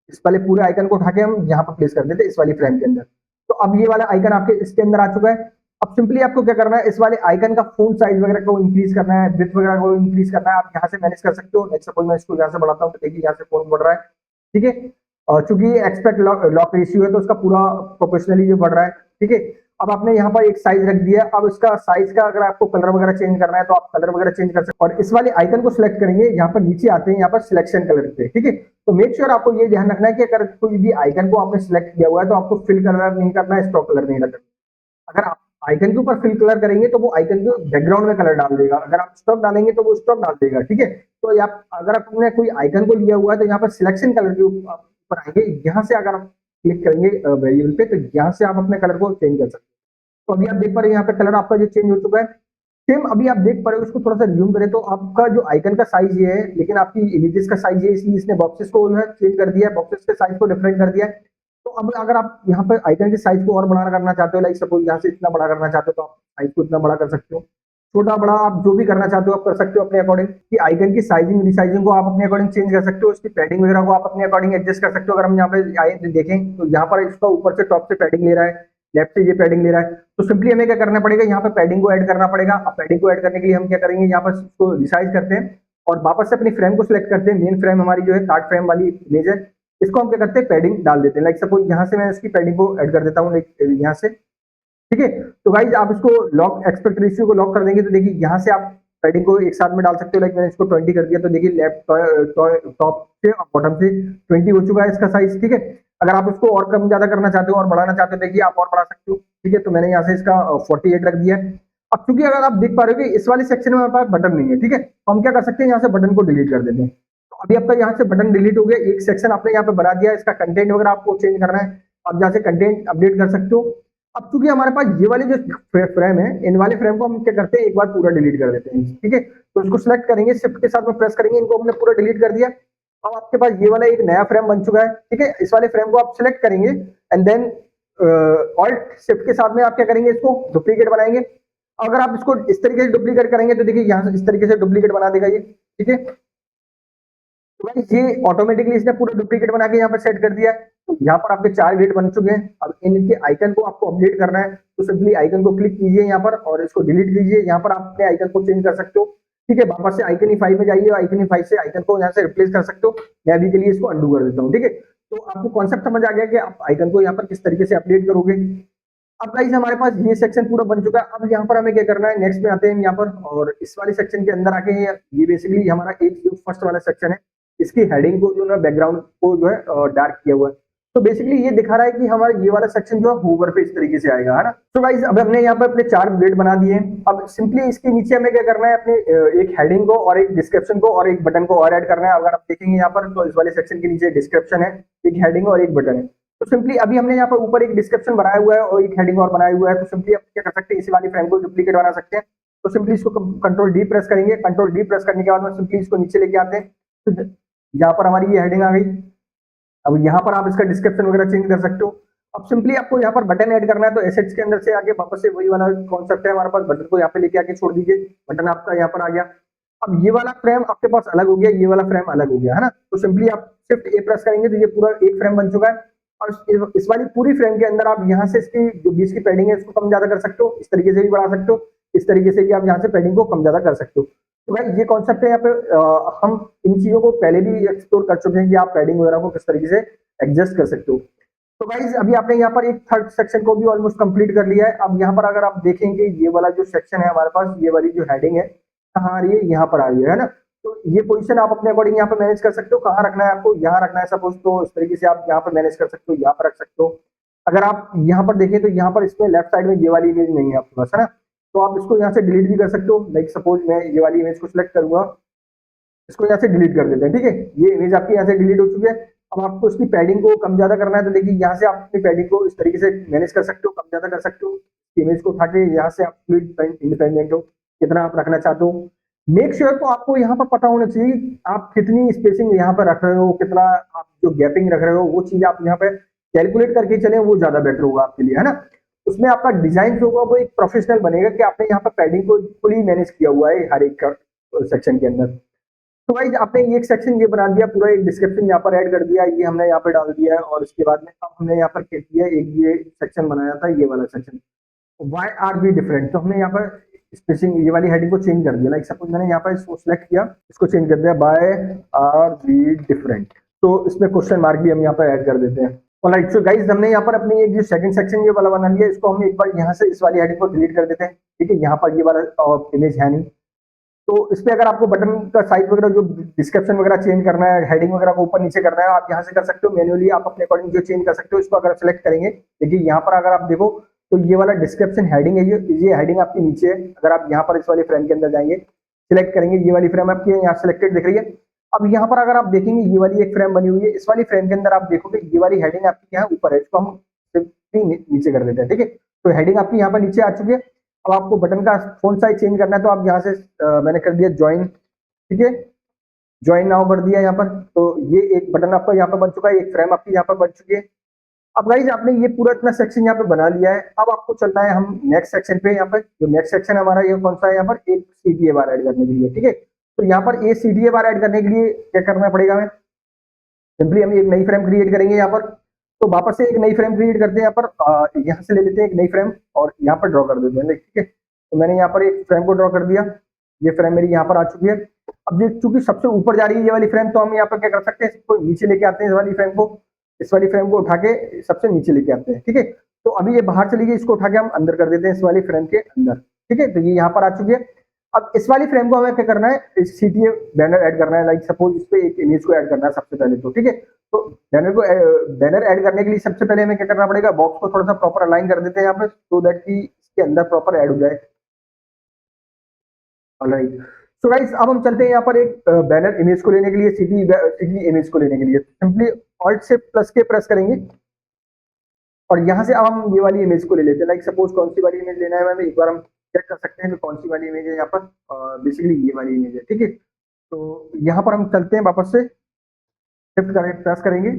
इस वाले पूरे आइकन को उठा के हम यहाँ पर प्लेस कर देते हैं इस वाली फ्रेम के अंदर। तो अब ये वाला आइकन आपके इसके अंदर आ चुका है। अब सिंपली आपको क्या करना है, इस वाले आइकन का फॉन्ट साइज वगैरह को इंक्रीज करना है, विड्थ वगैरह को इंक्रीज करना है, आप यहाँ से मैनेज कर सकते हो। नेक्स्ट सपोज मैं इसको यहाँ से बढ़ाता हूँ तो देखिए यहाँ से फॉन्ट बढ़ रहा है, ठीक है। और चूंकि ये एक्सपेक्ट लॉक रेशियो है तो उसका पूरा प्रोपोर्शनली जो बढ़ रहा है, ठीक है। अब आपने यहाँ पर एक साइज रख दिया। अब इसका साइज का अगर आपको कलर वगैरह चेंज करना है तो आप कलर वगैरह चेंज कर सकते हैं। और इस वाले आइकन को सिलेक्ट करेंगे, यहाँ पर नीचे आते हैं यहाँ पर सिलेक्शन कलर पे, ठीक है। तो मेक श्योर आपको ये ध्यान रखना है कि अगर कोई भी आइकन को आपने सिलेक्ट किया हुआ है तो आपको फिल कलर नहीं करना है, स्टॉक कलर नहीं रखना। अगर आप आइकन के ऊपर फिल कलर करेंगे तो वो आइकन के बैकग्राउंड में कलर डाल देगा, अगर आप स्टॉक डालेंगे तो वो स्टॉक डाल देगा, ठीक है। तो आप अगर आपने कोई आइकन को लिया हुआ है तो यहाँ पर सिलेक्शन कलर के ऊपर आएंगे, यहाँ से अगर आप क्लिक करेंगे वेरिएबल पे तो यहाँ से आप अपने कलर को चेंज कर सकते हैं। तो अभी आप देख पा रहे हैं यहाँ पे कलर आपका जो चेंज हो चुका है। सेम अभी आप देख पा रहे हो, इसको थोड़ा सा रिज्यूम करें तो आपका जो आइकन का साइज ये है, लेकिन आपकी इमेजेस का साइज है, इसलिए इसने बॉक्सेस को चेंज कर दिया है, बॉक्सेस के साइज को डिफरेंट कर दिया है। तो अब अगर आप यहाँ पर आइकन के साइज को और बड़ा करना चाहते हो, लाइक सपोज यहाँ से इतना बड़ा करना चाहते हो तो आप साइज को इतना बड़ा कर सकते हो। छोटा बड़ा आप जो भी करना चाहते हो आप कर सकते हो अपने अकॉर्डिंग। कि आइकन की साइजिंग रिसाइजिंग को आप अपने अकॉर्डिंग चेंज कर सकते हो, इसकी पैडिंग वगैरह को आप अपने अकॉर्डिंग एडजस्ट कर सकते हो। अगर हम यहाँ पे आए देखें तो यहाँ पर इसका ऊपर से टॉप से पैडिंग ले रहा है, लेफ्ट से ये पैडिंग ले रहा है। तो सिंपली हमें क्या करना पड़ेगा, यहाँ पे पैडिंग को ऐड करना पड़ेगा। अब पैडिंग को ऐड करने के लिए हम क्या करेंगे, यहाँ पर इसको रिसाइज करते हैं और वापस से अपनी फ्रेम को सिलेक्ट करते हैं। मेन फ्रेम हमारी जो है कार्ड फ्रेम वाली इमेज है, इसको हम क्या करते हैं, पैडिंग डाल देते हैं। लाइक सपोज यहाँ से मैं इसकी पैडिंग को ऐड कर देता हूँ, लाइक यहाँ से, ठीक है। तो गाइज आप इसको लॉक एक्सपेक्ट रेशियो को लॉक कर देंगे तो देखिए यहाँ से आप पैडिंग को एक साथ में डाल सकते हो। लाइक मैंने इसको 20 कर दिया तो देखिए लेफ्ट टॉप से बॉटम से 20 हो चुका है इसका साइज, ठीक है। अगर आप इसको और कम ज्यादा करना चाहते हो और बढ़ाना चाहते हो, देखिए आप और बढ़ा सकते हो, ठीक है। तो मैंने यहाँ से इसका 48 रख दिया है। अब क्योंकि अगर आप देख पा रहे हो कि इस वाले सेक्शन में हमारे पास बटन नहीं है, ठीक है, तो हम क्या कर सकते हैं, यहाँ से बटन को डिलीट कर देते हैं। तो अभी आपका यहाँ से बटन डिलीट हो गया, एक सेक्शन आपने यहाँ पे बना दिया। इसका कंटेंट वगैरह आपको चेंज करना है, आप यहाँ से कंटेंट अपडेट कर सकते हो। अब चूंकि हमारे पास ये वाले जो फ्रेम है, इन वाले फ्रेम को हम क्या करते हैं, एक बार पूरा डिलीट कर देते हैं, ठीक है। तो इसको सिलेक्ट करेंगे, शिफ्ट के साथ में प्रेस करेंगे, इनको हमने पूरा डिलीट कर दिया। अब आपके पास ये वाला एक नया फ्रेम बन चुका है, ठीक है। इस वाले फ्रेम को आप सिलेक्ट करेंगे एंड देन ऑल्ट शिफ्ट के साथ में आप क्या करेंगे, इसको डुप्लीकेट बनाएंगे। अगर आप इसको इस तरीके से डुप्लीकेट करेंगे तो देखिए यहाँ से इस तरीके से डुप्लीकेट बना देगा ये, ठीक है। तो ये ऑटोमेटिकली इसने पूरा डुप्लीकेट बना के यहाँ पर सेट कर दिया है। तो यहाँ पर आपके 4 गेट बन चुके हैं। अब इनके आइकन को आपको अपडेट करना है, तो सिंपली आइकन को क्लिक कीजिए यहाँ पर और इसको डिलीट कीजिए। यहाँ पर आप अपने आइकन को चेंज कर सकते हो, ठीक है। वापस से आइकनिफाई में जाइए और आइकनिफाई से आइकन को यहाँ से रिप्लेस कर सकते हो। मैं अभी के लिए इसको अंडू कर देता हूँ, ठीक है। तो आपको कॉन्सेप्ट समझ आ गया कि आप आइकन को यहाँ पर किस तरीके से अपडेट करोगे। अब गाइस हमारे पास ये सेक्शन पूरा बन चुका है। अब यहाँ पर हमें क्या करना है, नेक्स्ट में आते हैं यहाँ पर, और इस वाले सेक्शन के अंदर आके ये बेसिकली हमारा एक जो फर्स्ट वाला सेक्शन है, इसकी हेडिंग को जो है बैकग्राउंड को जो है डार्क किया हुआ है। तो बेसिकली ये दिखा रहा है कि हमारा ये वाला सेक्शन जो है होवर पे इस तरीके से आएगा, है ना। तो गाइस अब हमने यहाँ पर अपने 4 ग्रेड बना दिए हैं। अब सिंपली इसके नीचे हमें क्या करना है, अपने एक हेडिंग को और एक डिस्क्रिप्शन को और एक बटन को और ऐड करना है। अगर आप देखेंगे यहाँ पर तो इस वाले सेक्शन के नीचे डिस्क्रिप्शन है, एक हेडिंग और एक बटन है। तो सिंपली अभी हमने यहाँ पर ऊपर एक डिस्क्रिप्शन बनाया हुआ है और एक हेडिंग और बनाया हुआ है। तो सिंपली आप क्या कर सकते हैं, इसी वाली फ्रेम को डुप्लीकेट बना सकते हैं। तो सिंपली इसको कंट्रोल डी प्रेस करेंगे, कंट्रोल डी प्रेस करने के बाद में सिंपली इसको नीचे लेके आते हैं। तो यहाँ पर हमारी ये हेडिंग आ गई। अब यहाँ पर आप इसका डिस्क्रिप्शन वगैरह चेंज कर सकते हो। अब सिंपली आपको यहाँ पर बटन ऐड करना है, तो एसेट्स के अंदर से आगे वापस से वही वाला कॉन्सेप्ट है हमारे पास, बटन को यहाँ पे लेके आके छोड़ दीजिए, बटन आपका यहाँ पर आ गया। अब ये वाला फ्रेम आपके पास अलग हो गया, ये वाला फ्रेम अलग हो गया, है ना। तो सिंपली आप शिफ्ट ए प्रेस करेंगे तो ये पूरा एक फ्रेम बन चुका है। और इस वाली पूरी फ्रेम के अंदर आप यहाँ से इसकी जो बीच की पैडिंग है इसको कम ज्यादा कर सकते हो, इस तरीके से भी बढ़ा सकते हो, इस तरीके से भी आप यहाँ से पैडिंग को कम ज्यादा कर सकते हो। तो भाई ये कॉन्सेप्ट है यहाँ पे, हम इन चीजों को पहले भी एक्सप्लोर कर चुके हैं कि आप पैडिंग वगैरह को किस तरीके से एडजस्ट कर सकते हो। तो गाइज अभी आपने यहाँ पर एक थर्ड सेक्शन को भी ऑलमोस्ट कंप्लीट कर लिया है। अब यहाँ पर अगर आप देखेंगे ये वाला जो सेक्शन है हमारे पास, ये वाली जो हेडिंग है कहाँ आ रही है, यहाँ पर आ रही है ना। तो ये पोजीशन आप अपने अकॉर्डिंग यहाँ पर मैनेज कर सकते हो, कहाँ रखना है आपको, यहाँ रखना है सपोज, तो इस तरीके से आप यहाँ पर मैनेज कर सकते हो, यहाँ पर रख सकते हो। अगर आप यहाँ पर देखें तो यहाँ पर इसमें लेफ्ट साइड में ये वाली इमेज नहीं है आपके पास, है ना। तो आप इसको यहाँ से डिलीट भी कर सकते हो। लाइक सपोज मैं ये वाली इमेज को सिलेक्ट करूंगा, इसको यहाँ से डिलीट कर देते हैं, ठीक है। ये इमेज आपकी यहाँ से डिलीट हो चुकी है। अब आपको इसकी पैडिंग को कम ज्यादा करना है, तो देखिए यहाँ से आप अपनी पैडिंग को इस तरीके से मैनेज कर सकते हो, कम ज्यादा कर सकते हो। इमेज को उठा के यहाँ से आप इंडिपेंडेंट हो, कितना आप रखना चाहते हो। मेक श्योर तो आपको यहाँ पर पता होना चाहिए आप कितनी स्पेसिंग यहाँ पर रख रहे हो, कितना आप जो गैपिंग रख रहे हो, वो चीज आप यहाँ पे कैलकुलेट करके चले, वो ज्यादा बेटर होगा आपके लिए, है ना। उसमें आपका डिजाइन जो होगा वो एक प्रोफेशनल बनेगा कि आपने यहाँ पर पैडिंग को फुली मैनेज किया हुआ है हर एक सेक्शन के अंदर। तो भाई आपने ये एक सेक्शन ये बना दिया, पूरा एक डिस्क्रिप्शन यहाँ पर ऐड कर दिया, ये हमने यहाँ पे डाल दिया है। और उसके बाद में अब हमने यहाँ पर क्या किया, एक ये सेक्शन बनाया था, ये वाला section, Y R B different. तो हमने यहाँ पर स्पेसिंग ये वाली हेडिंग को चेंज कर दिया। लाइक सपोज मैंने यहाँ पर इसको सिलेक्ट किया, इसको चेंज कर दिया, बाय आर बी डिफरेंट। तो इसमें क्वेश्चन मार्क भी हम यहाँ पर ऐड कर देते हैं। ऑलराइट, सो गाइस हमने यहाँ पर अपनी एक जो सेकंड सेक्शन ये वाला बना लिया, इसको हम एक बार यहाँ से इस वाली हेडिंग को डिलीट कर देते हैं, ठीक है। यहाँ पर ये वाला इमेज है नहीं, तो इस पे अगर आपको बटन का साइज वगैरह जो डिस्क्रिप्शन वगैरह चेंज करना है, हेडिंग वगैरह को ऊपर नीचे करना है, आप यहाँ से कर सकते हो। मैन्युअली आप अपने अकॉर्डिंग जो चेंज कर सकते हो, इसको अगर सेलेक्ट करेंगे, देखिए यहाँ पर अगर आप देखो तो ये वाला डिस्क्रिप्शन हेडिंग है, ये हेडिंग आपकी नीचे है। अगर आप यहाँ पर इस वाले फ्रेम के अंदर जाएंगे, सिलेक्ट करेंगे, ये वाली फ्रेम आपकी यहाँ सिलेक्टेड दिख रही है। अब यहाँ पर अगर आप देखेंगे ये वाली एक फ्रेम बनी हुई है, इस वाली फ्रेम के अंदर आप देखोगे ये वाली हेडिंग आपकी यहाँ ऊपर है, इसको हम नीचे कर देते हैं, ठीक है। तो हेडिंग आपकी यहाँ पर नीचे आ चुकी है। अब आपको बटन का फोन साइज चेंज करना है, तो आप यहाँ से मैंने कर दिया ज्वाइन, ठीक है, ज्वाइन नाउ कर दिया यहाँ पर। तो ये एक बटन आपका यहाँ पर बन चुका है, एक फ्रेम आपकी यहाँ पर बन चुकी है। अब गाइज आपने ये पूरा इतना सेक्शन यहाँ पे बना लिया है। अब आपको चलना है हम नेक्स्ट सेक्शन पे। यहाँ पर जो नेक्स्ट सेक्शन हमारा ये कौन सा है, यहाँ पर एक सीडीए बार ऐड करने के लिए, ठीक है। तो यहाँ पर ये सीडीए बार ऐड करने के लिए क्या करना पड़ेगा हमें, सिंपली हम एक नई फ्रेम क्रिएट करेंगे यहाँ पर। तो वापस से एक नई फ्रेम क्रिएट करते हैं, यहाँ पर यहाँ से ले लेते हैं एक नई फ्रेम और यहाँ पर ड्रॉ कर देते हैं, ठीक है। तो मैंने यहाँ पर एक फ्रेम को ड्रॉ कर दिया, ये फ्रेम मेरी यहाँ पर आ चुकी है। अब ये चूंकि सबसे ऊपर जा रही है ये वाली फ्रेम, तो हम यहाँ पर क्या कर सकते हैं, इसको नीचे लेके आते हैं, इस वाली फ्रेम को उठा के सबसे नीचे लेके आते हैं, ठीक है। तो अभी ये बाहर चली गई, इसको उठा के हम अंदर कर देते हैं इस वाली फ्रेम के अंदर, ठीक है। तो ये यहाँ पर आ चुकी है। अब इस वाली फ्रेम को हमें क्या करना है, सीटीए बैनर ऐड करना है। लाइक सपोज इस पे एक इमेज को ऐड करना है सबसे पहले तो, ठीक है। तो बैनर ऐड करने के लिए सबसे पहले हमें क्या करना पड़ेगा, बॉक्स को थोड़ा सा प्रॉपर अलाइन कर देते हैं यहाँ पे, सो दैट कि इसके अंदर प्रॉपर ऐड हो जाए। ऑलराइट, सो गाइस अब हम चलते हैं यहाँ पर एक बैनर इमेज को लेने के लिए, सिटी इमेज को लेने के लिए सिंपली ऑल्ट से प्लस के प्रेस करेंगे और यहाँ से अब हम ये वाली इमेज को ले लेते हैं। लाइक सपोज कौन सी वाली इमेज लेना है, मैम एक बार हम चेक कर सकते हैं कि कौन सी वाली इमेज है यहाँ पर। बेसिकली ये वाली इमेज है, ठीक है। तो यहाँ पर हम चलते हैं, वापस से शिफ्ट करें, प्रेस करेंगे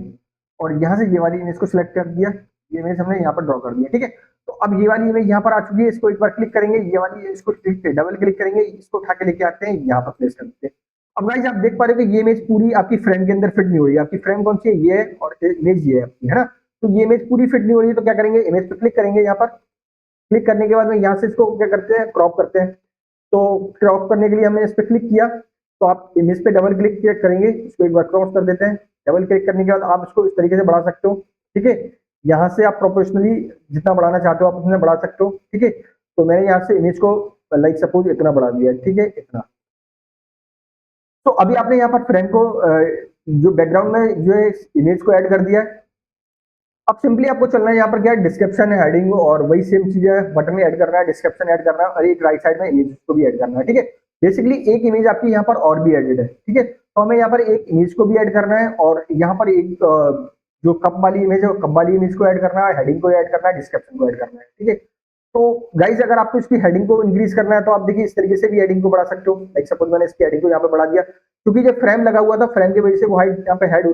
और यहाँ से ये वाली इमेज को सिलेक्ट कर दिया, ये इमेज हमने यहाँ पर ड्रॉ कर दिया, ठीक है। तो अब ये वाली इमेज यहाँ पर आ चुकी है, इसको एक बार क्लिक करेंगे, ये वाली इसको डबल क्लिक करेंगे, इसको उठा के लेके आते हैं, यहाँ पर प्लेस कर देते हैं। अब गाइस आप देख पा रहे हो कि ये इमेज पूरी आपकी फ्रेम के अंदर फिट नहीं हो रही है। आपकी फ्रेम कौन सी है, ये है, और इमेज ये है आपकी, है ना। तो ये इमेज पूरी फिट नहीं हो रही है, तो क्या करेंगे, इमेज पे क्लिक करेंगे, यहाँ पर क्लिक करने के बाद में यहाँ से इसको क्या करते हैं, क्रॉप करते हैं। तो क्रॉप करने के लिए हमने इस पर क्लिक किया, तो आप इमेज पे डबल क्लिक करेंगे, इसको एक बार क्रॉस कर देते हैं। डबल क्लिक करने के बाद आप इसको इस तरीके से बढ़ा सकते हो, ठीक है। यहाँ से आप प्रोपोर्शनली जितना बढ़ाना चाहते हो आप उतना बढ़ा सकते हो, ठीक है। तो मैंने यहाँ से इमेज को लाइक सपोज इतना बढ़ा दिया, ठीक है, इतना। तो अभी आपने यहाँ पर फ्रेम को जो बैकग्राउंड में जो इमेज को ऐड कर दिया है। अब सिंपली आपको चलना है, यहाँ पर क्या है, डिस्क्रिप्शन है, हेडिंग और वही सेम चीज है, बटन में ऐड करना है, डिस्क्रिप्शन ऐड करना है और एक राइट साइड में इमेज को भी ऐड करना है, ठीक है। बेसिकली एक इमेज आपकी यहाँ पर और भी एडेड है, ठीक है। तो हमें यहाँ पर एक इमेज को भी ऐड करना है और यहाँ पर एक जो कप वाली इमेज है, कप वाली इमेज को ऐड करना है, हेडिंग को ऐड करना है, डिस्क्रिप्शन को ऐड करना है, ठीक है। तो गाइज अगर आपको इसकी हेडिंग को इंक्रीज करना है तो आप देखिए इस तरीके से भी हेडिंग को बढ़ा सकते हो। लाइक सपोज मैंने इसकी हेडिंग को यहाँ पे बढ़ा दिया, क्योंकि जब फ्रेम लगा हुआ था, फ्रेम की वजह से वो हाइट यहाँ पे हाइड हो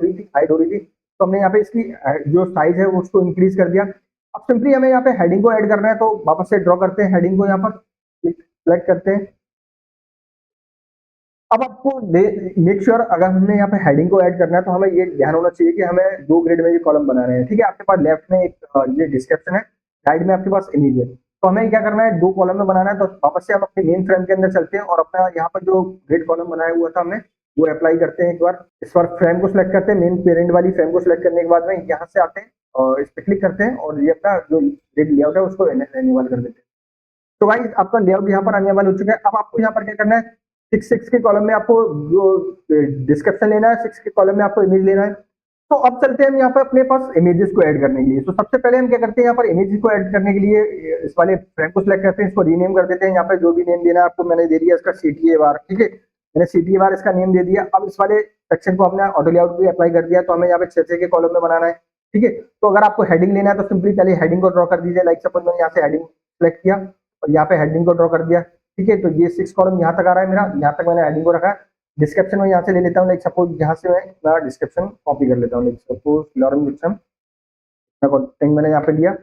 रही थी, तो हमने यहाँ पे इसकी जो साइज है उसको इंक्रीज कर दिया। अब सिंपली हमें यहाँ पे हेडिंग को ऐड करना है, तो वापस से ड्रॉ करते हैं, हेडिंग को यहाँ पर सिलेक्ट करते हैं। अब आपको मेक श्योर अगर हमने यहाँ पे हेडिंग को ऐड करना है तो हमें ये ध्यान होना चाहिए कि हमें दो ग्रिड में ये कॉलम बना रहे हैं, ठीक है। आपके पास लेफ्ट में एक ये डिस्क्रिप्शन है, राइट में आपके पास इमेज है, तो हमें क्या करना है, दो कॉलम में बनाना है। तो वापस से हम अपने मेन फ्रेम के अंदर चलते हैं और अपना यहाँ पर जो ग्रिड कॉलम बनाया हुआ था हमने वो अप्लाई करते हैं एक बार। इस बार फ्रेम को सिलेक्ट करते हैं, मेन पेरेंट वाली फ्रेम को सिलेक्ट करने के बाद में यहाँ से आते हैं और इस पर क्लिक करते हैं और ये अपना जो ग्रिड लेआउट है उसको एनेबल कर देते हैं। तो भाई आपका लेआउट यहाँ पर अनेबल हो चुका है। अब आपको यहाँ पर क्या करना है, 6 के कॉलम में आपको जो डिस्क्रिप्शन लेना है, 6 के कॉलम में आपको इमेज लेना है। तो अब चलते हैं हम यहाँ पर अपने पास इमेजेस को ऐड करने के लिए। तो सबसे पहले हम क्या करते हैं, यहाँ पर इमेजेस को ऐड करने के लिए इस वाले फ्रेम को सिलेक्ट करते हैं, इसको रीनेम कर देते हैं। यहाँ पे जो भी नेम देना है आपको मैंने दे दिया इसका सीटीए बार, ठीक है। मैंने सीटीए बार इसका नेम दे दिया। अब इस वाले सेक्शन को हमने ऑटो लेआउट भी अप्लाई कर दिया, तो हमें यहाँ पे 6 के कॉलम में बनाना है, ठीक है। तो अगर आपको हेडिंग लेना है तो सिंपली पहले हेडिंग को ड्रॉ कर दीजिए। लाइक सपोज मैंने यहाँ से हेडिंग सेलेक्ट किया और यहाँ पे हेडिंग को ड्रॉ कर दिया, ठीक है। तो ये 6 कॉलम यहाँ तक आ रहा है मेरा, यहाँ तक मैंने हेडिंग को रखा है। डिस्क्रिप्शन में यहाँ से ले लेता हूँ, लाइक सपोज यहाँ से मैं डिस्क्रिप्शन कॉपी कर लेता हूँ। Like suppose Lawrence gypsum content मैंने यहाँ पे लिया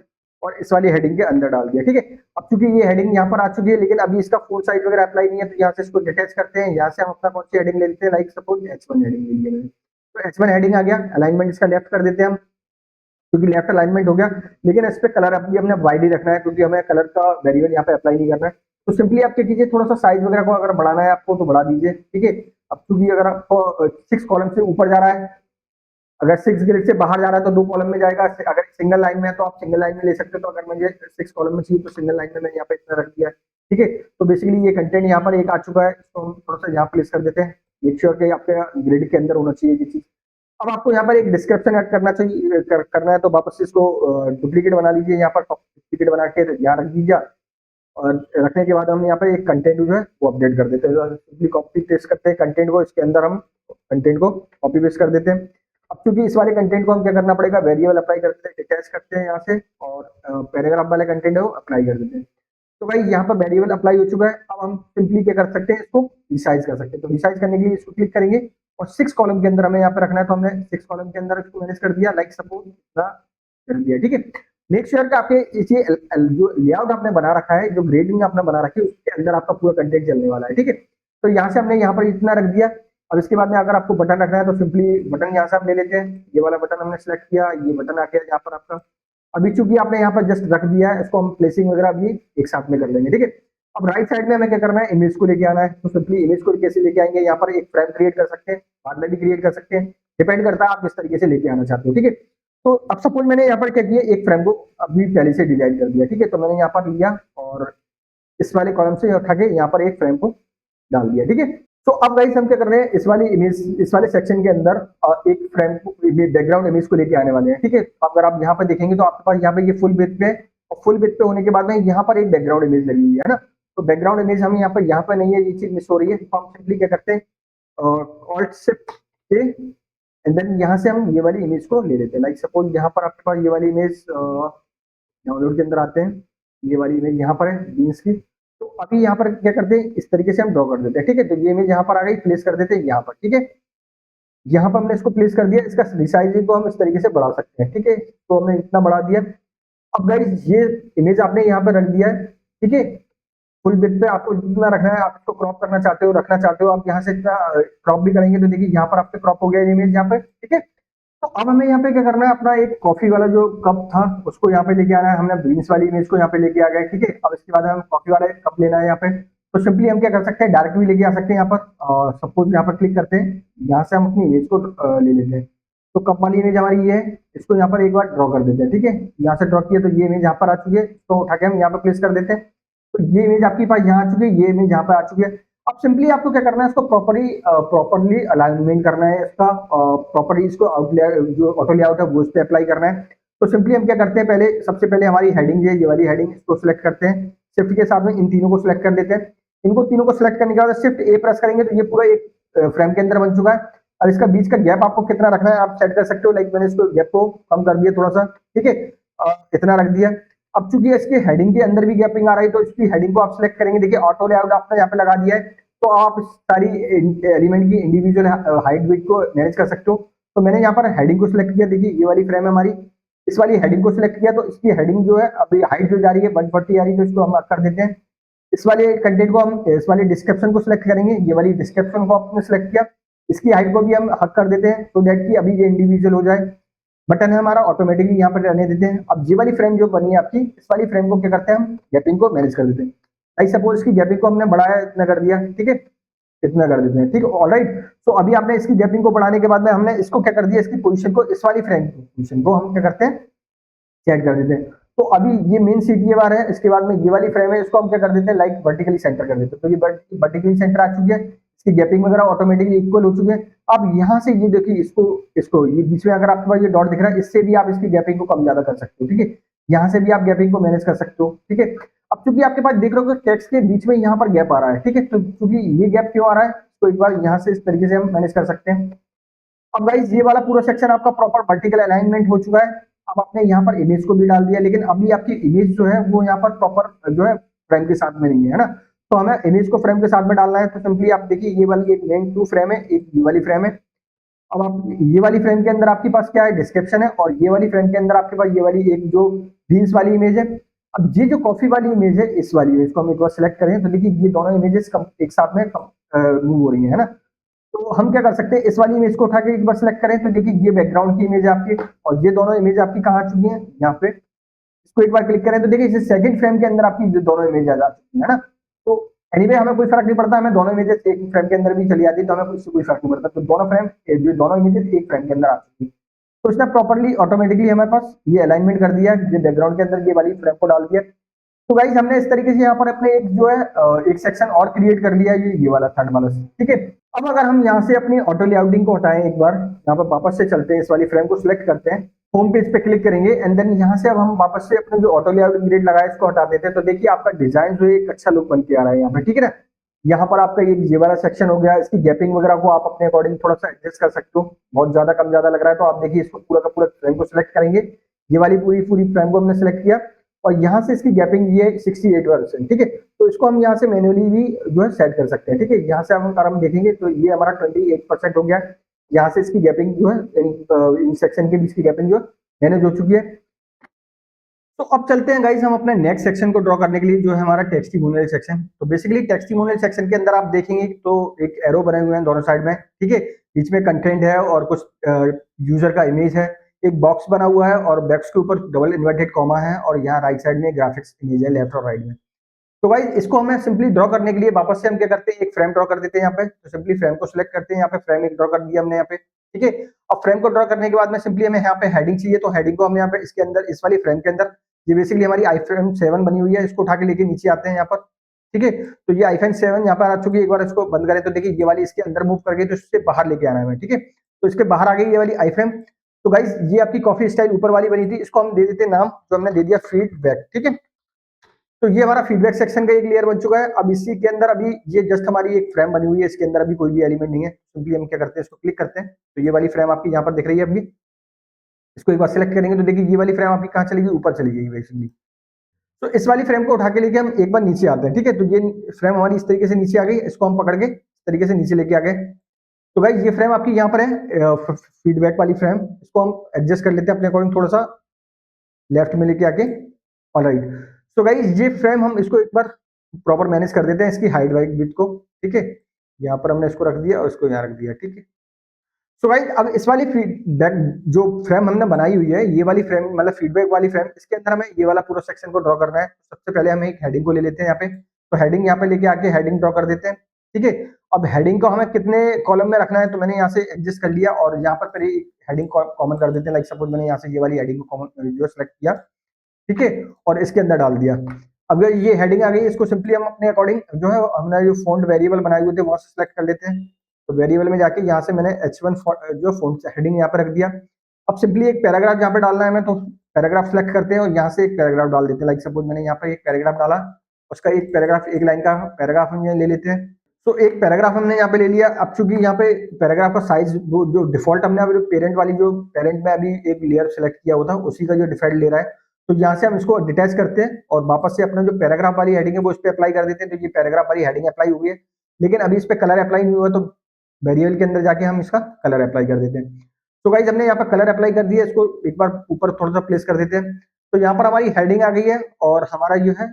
और इस वाली हेडिंग के अंदर डाल दिया, ठीक है। अब चूंकि ये हेडिंग यहाँ पर आ चुकी है, लेकिन अभी इसका फुल साइज वगैरह अप्लाई नहीं है, तो यहाँ से इसको डिटैच करते हैं। यहाँ से हम अपना कौन सी हेडिंग ले लेते हैं, लाइक सपोज H1 हेडिंग ले लिया मैंने। तो H1 हेडिंग आ गया, अलाइनमेंट इसका लेफ्ट कर देते हैं हम, क्योंकि लेफ्ट अलाइनमेंट हो गया। लेकिन इस पे कलर अभी हमने वाइड ही रखना है, क्योंकि हमें कलर का वेरिएबल यहाँ पे अप्लाई नहीं करना है। तो सिंपली आप क्या कीजिए, थोड़ा सा साइज वगैरह को अगर बढ़ाना है आपको तो बढ़ा दीजिए, ठीक है। अब क्योंकि अगर आपको 6 कॉलम से ऊपर जा रहा है, अगर 6 ग्रिड से बाहर जा रहा है तो 2 कॉलम में जाएगा। अगर सिंगल लाइन में है तो आप सिंगल लाइन में ले सकते हो। तो अगर मुझे 6 कॉलम में चाहिए तो सिंगल लाइन में मैंने यहाँ पे इतना रख दिया, ठीक है। तो बेसिकली ये कंटेंट यहाँ पर एक आ चुका है, इसको हम थोड़ा सा यहाँ प्लेस कर देते हैं। मेक श्योर कि आपके ग्रिड के अंदर होना चाहिए ये चीज। अब आपको यहाँ पर एक डिस्क्रिप्शन ऐड करना चाहिए, करना है, तो वापस से इसको डुप्लीकेट बना लीजिए, यहाँ पर डुप्लीकेट बना के यहाँ रख दीजिए। और रखने के बाद हम यहाँ पे एक कंटेंट जो है वो अपडेट कर देते हैं। सिंपली कॉपी पेस्ट करते हैं कंटेंट को, इसके अंदर हम कंटेंट को कॉपी पेस्ट कर देते हैं। अब क्योंकि इस वाले कंटेंट को हम क्या करना पड़ेगा, वेरिएबल अप्लाई करते हैं, डिटैच करते हैं यहाँ से और पैराग्राफ वाले कंटेंट है वो अप्लाई कर देते हैं। तो भाई यहाँ पर वेरिएबल अप्लाई हो चुका है। अब हम सिंपली क्या कर सकते हैं, इसको रिसाइज कर सकते हैं। तो रिसाइज करने के लिए इसको क्लिक करेंगे और 6 कॉलम के अंदर हमें यहाँ पे रखना है। तो हमने 6 कॉलम के अंदर इसको मैनेज कर दिया, लाइक सपोज कर दिया, ठीक है। मेक श्योर कि आपके इसी जो लेआउट आपने बना रखा है, जो ग्रेडिंग आपने बना रखी है, उसके अंदर आपका पूरा कंटेंट चलने वाला है, ठीक है। तो यहाँ से हमने यहाँ पर इतना रख दिया। अब इसके बाद में अगर आपको बटन रखना है तो सिंपली बटन यहाँ से हम ले लेते हैं। ये वाला बटन हमने सेलेक्ट किया, ये बटन आ गया यहाँ पर आपका। अभी चूंकि आपने यहाँ पर जस्ट रख दिया है, इसको हम प्लेसिंग वगैरह भी एक साथ में कर लेंगे, ठीक है। अब राइट साइड में हमें क्या करना है, इमेज को लेके आना है। तो सिंपली इमेज को कैसे लेके आएंगे, यहाँ पर एक फ्रेम क्रिएट कर सकते हैं, बाद में भी क्रिएट कर सकते हैं, डिपेंड करता है आप किस तरीके से लेके आना चाहते हो, ठीक है। तो अब सपोज मैंने यहाँ पर क्या किया, एक फ्रेम को अभी पहले से डिजाइन कर दिया, ठीक है। तो मैंने यहाँ पर लिया और इस वाले कॉलम से उठा के यहाँ पर एक फ्रेम को डाल दिया, ठीक है। तो अब गाइस हम क्या कर रहे हैं, इस वाली इमेज, इस वाले सेक्शन के अंदर एक फ्रेम को, बैकग्राउंड इमेज को लेके आने वाले हैं, ठीक है। अगर आप यहाँ पर देखेंगे तो आपके पास यहाँ पे ये फुल विड्थ पे है, और फुल विड्थ पे होने के बाद में यहाँ पर एक बैकग्राउंड इमेज लगी हुई है ना। तो बैकग्राउंड इमेज हम यहाँ पर नहीं है, ये चीज मिस हो रही है। तो हम सिंपली क्या करते हैं, ऑल्ट शिफ्ट के, एंड देन यहाँ से हम ये वाली इमेज को ले लेते हैं। लाइक सपोज यहाँ पर आपके पास ये वाली इमेज, डाउनलोड के अंदर आते हैं, ये वाली इमेज यहाँ पर है जीन्स की। तो अभी यहाँ पर क्या करते हैं, इस तरीके से हम ड्रॉ कर देते हैं, ठीक है। तो ये इमेज यहाँ पर आ गई, प्लेस कर देते हैं यहाँ पर, ठीक है। यहाँ पर हमने इसको प्लेस कर दिया, इसका रिसाइजिंग को हम इस तरीके से बढ़ा सकते हैं, ठीक है। तो हमने इतना बढ़ा दिया। अब गाइस ये इमेज आपने यहाँ पर रख दिया है, ठीक है। फुल विड्थ पे आपको जितना रखना है, आप इसको क्रॉप करना चाहते हो, रखना चाहते हो, आप यहाँ से इतना क्रॉप भी करेंगे तो देखिए यहाँ पर आपके क्रॉप हो गया इमेज यहाँ पे, ठीक है। तो अब हमें यहाँ पे क्या करना है, अपना एक कॉफी वाला जो कप था उसको यहाँ पे लेके आना है। हमने ग्रीन्स वाली इमेज को यहाँ पे लेके आ गए, ठीक है। अब इसके बाद हम कॉफी वाला कप लेना है यहाँ पे। तो सिंपली हम क्या कर सकते हैं, डायरेक्ट भी लेके आ सकते हैं यहाँ पर। सपोज यहाँ पर क्लिक करते हैं, यहाँ से हम अपनी इमेज को ले लेते हैं। तो कप वाली इमेज हमारी ये है, इसको यहाँ पर एक बार ड्रॉ कर देते हैं, ठीक है। यहाँ से ड्रॉ किया तो ये इमेज यहाँ पर आ चुकी है, तो उठा के हम यहाँ पर प्लेस कर देते हैं। तो ये इमेज आपके पास यहाँ आ चुकी है, ये इमेज यहाँ पर आ चुकी है। अब सिंपली आपको क्या करना है, इसको प्रॉपर्ली अलाइनमेंट करना है, इसका प्रॉपर्ली इसको जो ऑटो लेआउट है वो इस पे अप्लाई करना है। तो सिंपली हम क्या करते हैं, पहले सबसे पहले हमारी हेडिंग है, ये वाली हेडिंग, इसको सिलेक्ट करते हैं। शिफ्ट के साथ में इन तीनों को सिलेक्ट कर देते हैं। इनको तीनों को सिलेक्ट करने के बाद शिफ्ट ए प्रेस करेंगे तो ये पूरा एक फ्रेम के अंदर बन चुका है। अब इसका बीच का गैप आपको कितना रखना है आप सेट कर सकते हो। लाइक मैंने इसको गैप को कम कर दिया थोड़ा सा, ठीक है, इतना रख दिया। अब चूंकि इसके हेडिंग के अंदर भी गैपिंग आ रही है तो इसकी हेडिंग को आप सिलेक्ट करेंगे। देखिए ऑटो लेआउट आपने यहाँ पे लगा दिया है, तो आप सारी एलिमेंट की इंडिविजुअल हाइट विड्थ को मैनेज कर सकते हो। तो मैंने यहाँ पर हेडिंग को सिलेक्ट किया, देखिए ये वाली फ्रेम है हमारी, इस वाली हेडिंग को सिलेक्ट किया। तो इसकी हेडिंग जो है अभी हाइट जो जा रही है 140 आ रही है, तो इसको हम कर देते हैं। इस वाले कंटेंट को हम, इस वाली डिस्क्रिप्शन को सिलेक्ट करेंगे, ये वाली डिस्क्रिप्शन को आपने सिलेक्ट किया। इसकी हाइट को भी हम हक कर देते हैं, तो दैट की अभी ये इंडिविजुअल हो जाए। बटन है हमारा, ऑटोमेटिकली यहाँ पर रहने देते हैं। अब ये वाली फ्रेम जो बनी है आपकी, इस वाली फ्रेम को क्या करते हैं, हम गैपिंग को मैनेज कर देते हैं। लाइक सपोज इसकी गैपिंग को हमने बढ़ाया, इतना कर दिया, ठीक है, इतना कर देते हैं, ठीक है, ऑलराइट। तो अभी आपने इसकी गैपिंग को बढ़ाने के बाद में हमने इसको क्या कर दिया, इसकी पोजीशन को, इस वाली फ्रेम की पोजीशन को हम क्या करते हैं, सेट कर देते हैं। तो अभी ये मेन सीटी बार है, इसके बाद में ये वाली फ्रेम है, इसको हम क्या कर देते हैं, लाइक वर्टिकली सेंटर कर देते हैं। तो ये वर्टिकली सेंटर आ चुकी है, इसकी गैपिंग वगैरह ऑटोमेटिकली इक्वल हो चुके हैं। अब यहाँ से ये देखिए, इसको इसको ये बीच में अगर आपके पास ये डॉट दिख रहा है, इससे भी आप इसकी गैपिंग को कम ज्यादा कर सकते हो, ठीक है। यहाँ से भी आप गैपिंग को मैनेज कर सकते हो, ठीक है। अब चूंकि आपके पास देख रहे हो कि टेक्स्ट के बीच में यहाँ पर गैप आ रहा है, ठीक है, तो चूंकि ये गैप क्यों आ रहा है, तो एक बार यहाँ से इस तरीके से हम मैनेज कर सकते हैं। अब गाइस ये वाला पूरा सेक्शन आपका प्रॉपर वर्टिकल अलाइनमेंट हो चुका है। अब आपने यहाँ पर इमेज को भी डाल दिया, लेकिन अभी आपकी इमेज जो है वो यहाँ पर प्रॉपर जो है फ्रेम के साथ में नहीं है ना। तो हमें इमेज को फ्रेम के साथ में डालना है। तो सिंपली आप देखिए, ये वाली एक मेन 2 फ्रेम है, एक ये वाली फ्रेम है। अब आप ये वाली फ्रेम के अंदर आपके पास क्या है, डिस्क्रिप्शन है, और ये वाली फ्रेम के अंदर आपके पास ये वाली एक जो जीन्स वाली इमेज है। अब ये जो कॉफी वाली इमेज है, इस वाली इमेज को हम एक बार सिलेक्ट करें तो देखिए ये दोनों इमेजेस एक साथ में मूव हो रही है ना। तो हम क्या कर सकते हैं, इस वाली इमेज को उठा के एक बार सिलेक्ट करें तो देखिए ये बैकग्राउंड की इमेज है आपकी, और ये दोनों इमेज आपकी कहाँ आ चुकी है, यहाँ पे। इसको एक बार क्लिक करें तो देखिए इस सेकंड फ्रेम के अंदर आपकी दोनों इमेज आ चुकी है ना। तो एनीवे हमें कोई फर्क नहीं पड़ता, हमें दोनों इमेजेस एक फ्रेम के अंदर भी चली जाती है, तो हमें कोई फर्क नहीं पड़ता। तो दोनों फ्रेम, जो दोनों इमेजेस एक फ्रेम के अंदर आ चुकी है। तो इसने प्रॉपर्ली ऑटोमेटिकली हमारे पास ये अलाइनमेंट कर दिया, ये बैकग्राउंड के अंदर ये वाली फ्रेम को डाल दिया। तो गाइस हमने इस तरीके से यहाँ पर अपने एक जो है एक सेक्शन और क्रिएट कर लिया, ये वाला थर्ड वाला, ठीक है। अब अगर हम यहाँ से अपनी ऑटो लेआउटिंग को हटाएं, एक बार यहाँ पर वापस से चलते हैं, इस वाली फ्रेम को सिलेक्ट करते हैं, होम पेज पे क्लिक करेंगे, एंड देन यहाँ से अब हम वापस से अपने जो ऑटो लेआउट ग्रिड लगाया इसको हटा देते हैं। तो देखिए आपका डिजाइन जो है एक अच्छा लुक बन के आ रहा है यहाँ पे, ठीक है ना। यहाँ पर आपका ये वाला सेक्शन हो गया, इसकी गैपिंग वगैरह को आप अपने अकॉर्डिंग थोड़ा सा एडजस्ट कर सकते हो। बहुत ज्यादा कम ज्यादा लग रहा है तो आप देखिए इसको पूरा का पूरा फ्रेम को सिलेक्ट करेंगे, ये वाली पूरी फ्रेम को हमने सिलेक्ट किया, और यहाँ से इसकी गैपिंग ये 68%, ठीक है। तो इसको हम यहाँ से मैन्युअली भी जो है सेट कर सकते हैं, ठीक है। यहाँ से हम देखेंगे तो ये हमारा 28% हो गया। यहाँ से इसकी गैपिंग जो है इन सेक्शन के बीच की गैपिंग जो मैनेज हो चुकी है। तो अब चलते हैं गाइस हम अपने नेक्स्ट सेक्शन को ड्रॉ करने के लिए, जो है हमारा टेक्स्टिमोनियल सेक्शन। तो बेसिकली टेक्स्टिमोनियल सेक्शन के अंदर आप देखेंगे तो एक एरो बने हुए हैं दोनों साइड में, ठीक है। बीच में कंटेंट है और कुछ यूजर का इमेज है, एक बॉक्स बना हुआ है और बॉक्स के ऊपर डबल इन्वर्टेड कॉमा है, और यहाँ राइट साइड में ग्राफिक्स इमेज है लेफ्ट और राइट में। तो गाइस इसको हमें सिंपली ड्रॉ करने के लिए वापस से हम क्या करते हैं, एक फ्रेम ड्रॉ कर देते हैं यहाँ पे। तो सिंपली फ्रेम को सिलेक्ट करते हैं, यहाँ पे फ्रेम एक ड्रॉ कर दिया हमने यहाँ पे, ठीक है। अब फ्रेम को ड्रॉ करने के बाद में सिंपली हमें यहाँ पे हेडिंग चाहिए, तो हेडिंग को हम यहाँ पे इसके अंदर, इस वाली फ्रेम के अंदर, ये बेसिकली हमारी आई फ्रेम 7 बनी हुई है, इसको उठा के लेके नीचे आते हैं यहाँ पर। ठीक है। तो ये आईफोन 7 यहाँ पर आ चुकी है। एक बार इसको बंद करें तो देखिए ये वाली इसके अंदर मूव करके तो इससे बाहर लेके आना है हमें, ठीक है। तो इसके बाहर आ गई ये वाली आईफ्रेम। तो गाइज ये आपकी कॉफी स्टाइल ऊपर वाली बनी थी, इसको हम दे देते हैं नाम, जो हमने दे दिया फीडबैक, ठीक है। तो ये हमारा फीडबैक सेक्शन का एक लेयर बन चुका है। अब इसी के अंदर अभी ये जस्ट हमारी एक फ्रेम बनी हुई है, इसके अंदर अभी कोई भी एलिमेंट नहीं है। सिंपली हम क्या करते हैं, इसको क्लिक करते हैं तो ये वाली फ्रेम आपकी यहाँ पर दिख रही है। अभी इसको एक बार सिलेक्ट करेंगे तो देखिए ये वाली फ्रेम आपकी कहाँ चली गई, ऊपर चली गई बेसिकली। तो इस वाली फ्रेम को उठा के लेके हम एक बार नीचे आते हैं, ठीक है। तो ये फ्रेम हमारी इस तरीके से नीचे आ गई, इसको हम पकड़ के इस तरीके से नीचे लेके आ गए। तो गाइस ये फ्रेम आपकी यहाँ पर है फीडबैक वाली फ्रेम, इसको हम एडजस्ट कर लेते हैं अपने अकॉर्डिंग, थोड़ा सा लेफ्ट में लेके आके। ऑलराइट, सो गाइस ये फ्रेम हम इसको एक बार प्रॉपर मैनेज कर देते हैं, इसकी हाइट वाइट विड्थ को, ठीक है। यहाँ पर हमने इसको रख दिया और इसको यहाँ रख दिया, ठीक है। सो गाइस अब इस वाली फीडबैक जो फ्रेम हमने बनाई हुई है, ये वाली फ्रेम मतलब फीडबैक वाली फ्रेम, इसके अंदर हमें ये वाला पूरा सेक्शन को ड्रॉ करना है। सबसे पहले हम एक हेडिंग को ले लेते हैं यहाँ पे, तो हेडिंग यहाँ पे लेके आके हेडिंग ड्रॉ कर देते हैं, ठीक है। अब हेडिंग को हमें कितने कॉलम में रखना है, तो मैंने यहाँ से एडजस्ट कर लिया और यहाँ पर फिर हेडिंग कॉमन कर देते हैं। लाइक सपोज मैंने यहाँ से ये वाली हेडिंग को कॉमन जो सेलेक्ट किया, ठीक है, और इसके अंदर डाल दिया। अब ये हेडिंग आ गई, इसको सिंपली हम अपने अकॉर्डिंग जो है हमने जो फॉन्ट वेरिएबल बनाए हुए थे वहां से सिलेक्ट कर लेते हैं। तो वेरिएबल में जाके यहाँ से मैंने H1 जो फॉन्ट हेडिंग यहाँ पे रख दिया। अब सिंपली एक पैराग्राफ यहाँ पे डालना है हमें, तो पैराग्राफ सेलेक्ट करते हैं और यहाँ से एक पैराग्राफ डाल देते हैं। लाइक सपोज मैंने यहाँ पे एक पैराग्राफ डाला, उसका एक पैराग्राफ एक लाइन का पैराग्राफ हम ले लेते हैं। तो एक पैराग्राफ हमने यहाँ पे ले लिया। अब चूंकि यहाँ पे पैराग्राफ का साइज वो जो डिफॉल्ट हमने अभी पेरेंट वाली जो पेरेंट में अभी एक लेयर सेलेक्ट किया हुआ था उसी का जो डिफॉल्ट ले रहा है, तो यहाँ से हम इसको डिटैच करते हैं और वापस से अपना जो पैराग्राफ वाली हेडिंग है वो इस पे अप्लाई कर देते हैं। तो ये पैराग्राफ वाली हेडिंग अप्लाई हुई है, लेकिन अभी इस पे कलर अप्लाई नहीं हुआ, तो वेरिएबल के अंदर जाके हम इसका कलर अप्लाई कर देते हैं। तो गाइज हमने यहाँ पर कलर अप्लाई कर दिया, इसको एक बार ऊपर थोड़ा सा प्लेस कर देते हैं। तो यहाँ पर हमारी हेडिंग आ गई है और हमारा जो है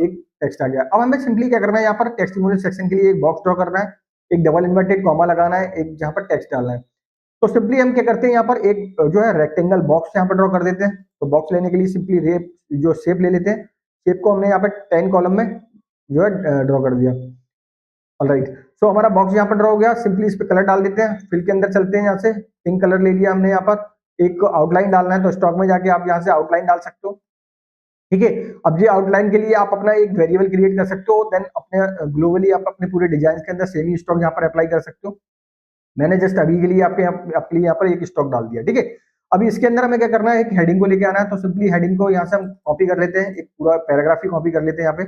एक टेक्स्ट आ गया। अब हमें सिंपली क्या करना है, यहाँ पर टेक्स्ट सेक्शन के लिए एक बॉक्स ड्रॉ करना है, एक डबल इन्वर्टेड कॉमा लगाना है, एक जहाँ पर टेक्स्ट डालना है। तो सिंपली हम क्या करते हैं, यहाँ पर एक जो है रेक्टेंगल बॉक्स यहाँ पर ड्रॉ कर देते हैं। तो बॉक्स लेने के लिए सिंपली रेप जो शेप ले लेते हैं, शेप को हमने यहाँ पर 10 कॉलम में जो है ड्रॉ कर दिया। ऑलराइट, सो हमारा बॉक्स यहाँ पर ड्रॉ हो गया। सिंपली इस पे कलर डाल देते हैं, फिल के अंदर चलते हैं, यहाँ से पिंक कलर ले लिया हमने। यहाँ पर एक आउटलाइन डालना है, तो स्टॉक में जाके आप यहाँ से आउटलाइन डाल सकते हो, ठीक है। अब ये आउटलाइन के लिए आप अपना एक वेरिएबल क्रिएट कर सकते हो, देन अपने ग्लोबली आप अपने पूरे डिजाइन के अंदर सेमी स्टॉक यहाँ पर अप्लाई कर सकते हो। मैंने जस्ट अभी के लिए आपके लिए यहाँ पर एक स्टॉक डाल दिया, ठीक है। अभी इसके अंदर हमें क्या करना है, एक हेडिंग को लेके आना है। तो सिंपली हेडिंग को यहाँ से हम कॉपी कर लेते हैं, एक पूरा पैराग्राफ ही कॉपी कर लेते हैं यहाँ पे।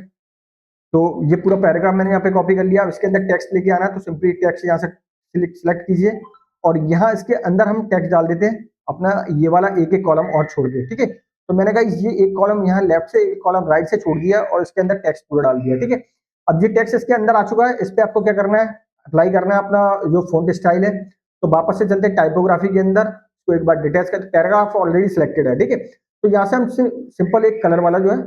तो ये पूरा पैराग्राफ मैंने यहाँ पे कॉपी कर लिया। अब इसके अंदर टेक्स्ट लेके आना है, तो सिंपली टेक्स्ट यहाँ से सिलेक्ट कीजिए और यहाँ इसके अंदर हम टेक्स्ट डाल देते हैं अपना, ये वाला एक एक कॉलम और छोड़ के, ठीक है। तो मैंने कहा ये एक कॉलम यहाँ लेफ्ट से, एक कॉलम राइट से छोड़ दिया और इसके अंदर टेक्स्ट पूरा डाल दिया, ठीक है। अब ये टेक्स्ट इसके अंदर आ चुका है, इस पे आपको क्या करना है, अप्लाई करना है अपना जो फॉन्ट स्टाइल है। तो वापस से चलते हैं टाइपोग्राफी के अंदर, तो एक बार डिटेच कर, पैराग्राफ ऑलरेडी सिलेक्टेड है, ठीक है। तो यहाँ से हम सिंपल एक कलर वाला जो है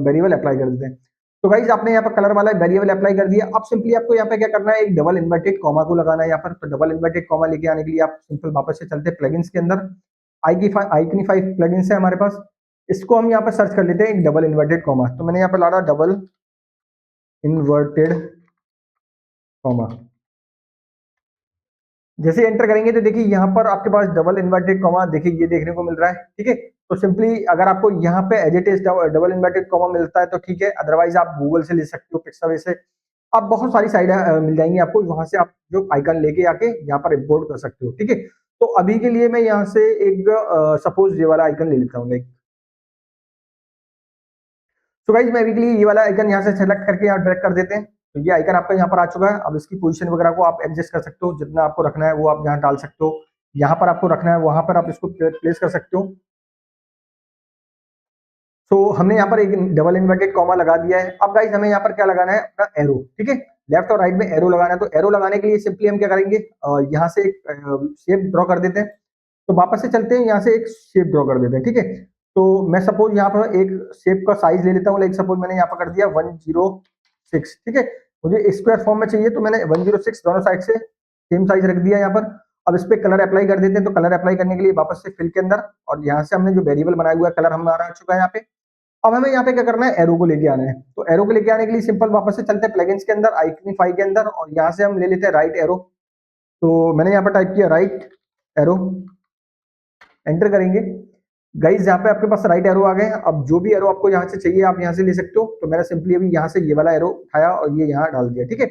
वेरिएबल अप्लाई कर देते हैं। तो गाइज आपने यहाँ पर कलर वाला वेरिएबल अप्लाई कर दिया। अब सिंपली आपको यहाँ पे क्या करना है, एक डबल इन्वर्टेड कॉमा को लगाना है यहाँ पर। तो डबल इन्वर्टेड कॉमा लेके आने के लिए आप सिंपल वापस से चलते हैं प्लगइन्स के अंदर। आइकनिफाई प्लगइन्स है हमारे पास, इसको हम यहाँ पर सर्च कर लेते हैं एक डबल इन्वर्टेड कॉमा। तो मैंने यहाँ पर ला डबल इन्वर्टेड कॉमा, जैसे एंटर करेंगे तो देखिए यहाँ पर आपके पास डबल इन्वर्टेड कॉमा देखिए ये देखने को मिल रहा है, ठीक है। तो सिंपली अगर आपको यहाँ पे as it is double inverted comma मिलता है तो ठीक है, अदरवाइज आप गूगल से ले सकते हो, पिक्सावे से, आप बहुत सारी साइड मिल जाएंगी आपको, वहां से आप जो आइकन लेके आके यहाँ पर इम्पोर्ट कर सकते हो, ठीक है। तो अभी के लिए मैं यहाँ से एक सपोज ये वाला आइकन ले लेता हूँ। तो गाइज मैं अभी के लिए ये वाला आइकन यहाँ से सेलेक्ट करके यहाँ ड्रैग कर देते हैं। तो ये आइकन आपका यहाँ पर आ चुका है। अब इसकी पोजीशन वगैरह को आप एडजस्ट कर सकते हो, जितना आपको रखना है वो आप यहाँ डाल सकते हो, यहाँ पर आपको रखना है वहां पर आप इसको प्लेस कर सकते हो। तो हमने यहाँ पर एक डबल इन्वर्टेड कॉमा लगा दिया है। अब गाइज हमें यहाँ पर क्या लगाना है, अपना एरो, ठीक है। लेफ्ट और राइट में एरो लगाना है। तो एरो लगाने के लिए सिंपली हम क्या करेंगे, यहाँ से एक शेप ड्रॉ कर देते हैं। तो वापस से चलते हैं, यहाँ से एक शेप ड्रॉ कर देते हैं, ठीक है। तो मैं सपोज यहाँ पर एक शेप का साइज ले लेता हूँ। लाइक सपोज मैंने यहाँ पर कर दिया 106, ठीक है। मुझे स्क्वायर फॉर्म में चाहिए तो मैंने 106 दोनों साइड से सेम साइज रख दिया यहाँ पर। अब इस पे कलर अप्लाई कर देते हैं। तो कलर अप्लाई करने के लिए वापस से फिल के अंदर, और यहाँ से हमने जो वेरिएबल बनाया हुआ है कलर हमारा आ चुका है यहाँ पे। अब हमें यहाँ पे क्या करना है, एरो को लेके आना है। तो एरो को लेके आने के लिए सिंपल वापस से चलते हैं प्लगइन्स के अंदर, आइकनिफाई के अंदर, और यहाँ से हम ले लेते हैं राइट एरो। तो मैंने यहाँ पर टाइप किया राइट एरो, एंटर करेंगे। गाइज यहाँ पे आपके पास राइट एरो आ गए हैं। अब जो भी एरो आपको यहाँ से चाहिए आप यहाँ से ले सकते हो। तो मैंने सिंपली अभी यहाँ से ये वाला एरो उठाया और ये यहाँ डाल दिया, ठीक है।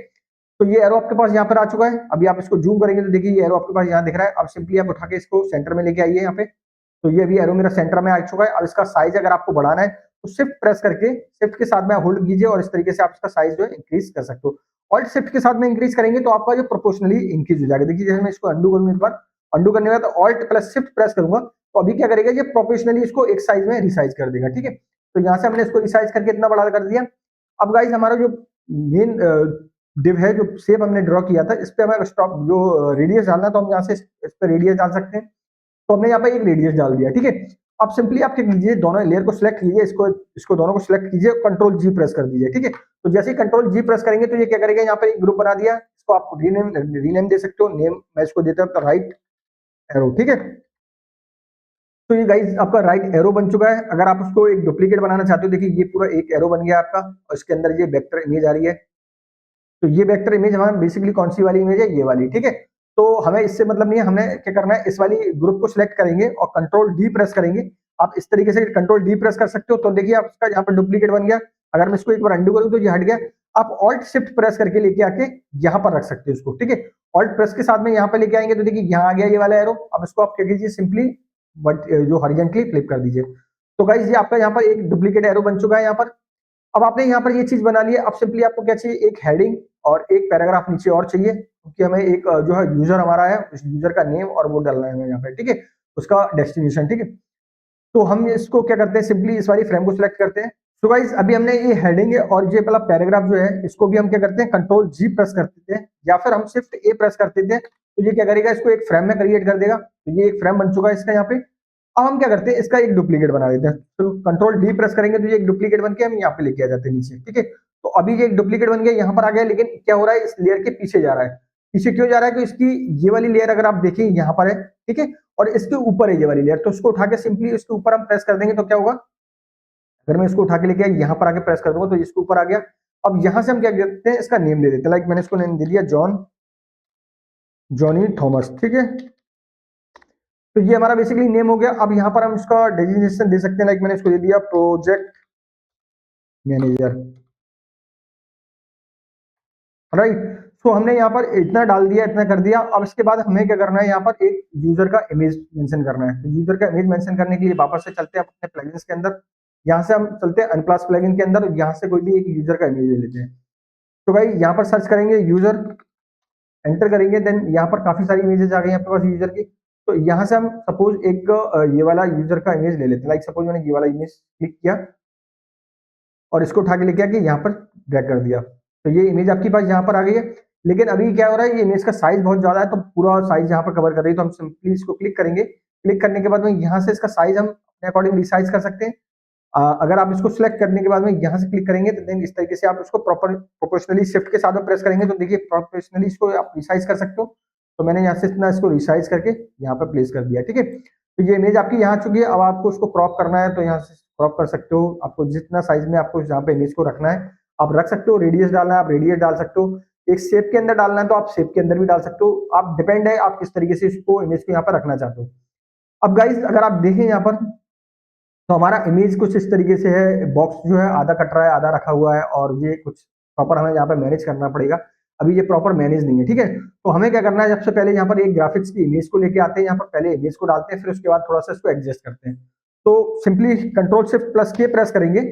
तो ये एरो आपके पास यहाँ पर आ चुका है। अभी आप इसको जूम करेंगे तो देखिए ये एरो आपके पास यहाँ दिख रहा है। अब सिंपली आप उठा के इसको सेंटर में लेके आइए यहाँ पे। तो ये भी एरो मेरा सेंटर में आ चुका है। अब इसका साइज अगर आपको बढ़ाना है तो शिफ्ट प्रेस करके शिफ्ट के साथ में होल्ड कीजिए और इस तरीके से आप इसका साइज जो है इंक्रीज कर सकते हो। ऑल्ट शिफ्ट के साथ में इंक्रीज करेंगे तो आपका जो प्रोपोर्शनली इंक्रीज हो जाएगा। देखिए जैसे मैं इसको अंडू करूंगा, एक बार अंडू करने के बाद ऑल्ट प्लस शिफ्ट प्रेस करूंगा तो अभी क्या करेगा, ये प्रोपोर्शनली इसको एक साइज में रिसाइज कर देगा, ठीक है। तो यहाँ से हमने इसको रिसाइज करके इतना बड़ा कर दिया। अब गाइज हमारा जो मेन डिव है, जो शेप हमने ड्रॉ किया था, इस पे हमें स्टॉप जो रेडियस डालना, तो हम यहाँ से इस पे रेडियस डाल सकते हैं। तो हमने यहाँ पे एक रेडियस डाल दिया, ठीक है। अब सिंपली आप क्या कीजिए, दोनों लेयर को सिलेक्ट कीजिए, इसको इसको दोनों को सिलेक्ट कीजिए, कंट्रोल जी प्रेस कर दीजिए, ठीक है। तो जैसे ही कंट्रोल जी प्रेस करेंगे तो ये क्या करेगा, यहाँ पर एक ग्रुप बना दिया। इसको आप रीनेम दे सकते हो। नेम मैं इसको देता हूँ राइट एरो, ठीक है। तो ये गाइज आपका राइट एरो बन चुका है। अगर आप उसको एक डुप्लीकेट बनाना चाहते हो, देखिए ये पूरा एक एरो बन गया आपका और इसके अंदर ये वेक्टर इमेज आ रही है। तो ये वेक्टर इमेज हमारा बेसिकली कौन सी वाली इमेज है, ये वाली, ठीक है। तो हमें इससे मतलब नहीं है, हमें क्या करना है, इस वाली ग्रुप को सिलेक्ट करेंगे और कंट्रोल डी प्रेस करेंगे। आप इस तरीके से कंट्रोल डी प्रेस कर सकते हो। तो देखिए आपका यहाँ पर डुप्लीकेट बन गया। अगर मैं इसको एक बार अंडू करूँ तो ये हट गया। आप ऑल्ट शिफ्ट प्रेस करके लेके आके यहाँ पर रख सकते हो इसको, ठीक है। ऑल्ट प्रेस के साथ में यहाँ पे लेके आएंगे तो देखिए यहाँ आ गया ये वाला एरो। अब इसको आप क्या कीजिए, सिंपली बट जो हॉरिजॉन्टली फ्लिप कर दीजिए। तो गाइज ये आपका यहाँ पर एक डुप्लीकेट एरो बन चुका है यहाँ पर। अब आपने यहाँ पर ये चीज बना ली है। अब सिंपली आपको क्या चाहिए, एक हेडिंग और एक पैराग्राफ नीचे और चाहिए, क्योंकि हमें एक जो है यूजर हमारा है, उस यूजर का नेम और वो डालना है हमें यहाँ पे, ठीक है, उसका डेस्टिनेशन, ठीक है। तो हम इसको क्या करते हैं, सिंपली इस वाली फ्रेम को सिलेक्ट करते हैं। तो गाइस अभी हमने ये हेडिंग है और ये वाला पैराग्राफ जो है, इसको भी हम क्या करते हैं, कंट्रोल जी प्रेस करते थे या फिर हम शिफ्ट ए प्रेस करते थे। तो ये क्या करेगा, इसको एक फ्रेम में क्रिएट कर देगा। तो ये एक फ्रेम बन चुका है इसका यहाँ पे। अब हम क्या करते हैं, इसका एक डुप्लीकेट बना देते हैं। तो कंट्रोल डी प्रेस करेंगे तो ये एक डुप्लीकेट बन के हम यहाँ पे लेके आ जाते हैं नीचे, ठीक है। तो अभी ये एक डुप्लीकेट बन गया, यहाँ पर आ गया, लेकिन क्या हो रहा है, इस लेयर के पीछे जा रहा है। पीछे क्यों जा रहा है, तो इसकी ये वाली लेयर अगर आप देखें यहाँ पर है, ठीक है, और इसके ऊपर है ये वाली लेयर। तो इसको उठा के सिंपली इसके ऊपर हम प्रेस कर देंगे तो क्या होगा, अगर मैं इसको उठा के लेके यहाँ पर आके प्रेस कर दूंगा तो इसके ऊपर आ गया। अब यहाँ से हम क्या करते हैं, इसका नेम दे देते हैं। लाइक मैंने इसको नेम दे दिया जॉनी थॉमस, ठीक है। तो ये हमारा बेसिकली नेम हो गया। अब यहाँ पर हम इसका डेजिग्नेशन दे सकते हैं। लाइक मैंने इसको दे दिया प्रोजेक्ट मैनेजर, राइट। तो हमने यहाँ पर इतना डाल दिया, इतना कर दिया। अब इसके बाद हमें क्या करना है, यहाँ पर एक यूजर का इमेज मेंशन करना है। तो यूजर का इमेज मेंशन करने के लिए वापस से चलते हैं अपने प्लगइन्स के अंदर। यहाँ से हम चलते हैं अनप्लस प्लगइन के अंदर, यहाँ से कोई भी एक यूजर का इमेज ले लेते हैं। तो भाई यहाँ पर सर्च करेंगे यूजर, एंटर करेंगे, देन यहाँ पर काफी सारी इमेजेस आ गई आपके पास यूजर की। तो यहाँ से हम सपोज एक ये वाला यूजर का इमेज ले लेते हैं। लाइक सपोज मैंने ये वाला इमेज क्लिक किया और इसको उठा के लेके आके यहाँ पर ड्रैग कर दिया। तो ये इमेज आपके पास यहाँ पर आ गई है। लेकिन अभी क्या हो रहा है, ये इमेज का साइज बहुत ज्यादा है, तो पूरा साइज यहाँ पर कवर कर रही है। तो हम सिंपली इसको क्लिक करेंगे। क्लिक करने के बाद में यहाँ से इसका साइज हम अपने अकॉर्डिंग रिसाइज कर सकते हैं। अगर आप इसको सिलेक्ट करने के बाद में यहाँ से क्लिक करेंगे तो देन इस तरीके से आप इसको प्रॉपर प्रोपोर्शनली शिफ्ट के साथ में प्रेस करेंगे तो देखिए प्रोपोर्शनली इसको आप रिसाइज कर सकते हो। तो मैंने यहाँ से इतना इसको रिसाइज करके यहाँ पर प्लेस कर दिया, ठीक है। तो ये इमेज आपकी यहाँ आ चुकी है। अब आपको उसको क्रॉप करना है तो यहाँ से क्रॉप कर सकते हो। आपको जितना साइज में आपको यहाँ पे इमेज को रखना है आप रख सकते हो। रेडियस डालना है आप रेडियस डाल सकते हो। एक शेप के अंदर डालना है तो आप शेप के अंदर भी डाल सकते हो। आप डिपेंड है आप किस तरीके से इसको इमेज को यहाँ पर रखना चाहते हो। अब गाइज अगर आप देखें यहाँ पर तो हमारा इमेज कुछ इस तरीके से है। बॉक्स जो है आधा कट रहा है, आधा रखा हुआ है, और ये कुछ प्रॉपर हमें यहाँ पे मैनेज करना पड़ेगा। अभी ये प्रॉपर मैनेज नहीं है, ठीक है। तो हमें क्या करना है, सबसे पहले यहाँ पर एक ग्राफिक्स की इमेज को लेके आते हैं। यहाँ पर पहले इमेज को डालते हैं, फिर उसके बाद थोड़ा सा इसको एडजस्ट करते हैं। तो सिंपली कंट्रोल शिफ्ट प्लस के प्रेस करेंगे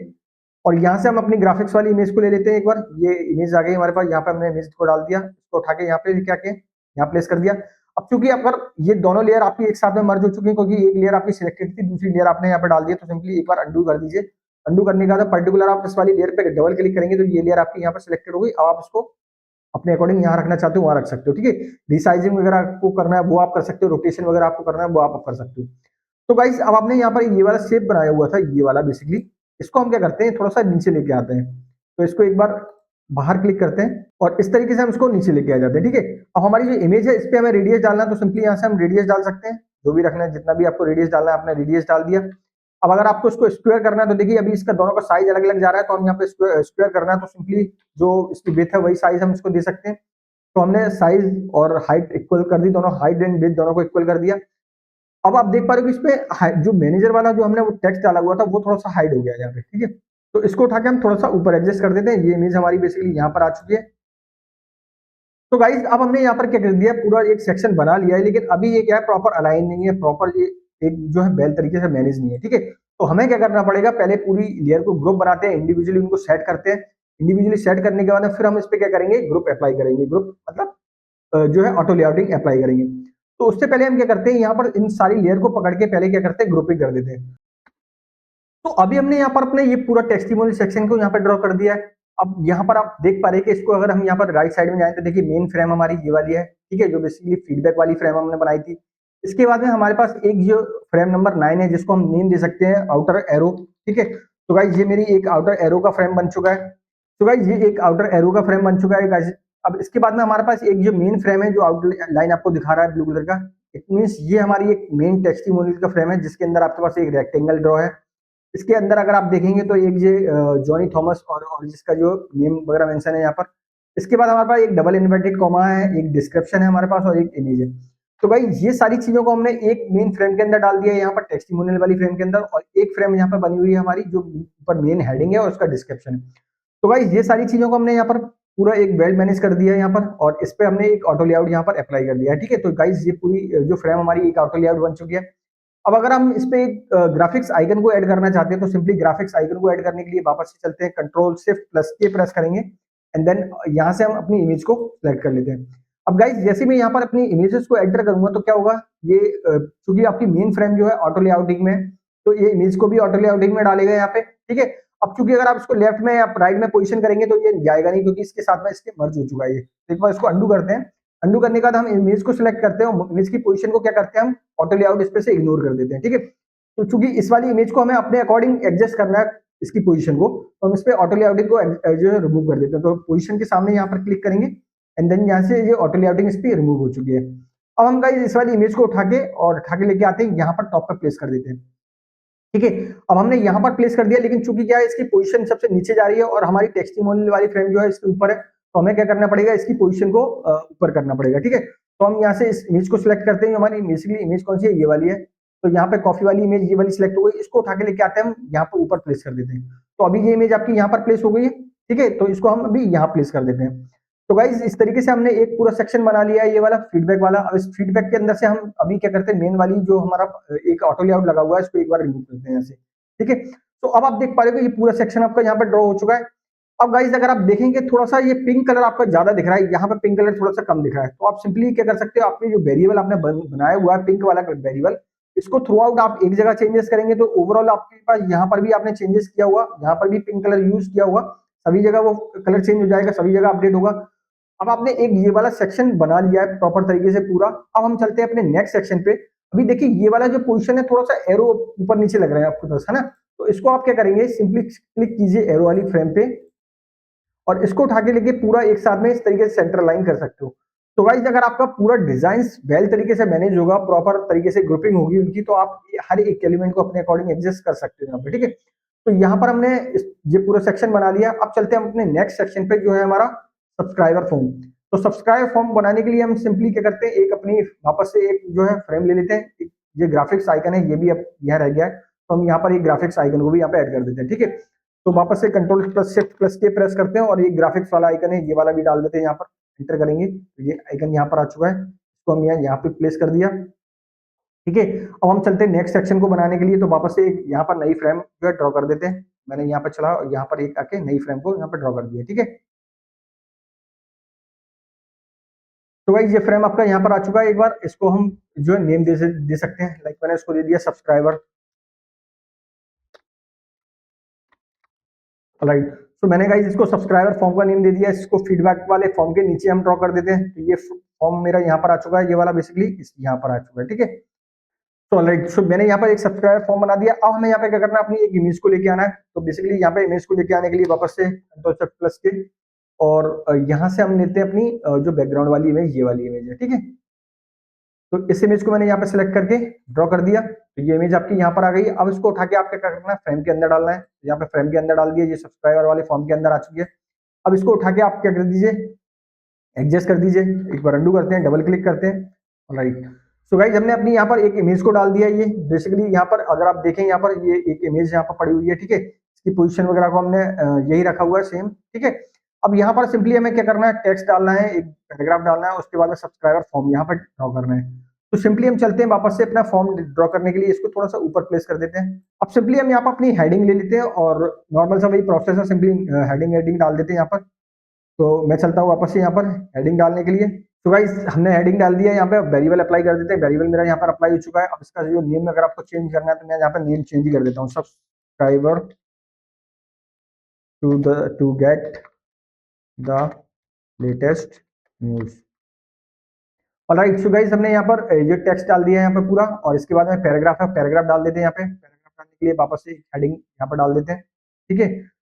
और यहाँ से हम अपनी ग्राफिक्स वाली इमेज को ले लेते हैं। एक बार ये इमेज आ गई हमारे पास, यहाँ पे हमने इमेज को डाल दिया, इसको उठा के यहाँ पे लेके आके यहाँ प्लेस कर दिया। अब चूंकि अगर ये दोनों लेयर आपकी एक साथ में मर्ज हो चुकी है, क्योंकि एक लेयर आपकी सिलेक्टेड थी, दूसरी लेयर आपने यहाँ पे डाल दी, तो सिंपली एक बार अंडू कर दीजिए। अंडू करने के बाद पर्टिकुलर आप इस वाली लेयर पे डबल क्लिक करेंगे तो ये लेयर आपकी यहाँ पर सिलेक्टेड हो गई। अब आप इसको अपने अकॉर्डिंग यहाँ रखना चाहते हो वहां रख सकते हो, ठीक है। रिसाइजिंग वगैरह आपको करना है वो आप कर सकते हो, रोटेशन वगैरह आपको करना है वो आप कर सकते हो। तो गाइस अब आपने यहाँ पर ये वाला शेप बनाया हुआ था, ये वाला बेसिकली इसको हम क्या करते हैं, थोड़ा सा नीचे लेके आते हैं। तो इसको एक बार बाहर क्लिक करते हैं और इस तरीके से हम इसको नीचे लेके आ जाते हैं, ठीक है। अब हमारी जो इमेज है इस पे हमें रेडियस डालना है, तो सिंपली यहाँ से हम रेडियस डाल सकते हैं। जो भी रखना है, जितना भी आपको रेडियस डालना है आपने रेडियस डाल दिया। अब अगर आपको इसको स्क्वायर करना है तो देखिए अभी इसका दोनों का साइज अलग अलग जा रहा है, तो हम यहाँ पे स्क्वायर करना है तो सिंपली जो इसकी विड्थ है वही साइज हम इसको दे सकते हैं। तो हमने साइज और हाइट इक्वल कर दी, दोनों हाइट एंड विड्थ दोनों को इक्वल कर दिया। अब आप देख पा रहे हो कि इसपे जो मैनेजर वाला जो हमने वो टेक्स्ट डाला हुआ था वो थोड़ा सा हाइड हो गया यहाँ पे, ठीक है। तो इसको उठा के हम थोड़ा सा ऊपर एडजस्ट कर देते हैं। ये इमेज हमारी बेसिकली यहाँ पर आ चुकी है। तो गाइज अब हमने यहाँ पर क्या कर दिया, पूरा एक सेक्शन बना लिया है, लेकिन अभी ये क्या है, प्रॉपर अलाइन नहीं है, प्रॉपर ये एक जो है बेल तरीके से मैनेज नहीं है, ठीक है। तो हमें क्या करना पड़ेगा, पहले पूरी लेयर को ग्रुप बनाते हैं, इंडिविजुअली उनको सेट करते हैं। इंडिविजुअली सेट करने के बाद फिर हम इस पे क्या करेंगे, ग्रुप अप्लाई करेंगे। ग्रुप मतलब जो है ऑटो लेआउटिंग अप्लाई करेंगे। तो उससे पहले हम क्या करते हैं, यहाँ पर इन सारी लेयर को पकड़ के पहले क्या करते हैं, ग्रुपिंग कर देते हैं। तो अभी हमने यहाँ पर अपने ये पूरा टेस्टिमोनियल सेक्शन को यहाँ पर ड्रॉ कर दिया है। अब यहाँ पर आप देख पा रहे हैं कि इसको अगर हम यहाँ पर राइट साइड में जाएं तो देखिए मेन फ्रेम हमारी ये वाली है, ठीक है, जो बेसिकली फीडबैक वाली फ्रेम हमने बनाई थी। इसके बाद में हमारे पास एक जो फ्रेम नंबर 9 है, जिसको हम नेम दे सकते हैं आउटर एरो, ठीक है। तो गाइज ये मेरी एक आउटर एरो का फ्रेम बन चुका है। तो गाइज ये एक आउटर एरो का फ्रेम बन चुका है गाइज। अब इसके बाद में हमारे पास एक जो मेन फ्रेम है, जो आउटर लाइन आपको दिखा रहा है ब्लू कलर का, इट मीन्स ये हमारी एक मेन टेस्टिमोनियल का फ्रेम है, जिसके अंदर आपके पास एक रेक्टेंगल ड्रॉ है। इसके अंदर अगर आप देखेंगे तो एक ये जॉनी थॉमस और जिसका जो नेम वगैरह मेंशन है यहाँ पर। इसके बाद हमारे पास एक डबल इन्वर्टेड कॉमा है, एक डिस्क्रिप्शन है हमारे पास और एक इमेज है। तो भाई ये सारी चीजों को हमने एक मेन फ्रेम के अंदर डाल दिया है, यहाँ पर टेस्टिमोनियल वाली फ्रेम के अंदर, और एक फ्रेम यहाँ पर बनी हुई है हमारी, जो ऊपर मेन हेडिंग है और उसका डिस्क्रिप्शन है। तो भाई ये सारी चीजों को हमने यहाँ पर पूरा एक वेल मैनेज कर दिया है यहाँ पर, और इस पे हमने एक ऑटो लेआउट यहाँ पर अप्लाई कर दिया है, ठीक है। तो गाइज ये पूरी जो फ्रेम हमारी एक ऑटो लेआउट बन चुकी है। अब अगर हम इस पे एक ग्राफिक्स आइकन को ऐड करना चाहते हैं, तो सिंपली ग्राफिक्स आइकन को ऐड करने के लिए वापस से चलते हैं, कंट्रोल शिफ्ट प्लस के प्रेस करेंगे, एंड देन यहाँ से हम अपनी इमेज को सिलेक्ट कर लेते हैं। अब गाइज जैसे मैं यहाँ पर अपनी इमेजेस को एंटर करूंगा तो क्या होगा, ये चूंकि आपकी मेन फ्रेम जो है ऑटो लेआउटिंग में, तो ये इमेज को भी ऑटो लेआउटिंग में डालेगा यहाँ पे, ठीक है। अब चूंकि अगर आप इसको लेफ्ट में या राइट में पोजीशन करेंगे तो ये जाएगा नहीं, क्योंकि इसके साथ में इसके मर्ज हो चुका है ये। तो एक बार इसको अंडू करते हैं। अंडू करने के बाद हम इमेज को सिलेक्ट करते हैं, इमेज की पोजीशन को क्या करते हैं, हम ऑटो लेआउट इस पे से इग्नोर कर देते हैं, ठीक है। तो चूंकि इस वाली इमेज को हमें अपने अकॉर्डिंग एडजस्ट करना है इसकी पोजीशन को, तो हम इस पे ऑटो लेआउटिंग को जो है रिमूव कर देते हैं। तो पोजीशन के सामने यहाँ पर क्लिक करेंगे, एंड देन यहाँ से ये ऑटो लेआउटिंग इस पे रिमूव हो चुकी है। अब हम गाइस इस वाली इमेज को उठा के लेके आते हैं, यहाँ पर टॉप पर प्लेस कर देते हैं, ठीक है। अब हमने यहाँ पर प्लेस कर दिया, लेकिन चूंकि क्या है, इसकी पोजीशन सबसे नीचे जा रही है और हमारी टेस्टिमोनियल वाली फ्रेम जो है इसके ऊपर है, तो हमें क्या करना पड़ेगा, इसकी पोजीशन को ऊपर करना पड़ेगा, ठीक है। तो हम यहाँ से इस इमेज को सिलेक्ट करते हैं। हमारी बेसिकली इमेज कौन सी है, ये वाली है। तो यहाँ पे कॉफी वाली इमेज ये वाली सिलेक्ट हो गई, इसको उठा के लेके आते हैं, हम यहाँ पर ऊपर प्लेस कर देते हैं। तो अभी ये इमेज आपकी यहाँ पर प्लेस हो गई है, ठीक है। तो इसको हम अभी यहाँ प्लेस कर देते हैं। तो गाइज इस तरीके से हमने एक पूरा सेक्शन बना लिया है, ये वाला फीडबैक वाला। अब इस फीडबैक के अंदर से हम अभी क्या करते हैं, मेन वाली जो हमारा एक ऑटो लेआउट लगा हुआ है, इसको एक बार रिमूव करते हैं यहाँ से, ठीक है। तो अब आप देख पा रहे हो कि ये पूरा सेक्शन आपका यहाँ पर ड्रॉ हो चुका है। अब गाइज अगर आप देखेंगे थोड़ा सा ये पिंक कलर आपका ज्यादा दिख रहा है, यहाँ पे पिंक कलर थोड़ा सा कम दिख रहा है। तो आप सिंपली क्या कर सकते हो, आपने जो वेरिएबल आपने बनाया हुआ है पिंक वाला वेरिएबल, इसको थ्रू आउट आप एक जगह चेंजेस करेंगे तो ओवरऑल आपके पास यहाँ पर भी आपने चेंजेस किया हुआ, यहाँ पर भी पिंक कलर यूज किया हुआ, सभी जगह वो कलर चेंज हो जाएगा, सभी जगह अपडेट होगा। अब आपने एक ये वाला सेक्शन बना लिया है प्रॉपर तरीके से पूरा। अब हम चलते हैं अपने नेक्स्ट सेक्शन पे। अभी देखिए ये वाला जो पोजीशन है, थोड़ा सा एरो ऊपर नीचे लग रहा है आपको पास, है ना। तो इसको आप क्या करेंगे, सिंपली क्लिक कीजिए एरो वाली फ्रेम पे, और इसको उठा के लेके पूरा एक साथ में इस तरीके से सेंटर लाइन कर सकते हो। तो गाइज अगर आपका पूरा डिजाइन वेल तरीके से मैनेज होगा, प्रॉपर तरीके से ग्रुपिंग होगी उनकी, तो आप हर एक एलिमेंट को अपने अकॉर्डिंग एडजस्ट कर सकते हो यहाँ पे, ठीक है। तो यहाँ पर हमने ये पूरा सेक्शन बना लिया। अब चलते हैं अपने नेक्स्ट सेक्शन पे, जो है हमारा सब्सक्राइबर फॉर्म। तो सब्सक्राइबर फॉर्म बनाने के लिए हम सिंपली क्या करते हैं, एक अपनी वापस से एक जो है फ्रेम ले लेते हैं। ये ग्राफिक्स आइकन है, ये भी अब यहाँ रह गया है, तो हम यहाँ पर एक ग्राफिक्स आइकन को भी यहाँ पे ऐड कर देते हैं, ठीक है। तो वापस से कंट्रोल प्लस शिफ्ट प्लस के प्रेस करते हैं, और ये ग्राफिक्स वाला आइकन है, ये वाला भी डाल देते हैं यहाँ पर, एंटर करेंगे तो ये आइकन यहाँ पर आ चुका है, इसको हम यहाँ पे प्लेस कर दिया, ठीक है। अब हम चलते हैं नेक्स्ट सेक्शन को बनाने के लिए। तो वापस से एक यहाँ पर नई फ्रेम जो है ड्रॉ कर देते हैं। मैंने यहाँ पर चला, यहाँ पर एक आके नई फ्रेम को यहाँ पर ड्रॉ कर दिया, ठीक है। तो भाई ये फ्रेम आपका यहाँ पर आ चुका है। एक बार इसको हम जो है नेम दे सकते हैं, लाइक मैंने इसको दे दिया सब्सक्राइबर, राइट। तो मैंने गाइस इसको सब्सक्राइबर फॉर्म का नेम दे दिया। इसको फीडबैक वाले फॉर्म के नीचे हम ड्रॉ कर देते हैं। तो ये फॉर्म मेरा यहाँ पर आ चुका है, ये वाला बेसिकली यहाँ पर आ चुका है, ठीक है। तो राइट, सो मैंने यहाँ पर एक सब्सक्राइबर फॉर्म बना दिया। अब हमें यहाँ पे क्या करना है, अपनी एक इमेज को लेके आना है। तो बेसिकली यहाँ पे इमेज को लेके आने के लिए वापस से कंट्रोल शिफ्ट प्लस के, और यहाँ से हम लेते हैं अपनी जो बैकग्राउंड वाली इमेज, ये वाली इमेज है, ठीक है। तो इस इमेज को मैंने यहाँ पे सिलेक्ट करके ड्रॉ कर दिया। तो ये इमेज आपकी यहाँ पर आ गई। अब इसको उठा के आपको क्या करना है, फ्रेम के अंदर डालना है। यहाँ पे फ्रेम के अंदर डाल दिया, ये सब्सक्राइबर वाले फॉर्म के अंदर आ चुकी है। अब इसको उठा के आप क्या कर दीजिए, एडजस्ट कर दीजिए। एक बार अंडू करते हैं, डबल क्लिक करते हैं, राइट। सो गाइज हमने अपनी यहाँ पर एक इमेज को डाल दिया। ये बेसिकली यहाँ पर अगर आप देखें, यहाँ पर ये एक इमेज यहाँ पर पड़ी हुई है, ठीक है। इसकी पोजीशन वगैरह को हमने यही रखा हुआ है सेम, ठीक है। अब यहाँ पर सिंपली हमें क्या करना है, टेक्स्ट डालना है, एक पैराग्राफ डालना है, उसके बाद में सब्सक्राइबर फॉर्म यहाँ पर ड्रॉ करना है। तो सिंपली हम चलते हैं वापस से अपना फॉर्म ड्रॉ करने के लिए, इसको थोड़ा सा ऊपर प्लेस कर देते हैं। अब सिंपली हम यहाँ पर अपनी हेडिंग ले लेते हैं और नॉर्मल सा वही प्रोसेस है, सिंपली हेडिंग हेडिंग डाल देते हैं यहाँ पर। तो मैं चलता हूँ वापस से यहाँ पर हेडिंग डालने के लिए। तो गाइस हमने हेडिंग डाल दिया है, यहाँ पे वेरिएबल अप्लाई कर देते हैं। वेरिएबल मेरा यहाँ पर अप्लाई हो चुका है। अब इसका जो नेम अगर आपको चेंज करना है तो मैं यहाँ पर नेम चेंज ही कर देता हूँ, subscriber to get the latest news. Alright, so guys हमने यहाँ पर ये टेक्स्ट डाल दिया है यहाँ पे पूरा, और इसके बाद में पैराग्राफ है, पैराग्राफ डाल देते हैं यहाँ पे। पैराग्राफ डालने के लिए वापस से हेडिंग यहाँ पर डाल देते हैं, ठीक है।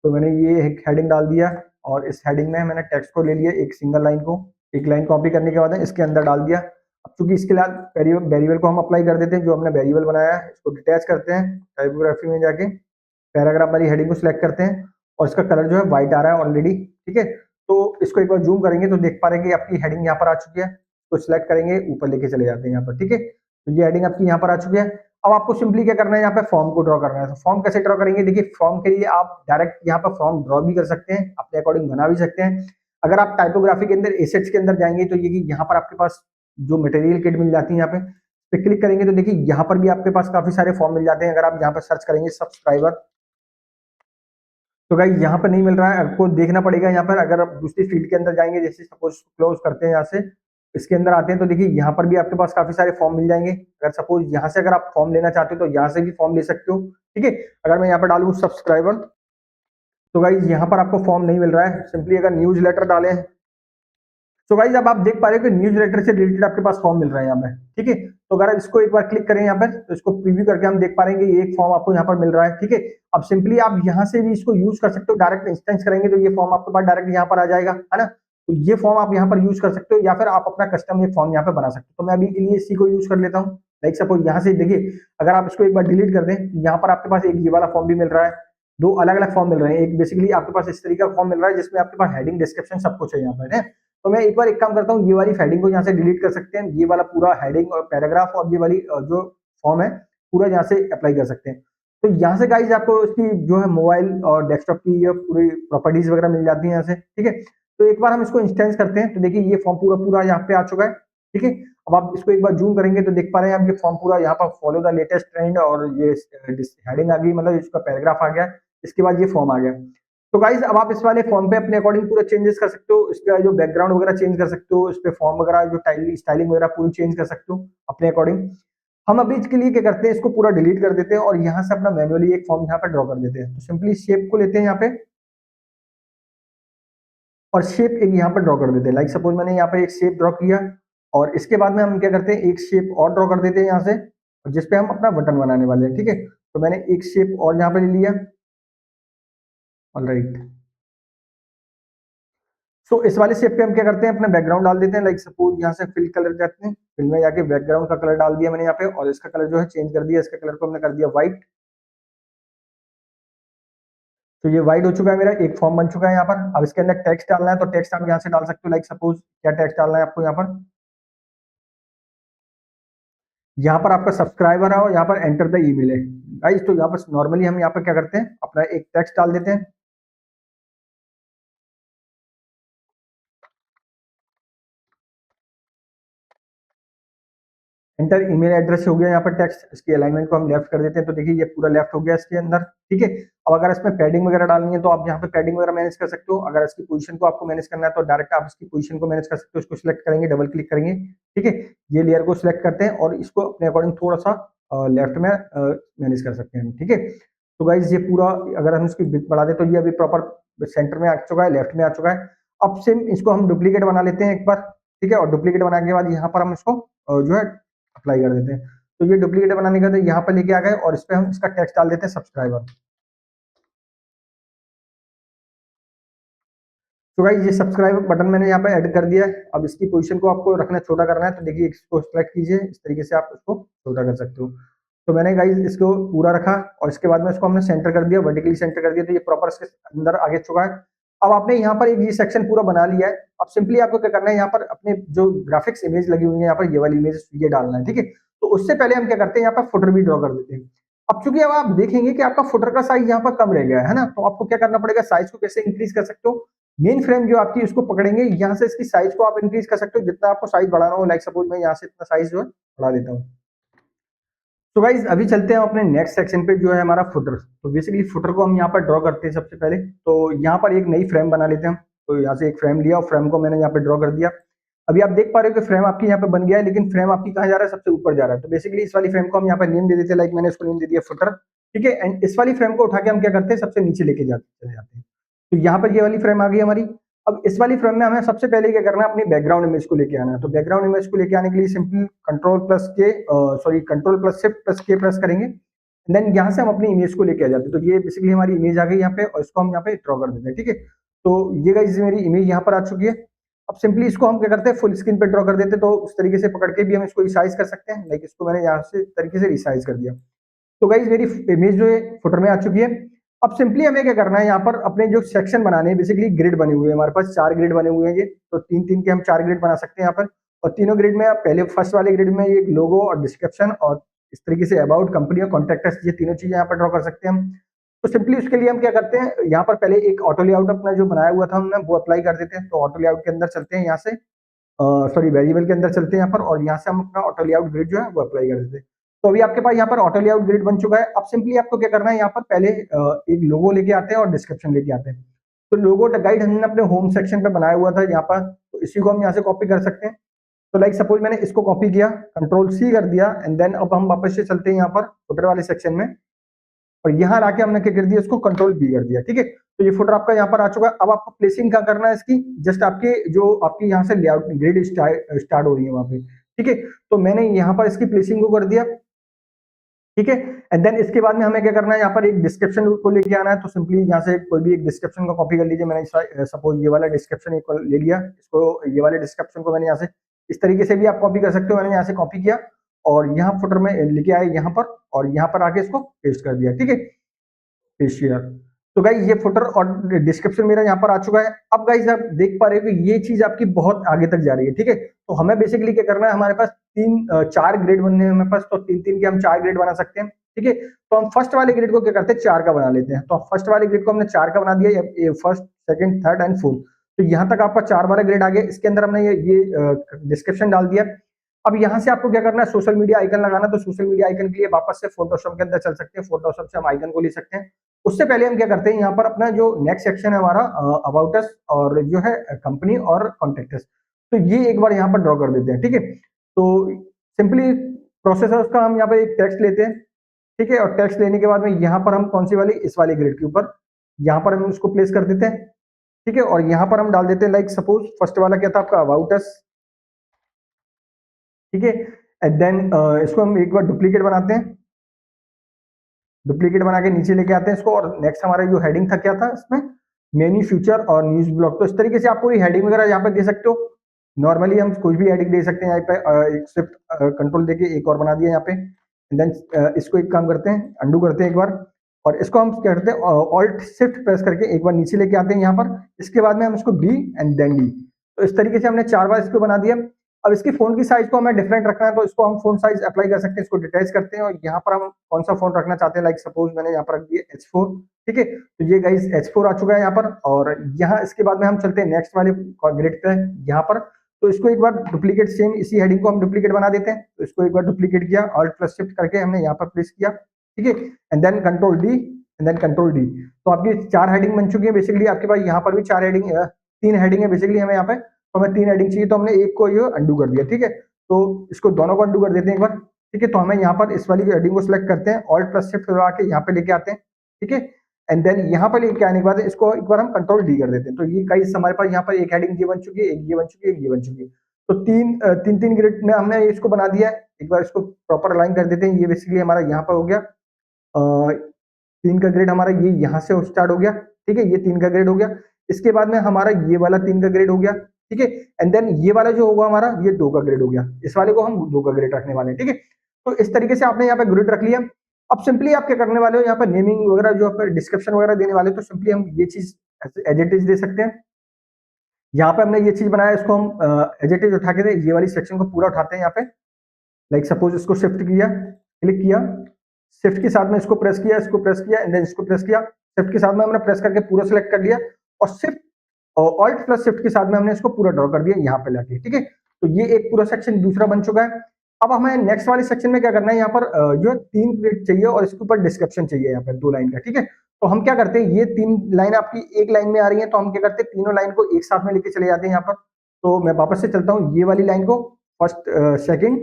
तो मैंने ये एक हेडिंग डाल दिया और इस हेडिंग में मैंने टेक्स्ट को ले लिया, एक सिंगल लाइन को, एक लाइन कॉपी करने के बाद इसके अंदर डाल दिया। अब चूंकि इसके बाद वेरिएबल को हम अप्लाई कर देते हैं, जो हमने वेरिएबल बनाया है इसको डिटैच करते हैं, टाइपोग्राफी में जाके पैराग्राफ वाली हेडिंग को सिलेक्ट करते हैं और इसका कलर जो है व्हाइट आ रहा है ऑलरेडी, ठीक है। तो इसको एक बार जूम करेंगे तो देख पा रहे हैं कि आपकी हेडिंग यहाँ पर आ चुकी है। तो सिलेक्ट करेंगे, ऊपर लेके चले जाते हैं यहाँ पर, ठीक है। तो ये हेडिंग आपकी यहाँ पर आ चुकी है। अब आपको सिंपली क्या करना है, यहाँ पे फॉर्म को ड्रॉ करना है। तो फॉर्म कैसे ड्रॉ करेंगे, देखिए फॉर्म के लिए आप डायरेक्ट यहाँ पर फॉर्म ड्रॉ भी कर सकते हैं, अपने अकॉर्डिंग बना भी सकते हैं। अगर आप टाइपोग्राफी के अंदर एसेट्स के अंदर जाएंगे तो ये यहाँ पर आपके पास जो मटेरियल किट मिल जाती है, यहाँ पे क्लिक करेंगे तो देखिए यहाँ पर भी आपके पास काफी सारे फॉर्म मिल जाते हैं। अगर आप यहाँ पर सर्च करेंगे सब्सक्राइबर, तो गाइस यहाँ पर नहीं मिल रहा है, आपको देखना पड़ेगा। यहाँ पर अगर आप दूसरी फील्ड के अंदर जाएंगे, जैसे सपोज क्लोज करते हैं यहाँ से, इसके अंदर आते हैं तो देखिए यहाँ पर भी आपके पास काफी सारे फॉर्म मिल जाएंगे। अगर सपोज यहाँ से अगर आप फॉर्म लेना चाहते हो तो यहाँ से भी फॉर्म ले सकते हो, ठीक है। अगर मैं यहाँ पर डालूँ सब्सक्राइबर, तो गाइस यहाँ पर आपको फॉर्म नहीं मिल रहा है। सिंपली अगर न्यूज लेटर डालें, तो गाइस अब आप देख पा रहे हो कि न्यूज लेटर से रिलेटेड आपके पास फॉर्म मिल रहा है यहाँ पे, ठीक है। तो अगर इसको एक बार क्लिक करें यहाँ पर, तो इसको प्रीव्यू करके हम देख पा रहे हैं कि एक फॉर्म आपको यहाँ पर मिल रहा है, ठीक है। अब सिंपली आप यहाँ से भी इसको यूज कर सकते हो, डायरेक्ट इंस्टेंस करेंगे तो ये फॉर्म आपके पास डायरेक्ट यहाँ पर आ जाएगा, है ना। तो ये फॉर्म आप यहाँ पर यूज कर सकते हो, या फिर आप अपना कस्टम एक फॉर्म यहाँ पे बना सकते हो। तो मैं अभी के लिए इसी को यूज कर लेता हूँ। लाइक सपोज यहाँ से देखिए, अगर आप इसको एक बार डिलीट कर दें, यहाँ पर आपके पास एक ये वाला फॉर्म भी मिल रहा है, दो अलग अलग फॉर्म मिल रहे हैं। एक बेसिकली आपके पास इस तरीके का फॉर्म मिल रहा है जिसमें आपके पास हेडिंग, डिस्क्रिप्शन सब कुछ है यहाँ पर, है। तो मैं एक बार एक काम करता हूँ, ये वाली हेडिंग को यहाँ से डिलीट कर सकते हैं, ये वाला पूरा हेडिंग और पैराग्राफ और ये वाली जो फॉर्म है पूरा यहाँ से अप्लाई कर सकते हैं। तो यहाँ से गाइज आपको इसकी जो है मोबाइल और डेस्कटॉप की ये पूरी प्रॉपर्टीज वगैरह मिल जाती है यहाँ से, ठीक है। तो एक बार हम इसको इंस्टेंस करते हैं तो देखिए ये फॉर्म पूरा पूरा यहाँ पे आ चुका है, ठीक है। अब आप इसको एक बार जूम करेंगे तो देख पा रहे हैं आप, ये फॉर्म पूरा यहाँ पर फॉलो द लेटेस्ट ट्रेंड और ये हेडिंग आ गई, मतलब इसका पैराग्राफ आ गया, इसके बाद ये फॉर्म आ गया। तो गाइज अब आप इस वाले फॉर्म पे अपने अकॉर्डिंग पूरा चेंजेस कर सकते हो, इसका जो बैकग्राउंड वगैरह चेंज कर सकते हो, इस पे फॉर्म वगैरह जो स्टाइलिंग वगैरह पूरी चेंज कर सकते हो अपने अकॉर्डिंग। हम अभी इसके लिए क्या करते हैं, इसको पूरा डिलीट कर देते हैं और यहाँ से अपना मैन्युअली एक फॉर्म यहाँ पे ड्रॉ कर देते हैं। तो सिंपली शेप को लेते हैं यहाँ पे और शेप एक यहाँ पर ड्रॉ कर देते हैं। लाइक सपोज मैंने यहाँ पे एक शेप ड्रॉ किया और इसके बाद में हम क्या करते हैं, एक शेप और ड्रॉ कर देते हैं यहाँ से, जिसपे हम अपना बटन बनाने वाले हैं, ठीक है। तो मैंने एक शेप और यहाँ पे ले लिया, ऑलराइट। सो इस वाले शेप पे हम क्या करते हैं, अपना बैकग्राउंड डाल देते हैं। लाइक सपोज यहाँ से फिल कलर जाते हैं, फिल में जाके बैकग्राउंड का कलर डाल दिया मैंने यहाँ पे, और इसका कलर जो है चेंज कर दिया, इसका कलर को हमने कर दिया व्हाइट। तो ये व्हाइट हो चुका है, मेरा एक फॉर्म बन चुका है यहाँ पर। अब इसके अंदर टेक्स्ट डालना है तो टेक्स्ट आप यहाँ से डाल सकते हो। लाइक सपोज क्या टेक्स्ट डालना है आपको, यहाँ पर आपका सब्सक्राइबर है और यहाँ पर एंटर द ईमेल है गाइस। तो यहाँ पर नॉर्मली हम यहाँ पर क्या करते हैं, अपना एक टेक्स्ट डाल देते हैं। एंटर ईमेल एड्रेस हो गया यहाँ पर टेक्स्ट, इसकी अलाइनमेंट को हम लेफ्ट कर देते हैं तो देखिए ये पूरा लेफ्ट हो गया इसके अंदर, ठीक है। अब अगर इसमें पैडिंग वगैरह डालनी है तो आप यहाँ पे पैडिंग वगैरह मैनेज कर सकते हो। अगर इसकी पोजीशन को आपको मैनेज करना है तो डायरेक्ट आप इसकी पोजीशन को मैनेज कर सकते हो। इसको सिलेक्ट करेंगे, डबल क्लिक करेंगे, ठीक है। ये लेयर को सिलेक्ट करते हैं और इसको अपने अकॉर्डिंग थोड़ा सा लेफ्ट में मैनेज कर सकते हैं, ठीक है। तो गाइज ये पूरा अगर हम इसकी विड्थ बढ़ा दें तो ये अभी प्रॉपर सेंटर में आ चुका है, लेफ्ट में आ चुका है। अब सेम इसको हम डुप्लीकेट बना लेते हैं एक बार, ठीक है। और डुप्लीकेट बनाने के बाद यहाँ पर हम इसको जो है अप्लाई कर देते हैं। तो ये डुप्लीकेट बनाने का तो यहाँ पर लेके आ गए और इस पे हम इसका टेक्स्ट डाल देते हैं सब्सक्राइबर। तो गाइस ये सब्सक्राइब बटन मैंने यहाँ पे ऐड कर दिया है। अब इसकी पोजीशन को आपको रखना छोटा करना है तो देखिए इसको सेलेक्ट कीजिए, इस तरीके से आप इसको छोटा कर सकते हो। तो मैंने गाइस इसको पूरा रखा और इसके बाद में इसको हमने सेंटर कर दिया, वर्टिकली सेंटर कर दिया, तो ये प्रॉपर इसके अंदर आगे चुका है। अब आपने यहाँ पर एक ये सेक्शन पूरा बना लिया है। अब सिंपली आपको क्या करना है, यहाँ पर अपने जो ग्राफिक्स इमेज लगी हुई है, यहाँ पर ये वाली इमेज ये डालना है, ठीक है। तो उससे पहले हम क्या करते हैं, यहाँ पर फुटर भी ड्रॉ कर देते हैं। अब चूंकि अब आप देखेंगे कि आपका फुटर का साइज यहाँ पर कम रह गया है ना, तो आपको क्या करना पड़ेगा, साइज को कैसे इंक्रीज कर सकते हो, मेन फ्रेम जो आपकी उसको पकड़ेंगे, यहाँ से इसकी साइज को आप इंक्रीज कर सकते हो जितना आपको साइज बढ़ाना हो। लाइक सपोज मैं यहाँ से इतना साइज जो है बढ़ा देता हूँ। तो गाइज अभी चलते हैं अपने नेक्स्ट सेक्शन पे, जो है हमारा फुटर। तो बेसिकली फुटर को हम यहाँ पर ड्रॉ करते हैं सबसे पहले। तो यहाँ पर एक नई फ्रेम बना लेते हैं हम। तो यहाँ से एक फ्रेम लिया और फ्रेम को मैंने यहाँ पे ड्रॉ कर दिया। अभी आप देख पा रहे हो कि फ्रेम आपकी यहाँ पे बन गया है, लेकिन फ्रेम आपकी कहाँ जा रहा है, सबसे ऊपर जा रहा है। तो बेसिकली इस वाली फ्रेम को हम यहाँ पे नेम दे देते हैं, लाइक मैंने इसको नेम दे दिया फुटर, ठीक है। एंड इस वाली फ्रेम को उठा के हम क्या करते हैं, सबसे नीचे लेके चले जाते हैं। तो यहाँ पर ये वाली फ्रेम आ गई हमारी। अब इस वाली फ्रेम में हमें सबसे पहले क्या करना है, अपनी बैकग्राउंड इमेज को लेके आना है। तो बैकग्राउंड इमेज को लेके आने के लिए simple control plus shift plus के प्रेस करेंगे। देन यहाँ से हम अपनी इमेज को लेके आ जाते हैं। तो ये बेसिकली हमारी इमेज आ गई यहाँ पे, और इसको हम यहाँ पे ड्रॉ कर देते हैं, ठीक है। तो ये गाइस मेरी इमेज यहाँ पर आ चुकी है। अब सिंपली इसको हम क्या करते हैं, फुल स्क्रीन पे ड्रॉ कर देते हैं। तो उस तरीके से पकड़ के भी हम इसको रिसाइज कर सकते हैं, लाइक इसको मैंने यहाँ से तरीके से रिसाइज कर दिया। तो गाइज मेरी इमेज जो है फुटर में आ चुकी है। अब सिंपली हमें क्या करना है, यहाँ पर अपने जो सेक्शन बनाने हैं, बेसिकली ग्रिड बने हुए हैं हमारे पास, 4 ग्रिड बने हुए हैं ये। तो 3-3 के हम 4 ग्रिड बना सकते हैं यहाँ पर। और तीनों ग्रिड में पहले फर्स्ट वाले ग्रिड में एक लोगो और डिस्क्रिप्शन और इस तरीके से अबाउट, कंपनी और कॉन्टेक्ट, ये तीनों चीजें यहाँ पर ड्रॉ कर सकते हैं हम। तो सिंपली उसके लिए हम क्या करते हैं, यहाँ पर पहले एक ऑटो लेआउट अपना जो बनाया हुआ था हमने वो अप्लाई कर देते हैं। तो ऑटो लेआउट के अंदर चलते हैं, यहाँ से सॉरी वेरिएबल के अंदर चलते हैं यहाँ पर, और यहाँ से हम अपना ऑटो लेआउट ग्रिड जो है वो अप्लाई कर देते हैं। तो अभी आपके पास यहाँ पर ऑटो लेआउट ग्रिड बन चुका है। अब सिंपली आपको क्या करना है, यहाँ पर पहले एक लोगो लेके आते हैं और डिस्क्रिप्शन लेके आते हैं। तो लोगो गाइड हमने अपने होम सेक्शन पे बनाया हुआ था यहाँ पर, तो इसी को हम यहाँ से कॉपी कर सकते हैं। तो लाइक सपोज मैंने इसको कॉपी किया, कंट्रोल सी कर दिया, एंड देन अब हम वापस से चलते हैं यहाँ पर फुटर वाले सेक्शन में, और यहाँ लाके हमने क्या कर दिया, इसको कंट्रोल बी कर दिया, ठीक है। तो ये फुटर आपका यहाँ पर आ चुका है। अब आपको प्लेसिंग क्या करना है इसकी, जस्ट आपके जो आपकी यहाँ से लेआउट ग्रिड स्टार्ट हो रही है वहां पे, ठीक है। तो मैंने यहाँ पर इसकी प्लेसिंग को कर दिया, ठीक है। एंड देन इसके बाद में हमें क्या करना है, यहाँ पर एक डिस्क्रिप्शन को लेके आना है। तो सिंपली यहाँ से कोई भी एक डिस्क्रिप्शन को कॉपी कर लीजिए। मैंने सपोज ये वाला डिस्क्रिप्शन एक ले लिया, इसको ये वाले डिस्क्रिप्शन को मैंने यहाँ से इस तरीके से भी आप कॉपी कर सकते हो। मैंने यहाँ से कॉपी किया और यहाँ फुटर में लेके आए यहाँ पर, और यहाँ पर आके इसको पेस्ट कर दिया, ठीक है, पेस्ट किया। तो गाइज ये फुटर और डिस्क्रिप्शन मेरा यहाँ पर आ चुका है। अब गाइज आप देख पा रहे हो कि ये चीज आपकी बहुत आगे तक जा रही है, ठीक है। तो हमें बेसिकली क्या करना है, हमारे पास 4 ग्रेड बनने हैं हमारे पास, तो 3-3 के हम 4 ग्रेड बना सकते हैं, ठीक है। तो हम फर्स्ट वाले ग्रेड को क्या करते हैं, 4 का बना लेते हैं। तो फर्स्ट वाले ग्रेड को हमने 4 का बना दिया, first, second, third and fourth. तो यहाँ तक आपका 4 वाला ग्रेड आ गया। इसके अंदर हमने ये डिस्क्रिप्शन डाल दिया। अब यहाँ से आपको क्या करना है, सोशल मीडिया आइकन लगाना। तो सोशल मीडिया आइकन के लिए वापस से फोटोशॉप के अंदर चल सकते हैं, फोटोशॉप से हम आइकन को ले सकते हैं। उससे पहले हम क्या करते हैं, यहाँ पर अपना जो नेक्स्ट सेक्शन है हमारा अबाउट अस और जो है कंपनी और कॉन्टेक्ट, तो ये एक बार यहाँ पर ड्रॉ कर देते हैं, ठीक है। तो सिंपली प्रोसेस है उसका, हम यहाँ पे एक टेक्स्ट लेते हैं, ठीक है। और टेक्स्ट लेने के बाद में यहाँ पर हम कौन सी वाली, इस वाली ग्रिड के ऊपर यहाँ पर हम उसको प्लेस कर देते हैं, ठीक है। और यहाँ पर हम डाल देते हैं, लाइक सपोज फर्स्ट वाला क्या था आपका, अबाउट अस, ठीक है। एंड देन इसको हम एक बार डुप्लीकेट बनाते हैं, डुप्लीकेट बना के नीचे लेके आते हैं इसको। और नेक्स्ट हमारा जो हेडिंग था क्या था इसमें, मेन्यू फ्यूचर और न्यूज ब्लॉग। तो इस तरीके से आप कोई हेडिंग वगैरह यहाँ पे दे सकते हो। नॉर्मली हम कोई भी हेडिंग दे सकते हैं यहाँ पे, एक शिफ्ट कंट्रोल देके एक और बना दिया यहाँ पे। देन इसको एक काम करते हैं, अंडू करते हैं एक बार, और इसको हम क्या करते हैं, ऑल्ट शिफ्ट प्रेस करके एक बार नीचे लेके आते हैं यहाँ पर। इसके बाद में हम इसको डी एंड देन डी। तो इस तरीके से हमने 4 बार इसको बना दिया। अब इसकी फोन की साइज को हमें डिफरेंट रखना है, तो इसको हम फोन साइज अप्लाई कर सकते हैं, इसको डिटैच करते हैं, और यहाँ पर हम कौन सा फोन रखना चाहते हैं, लाइक सपोज मैंने यहाँ पर रख दिया H4, ठीक है। तो ये गाइस H4 आ चुका है यहाँ पर। और यहाँ इसके बाद में हम चलते हैं नेक्स्ट वाले ग्रिड पे यहाँ पर। तो इसको एक बार डुप्लीकेट, सेम इसी हेडिंग को हम डुप्लीकेट बना देते हैं। तो इसको एक बार डुप्लीकेट किया, ऑल्ट प्लस शिफ्ट करके हमने यहाँ पर प्लेस किया, ठीक है। And then control D and then control D. तो आपकी 4 हेडिंग बन चुकी है। बेसिकली आपके पास यहाँ पर भी 4 हेडिंग, 3 हेडिंग है बेसिकली हमें यहाँ पे। तो हमें 3 हेडिंग चाहिए, तो हमने एक को ये अंडू कर दिया, ठीक है। तो इसको दोनों को अंडू कर देते हैं एक बार, ठीक है। तो हमें यहाँ पर इस वाली हेडिंग को सिलेक्ट करते हैं, ऑल्ट प्लस शिफ्ट दबा के यहाँ पे लेके आते हैं, ठीक है। एंड देन यहाँ पर लेके आने के बाद इसको एक बार हम कंट्रोल डी कर देते हैं। तो ये गाइस हमारे पास यहाँ पर एक हेडिंग ये बन चुकी है, एक ये बन चुकी है, एक ये बन चुकी है। तो 3 ग्रिड में हमने इसको बना दिया है। एक बार इसको प्रॉपर अलाइन कर देते हैं। ये बेसिकली हमारा यहाँ पर हो गया, 3 का ग्रेड हमारा ये यहाँ से स्टार्ट हो गया, ठीक है। ये 3 का ग्रेड हो गया। इसके बाद में हमारा ये वाला 3 का ग्रेड हो गया, ठीक है। एंड देन ये वाला जो होगा हमारा, ये 2 का ग्रेड हो गया। इस वाले को हम 2 का ग्रेड रखने वाले हैं, ठीक है। तो इस तरीके से आपने यहाँ पे ग्रिड रख लिया। अब सिंपली आप क्या करने वाले हो, यहाँ पर नेमिंग वगैरह जो आप डिस्क्रिप्शन वगैरह देने वाले हो, तो सिंपली हम ये चीज एज इट इज दे सकते हैं। यहाँ पे हमने ये चीज बनाया, इसको हम एज इट इज उठा के ये वाली सेक्शन को पूरा उठाते हैं यहाँ पे। लाइक सपोज इसको शिफ्ट किया, क्लिक किया, शिफ्ट के साथ में इसको प्रेस किया, इसको प्रेस किया एंड देन इसको प्रेस किया, शिफ्ट के साथ में हमने प्रेस करके पूरा सिलेक्ट कर लिया और शिफ्ट और ऑल्ट प्लस शिफ्ट के साथ में हमने इसको पूरा ड्रॉ कर दिया यहाँ पे लाके। ठीक है, तो ये एक पूरा सेक्शन दूसरा बन चुका है। अब हमें नेक्स्ट वाले सेक्शन में क्या करना है, यहाँ पर जो है 3 ग्रिड चाहिए और इसके ऊपर डिस्क्रिप्शन चाहिए यहाँ पर 2 लाइन का। ठीक है, तो हम क्या करते हैं, ये 3 लाइन आपकी एक लाइन में आ रही है, तो हम क्या करते हैं तीनों लाइन को एक साथ में लेके चले जाते हैं यहाँ पर। तो मैं वापस से चलता हूँ, ये वाली लाइन को फर्स्ट, सेकंड,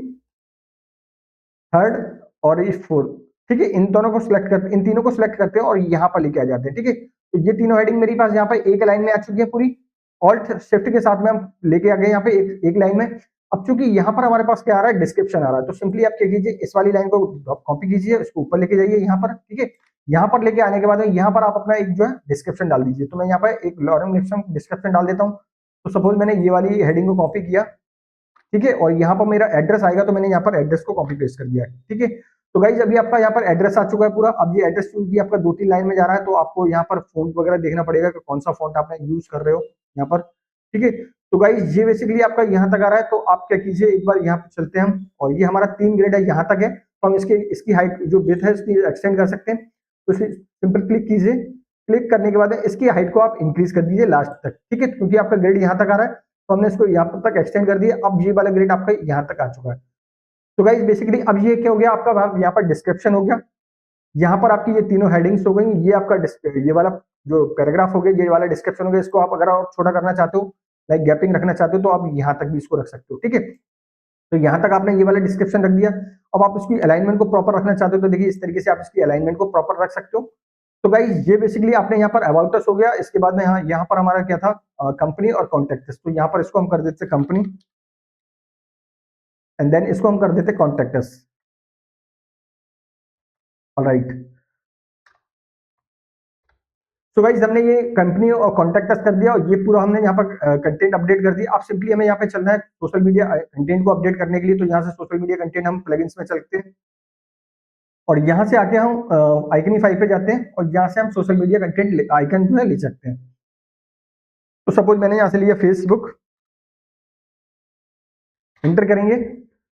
थर्ड और ये फोर्थ। ठीक है, इन दोनों को सिलेक्ट करते, इन तीनों को सिलेक्ट करते हैं और यहाँ पर लेके आ जाते हैं। ठीक है, तो ये तीनों हेडिंग मेरे पास यहाँ पर एक लाइन में आ चुकी है पूरी। ऑल्ट शिफ्ट के साथ में हम लेके आ गए यहाँ पे एक लाइन में। अब चूंकि यहाँ पर हमारे पास क्या आ रहा है, डिस्क्रिप्शन आ रहा है, तो सिंपली आप क्या कीजिए, इस वाली लाइन को कॉपी कीजिए, इसको ऊपर लेके जाइए यहाँ पर। ठीक है, यहाँ पर लेके आने के बाद यहाँ पर आप अपना एक जो है डिस्क्रिप्शन डाल दीजिए। तो मैं यहाँ पर एक लॉरेंस डिस्क्रिप्शन डाल देता हूँ। तो सपोज मैंने ये वाली हेडिंग को कॉपी किया, ठीक है, और यहाँ पर मेरा एड्रेस आएगा, तो मैंने यहाँ पर एड्रेस को कॉपी पेस्ट कर दिया है। ठीक है, तो गाइज अभी आपका यहाँ पर एड्रेस आ चुका है पूरा। अब ये एड्रेस चूंकि आपका 2-3 लाइन में जा रहा है, तो आपको यहाँ पर फॉन्ट वगैरह देखना पड़ेगा कि कौन सा फॉन्ट आप यूज कर रहे हो यहाँ पर। ठीक है, तो गाइज ये बेसिकली आपका यहाँ तक आ रहा है। तो आप क्या कीजिए, एक बार यहाँ पर चलते हैं हम, और ये हमारा 3 ग्रेड है, यहाँ तक है, तो हम इसकी हाइट जो विड्थ है इसकी एक्सटेंड कर सकते हैं। तो सिंपल क्लिक कीजिए, क्लिक करने के बाद इसकी हाइट को आप इंक्रीज कर दीजिए लास्ट तक। ठीक है, क्योंकि आपका ग्रेड यहाँ तक आ रहा है, तो हमने इसको यहाँ तक एक्सटेंड कर दिया। अब ये वाला ग्रेड आपका यहाँ तक आ चुका है। तो गाइज बेसिकली अब ये क्या हो गया, आपका यहाँ पर डिस्क्रिप्शन हो गया, यहाँ पर आपकी ये तीनों हेडिंग्स हो गई, ये आपका ये वाला जो पैराग्राफ हो गया, ये वाला डिस्क्रिप्शन हो गया। इसको आप अगर आप छोटा करना चाहते हो, लाइक गैपिंग रखना चाहते हो, तो आप यहाँ तक भी इसको रख सकते हो। ठीक है, तो यहाँ तक आपने ये वाला डिस्क्रिप्शन रख दिया। अब आप इसकी अलाइनमेंट को प्रॉपर रखना चाहते हो, तो देखिए इस तरीके से आप इसकी अलाइनमेंट को प्रॉपर रख सकते हो। तो गाइज ये बेसिकली आपने यहाँ पर अबाउट अस हो गया। इसके बाद में यहाँ पर हमारा क्या था, कंपनी और कॉन्टेक्ट अस। तो यहाँ पर इसको हम कर देते कंपनी एंड देन इसको हम कर देते contact us. Alright, so guys हमने ये कंपनी और कॉन्टेक्ट अस कर दिया, और ये पूरा हमने यहाँ पर कंटेंट अपडेट कर दिया। अब सिंपली हमें यहाँ पे चलना है सोशल मीडिया कंटेंट को अपडेट करने के लिए। तो यहाँ से सोशल मीडिया कंटेंट हम प्लगइन्स में चलते हैं, और यहाँ से आके हम आइकनीफाई पे जाते हैं, और यहाँ से हम सोशल मीडिया कंटेंट आइकन जो है ले सकते हैं। तो सपोज मैंने यहाँ से लिया फेसबुक, एंटर करेंगे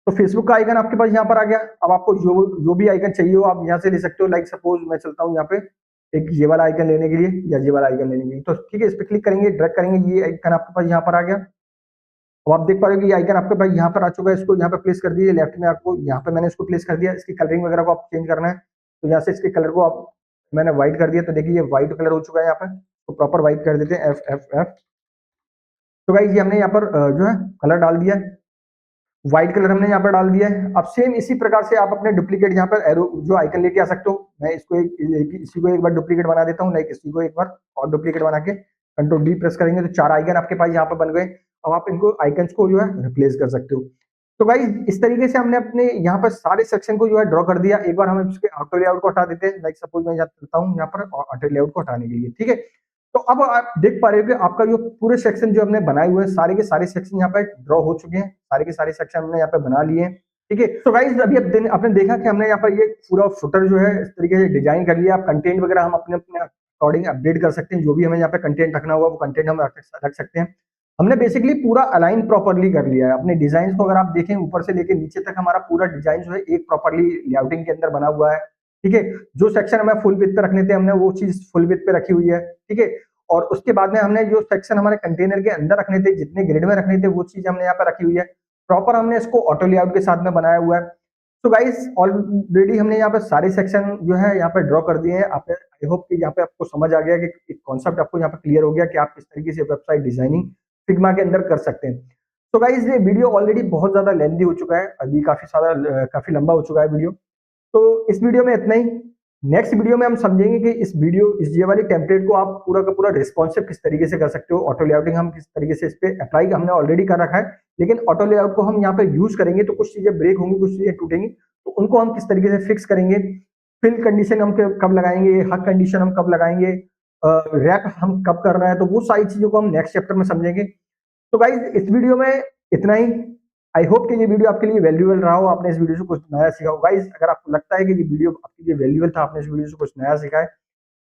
तो फेसबुक का आइकन आपके पास यहाँ पर आ गया। अब आपको जो भी आइकन चाहिए हो आप यहाँ से ले सकते हो। लाइक सपोज मैं चलता हूँ यहाँ पे एक ये वाला आइकन लेने के लिए या ये वाला आइकन लेने के लिए, तो ठीक है, इस पर क्लिक करेंगे, ड्रैग करेंगे, ये आइकन आपके पास यहाँ पर आ गया। अब आप देख पा रहे हो कि ये आइकन आपके पास यहाँ पर आ चुका है। इसको यहाँ पे प्लेस कर दीजिए लेफ्ट में, आपको यहाँ पे मैंने इसको प्लेस कर दिया। इसकी कलरिंग वगैरह को आप चेंज करना है, तो यहाँ से इसके कलर को आप मैंने व्हाइट कर दिया। तो देखिए ये व्हाइट कलर हो चुका है यहाँ पर, तो प्रॉपर व्हाइट कर देते हैं, FFF। तो गाइस ये हमने यहाँ पर जो है कलर डाल दिया है, व्हाइट कलर हमने यहाँ पर डाल दिया है। अब सेम इसी प्रकार से आप अपने डुप्लीकेट यहाँ पर एरो जो आइकन लेके आ सकते हो। मैं इसको इसी को एक बार डुप्लीकेट बना देता हूँ, लाइक इसी को एक बार और डुप्लीकेट बना के कंट्रोल D प्रेस करेंगे तो 4 आइकन आपके पास यहाँ पर बन गए। अब आप इनको आइकन्स को जो है रिप्लेस कर सकते हो। तो गाइस इस तरीके से हमने अपने यहाँ पर सारे सेक्शन को जो है ड्रॉ कर दिया। एक बार हम इसके ऑटो लेआउट को हटा देते हैं, लाइक सपोज मैं चलता हूँ यहाँ पर ऑटो लेआउट को हटाने के लिए। ठीक है, तो अब आप देख पा रहे हो कि आपका जो पूरे सेक्शन जो हमने बनाए हुए हैं, सारे के सारे सेक्शन यहाँ पे ड्रॉ हो चुके हैं, सारे के सारे सेक्शन हमने यहाँ पे बना लिए हैं। ठीक है, तो गाइस अभी आपने देखा कि हमने यहाँ पर ये पूरा फुटर जो है इस तरीके से डिजाइन कर लिया। आप कंटेंट वगैरह हम अपने अपने अकॉर्डिंग अपडेट कर सकते हैं, जो भी हमें यहाँ पे कंटेंट रखना होगा वो कंटेंट हम रख सकते हैं। हमने बेसिकली पूरा अलाइन प्रॉपरली कर लिया है अपने डिजाइन को। अगर आप देखें ऊपर से लेके नीचे तक हमारा पूरा डिजाइन जो है एक प्रॉपरली लेआउटिंग के अंदर बना हुआ है। ठीक है, जो सेक्शन हमें फुल विड्थ पे रखने थे हमने वो चीज फुल विड्थ पे रखी हुई है। ठीक है, और उसके बाद में हमने जो सेक्शन हमारे कंटेनर के अंदर रखने थे, जितने ग्रिड में रखने थे, वो चीज हमने यहाँ पे रखी हुई है। प्रॉपर हमने इसको ऑटो लेआउट के साथ में बनाया हुआ है। तो गाइस ऑलरेडी हमने यहाँ पे सारे सेक्शन जो है यहाँ पे ड्रॉ कर दिए हैं। आप आई होप कि यहाँ पे आपको समझ आ गया कि कॉन्सेप्ट आपको यहाँ पे क्लियर हो गया कि आप किस तरीके से वेबसाइट डिजाइनिंग फिग्मा के अंदर कर सकते हैं। तो गाइस ये वीडियो ऑलरेडी बहुत ज्यादा लेंथी हो चुका है, अभी काफी लंबा हो चुका है वीडियो। तो इस वीडियो में इतना ही। नेक्स्ट वीडियो में हम समझेंगे कि इस ये वाली टेम्पलेट को आप पूरा का पूरा रिस्पॉन्सिव किस तरीके से कर सकते हो। ऑटो लेआउटिंग हम किस तरीके से इस पे अप्लाई हमने ऑलरेडी कर रखा है, लेकिन ऑटो लेआउट को हम यहाँ पे यूज करेंगे तो कुछ चीजें ब्रेक होंगी, कुछ चीजें टूटेंगी, तो उनको हम किस तरीके से फिक्स करेंगे। फिल कंडीशन हम कब लगाएंगे, हक कंडीशन हम कब लगाएंगे, रैप हम कब कर रहे हैं, तो वो सारी चीजों को हम नेक्स्ट चैप्टर में समझेंगे। तो गाइज इस वीडियो में इतना ही। आई होप कि ये वीडियो आपके लिए वैल्यूएबल रहा हो, आपने इस वीडियो से कुछ नया सीखा हो। गाइज अगर आपको लगता है कि ये वीडियो आपके लिए वैल्यूएबल था, आपने इस वीडियो से कुछ नया सीखा है,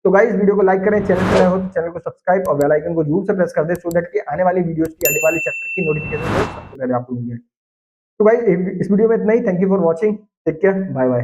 तो गाइस वीडियो को लाइक करें, चैनल पर नए हो तो चैनल को सब्सक्राइब और बेल आइकन को जरूर से प्रेस कर दें, सो दैट कि आने वाली वीडियोस की आने वाले चैप्टर की नोटिफिकेशन सबसे पहले आपको मिल जाए। तो गाइस इस वीडियो में इतना ही। Thank you for watching, take care, bye bye.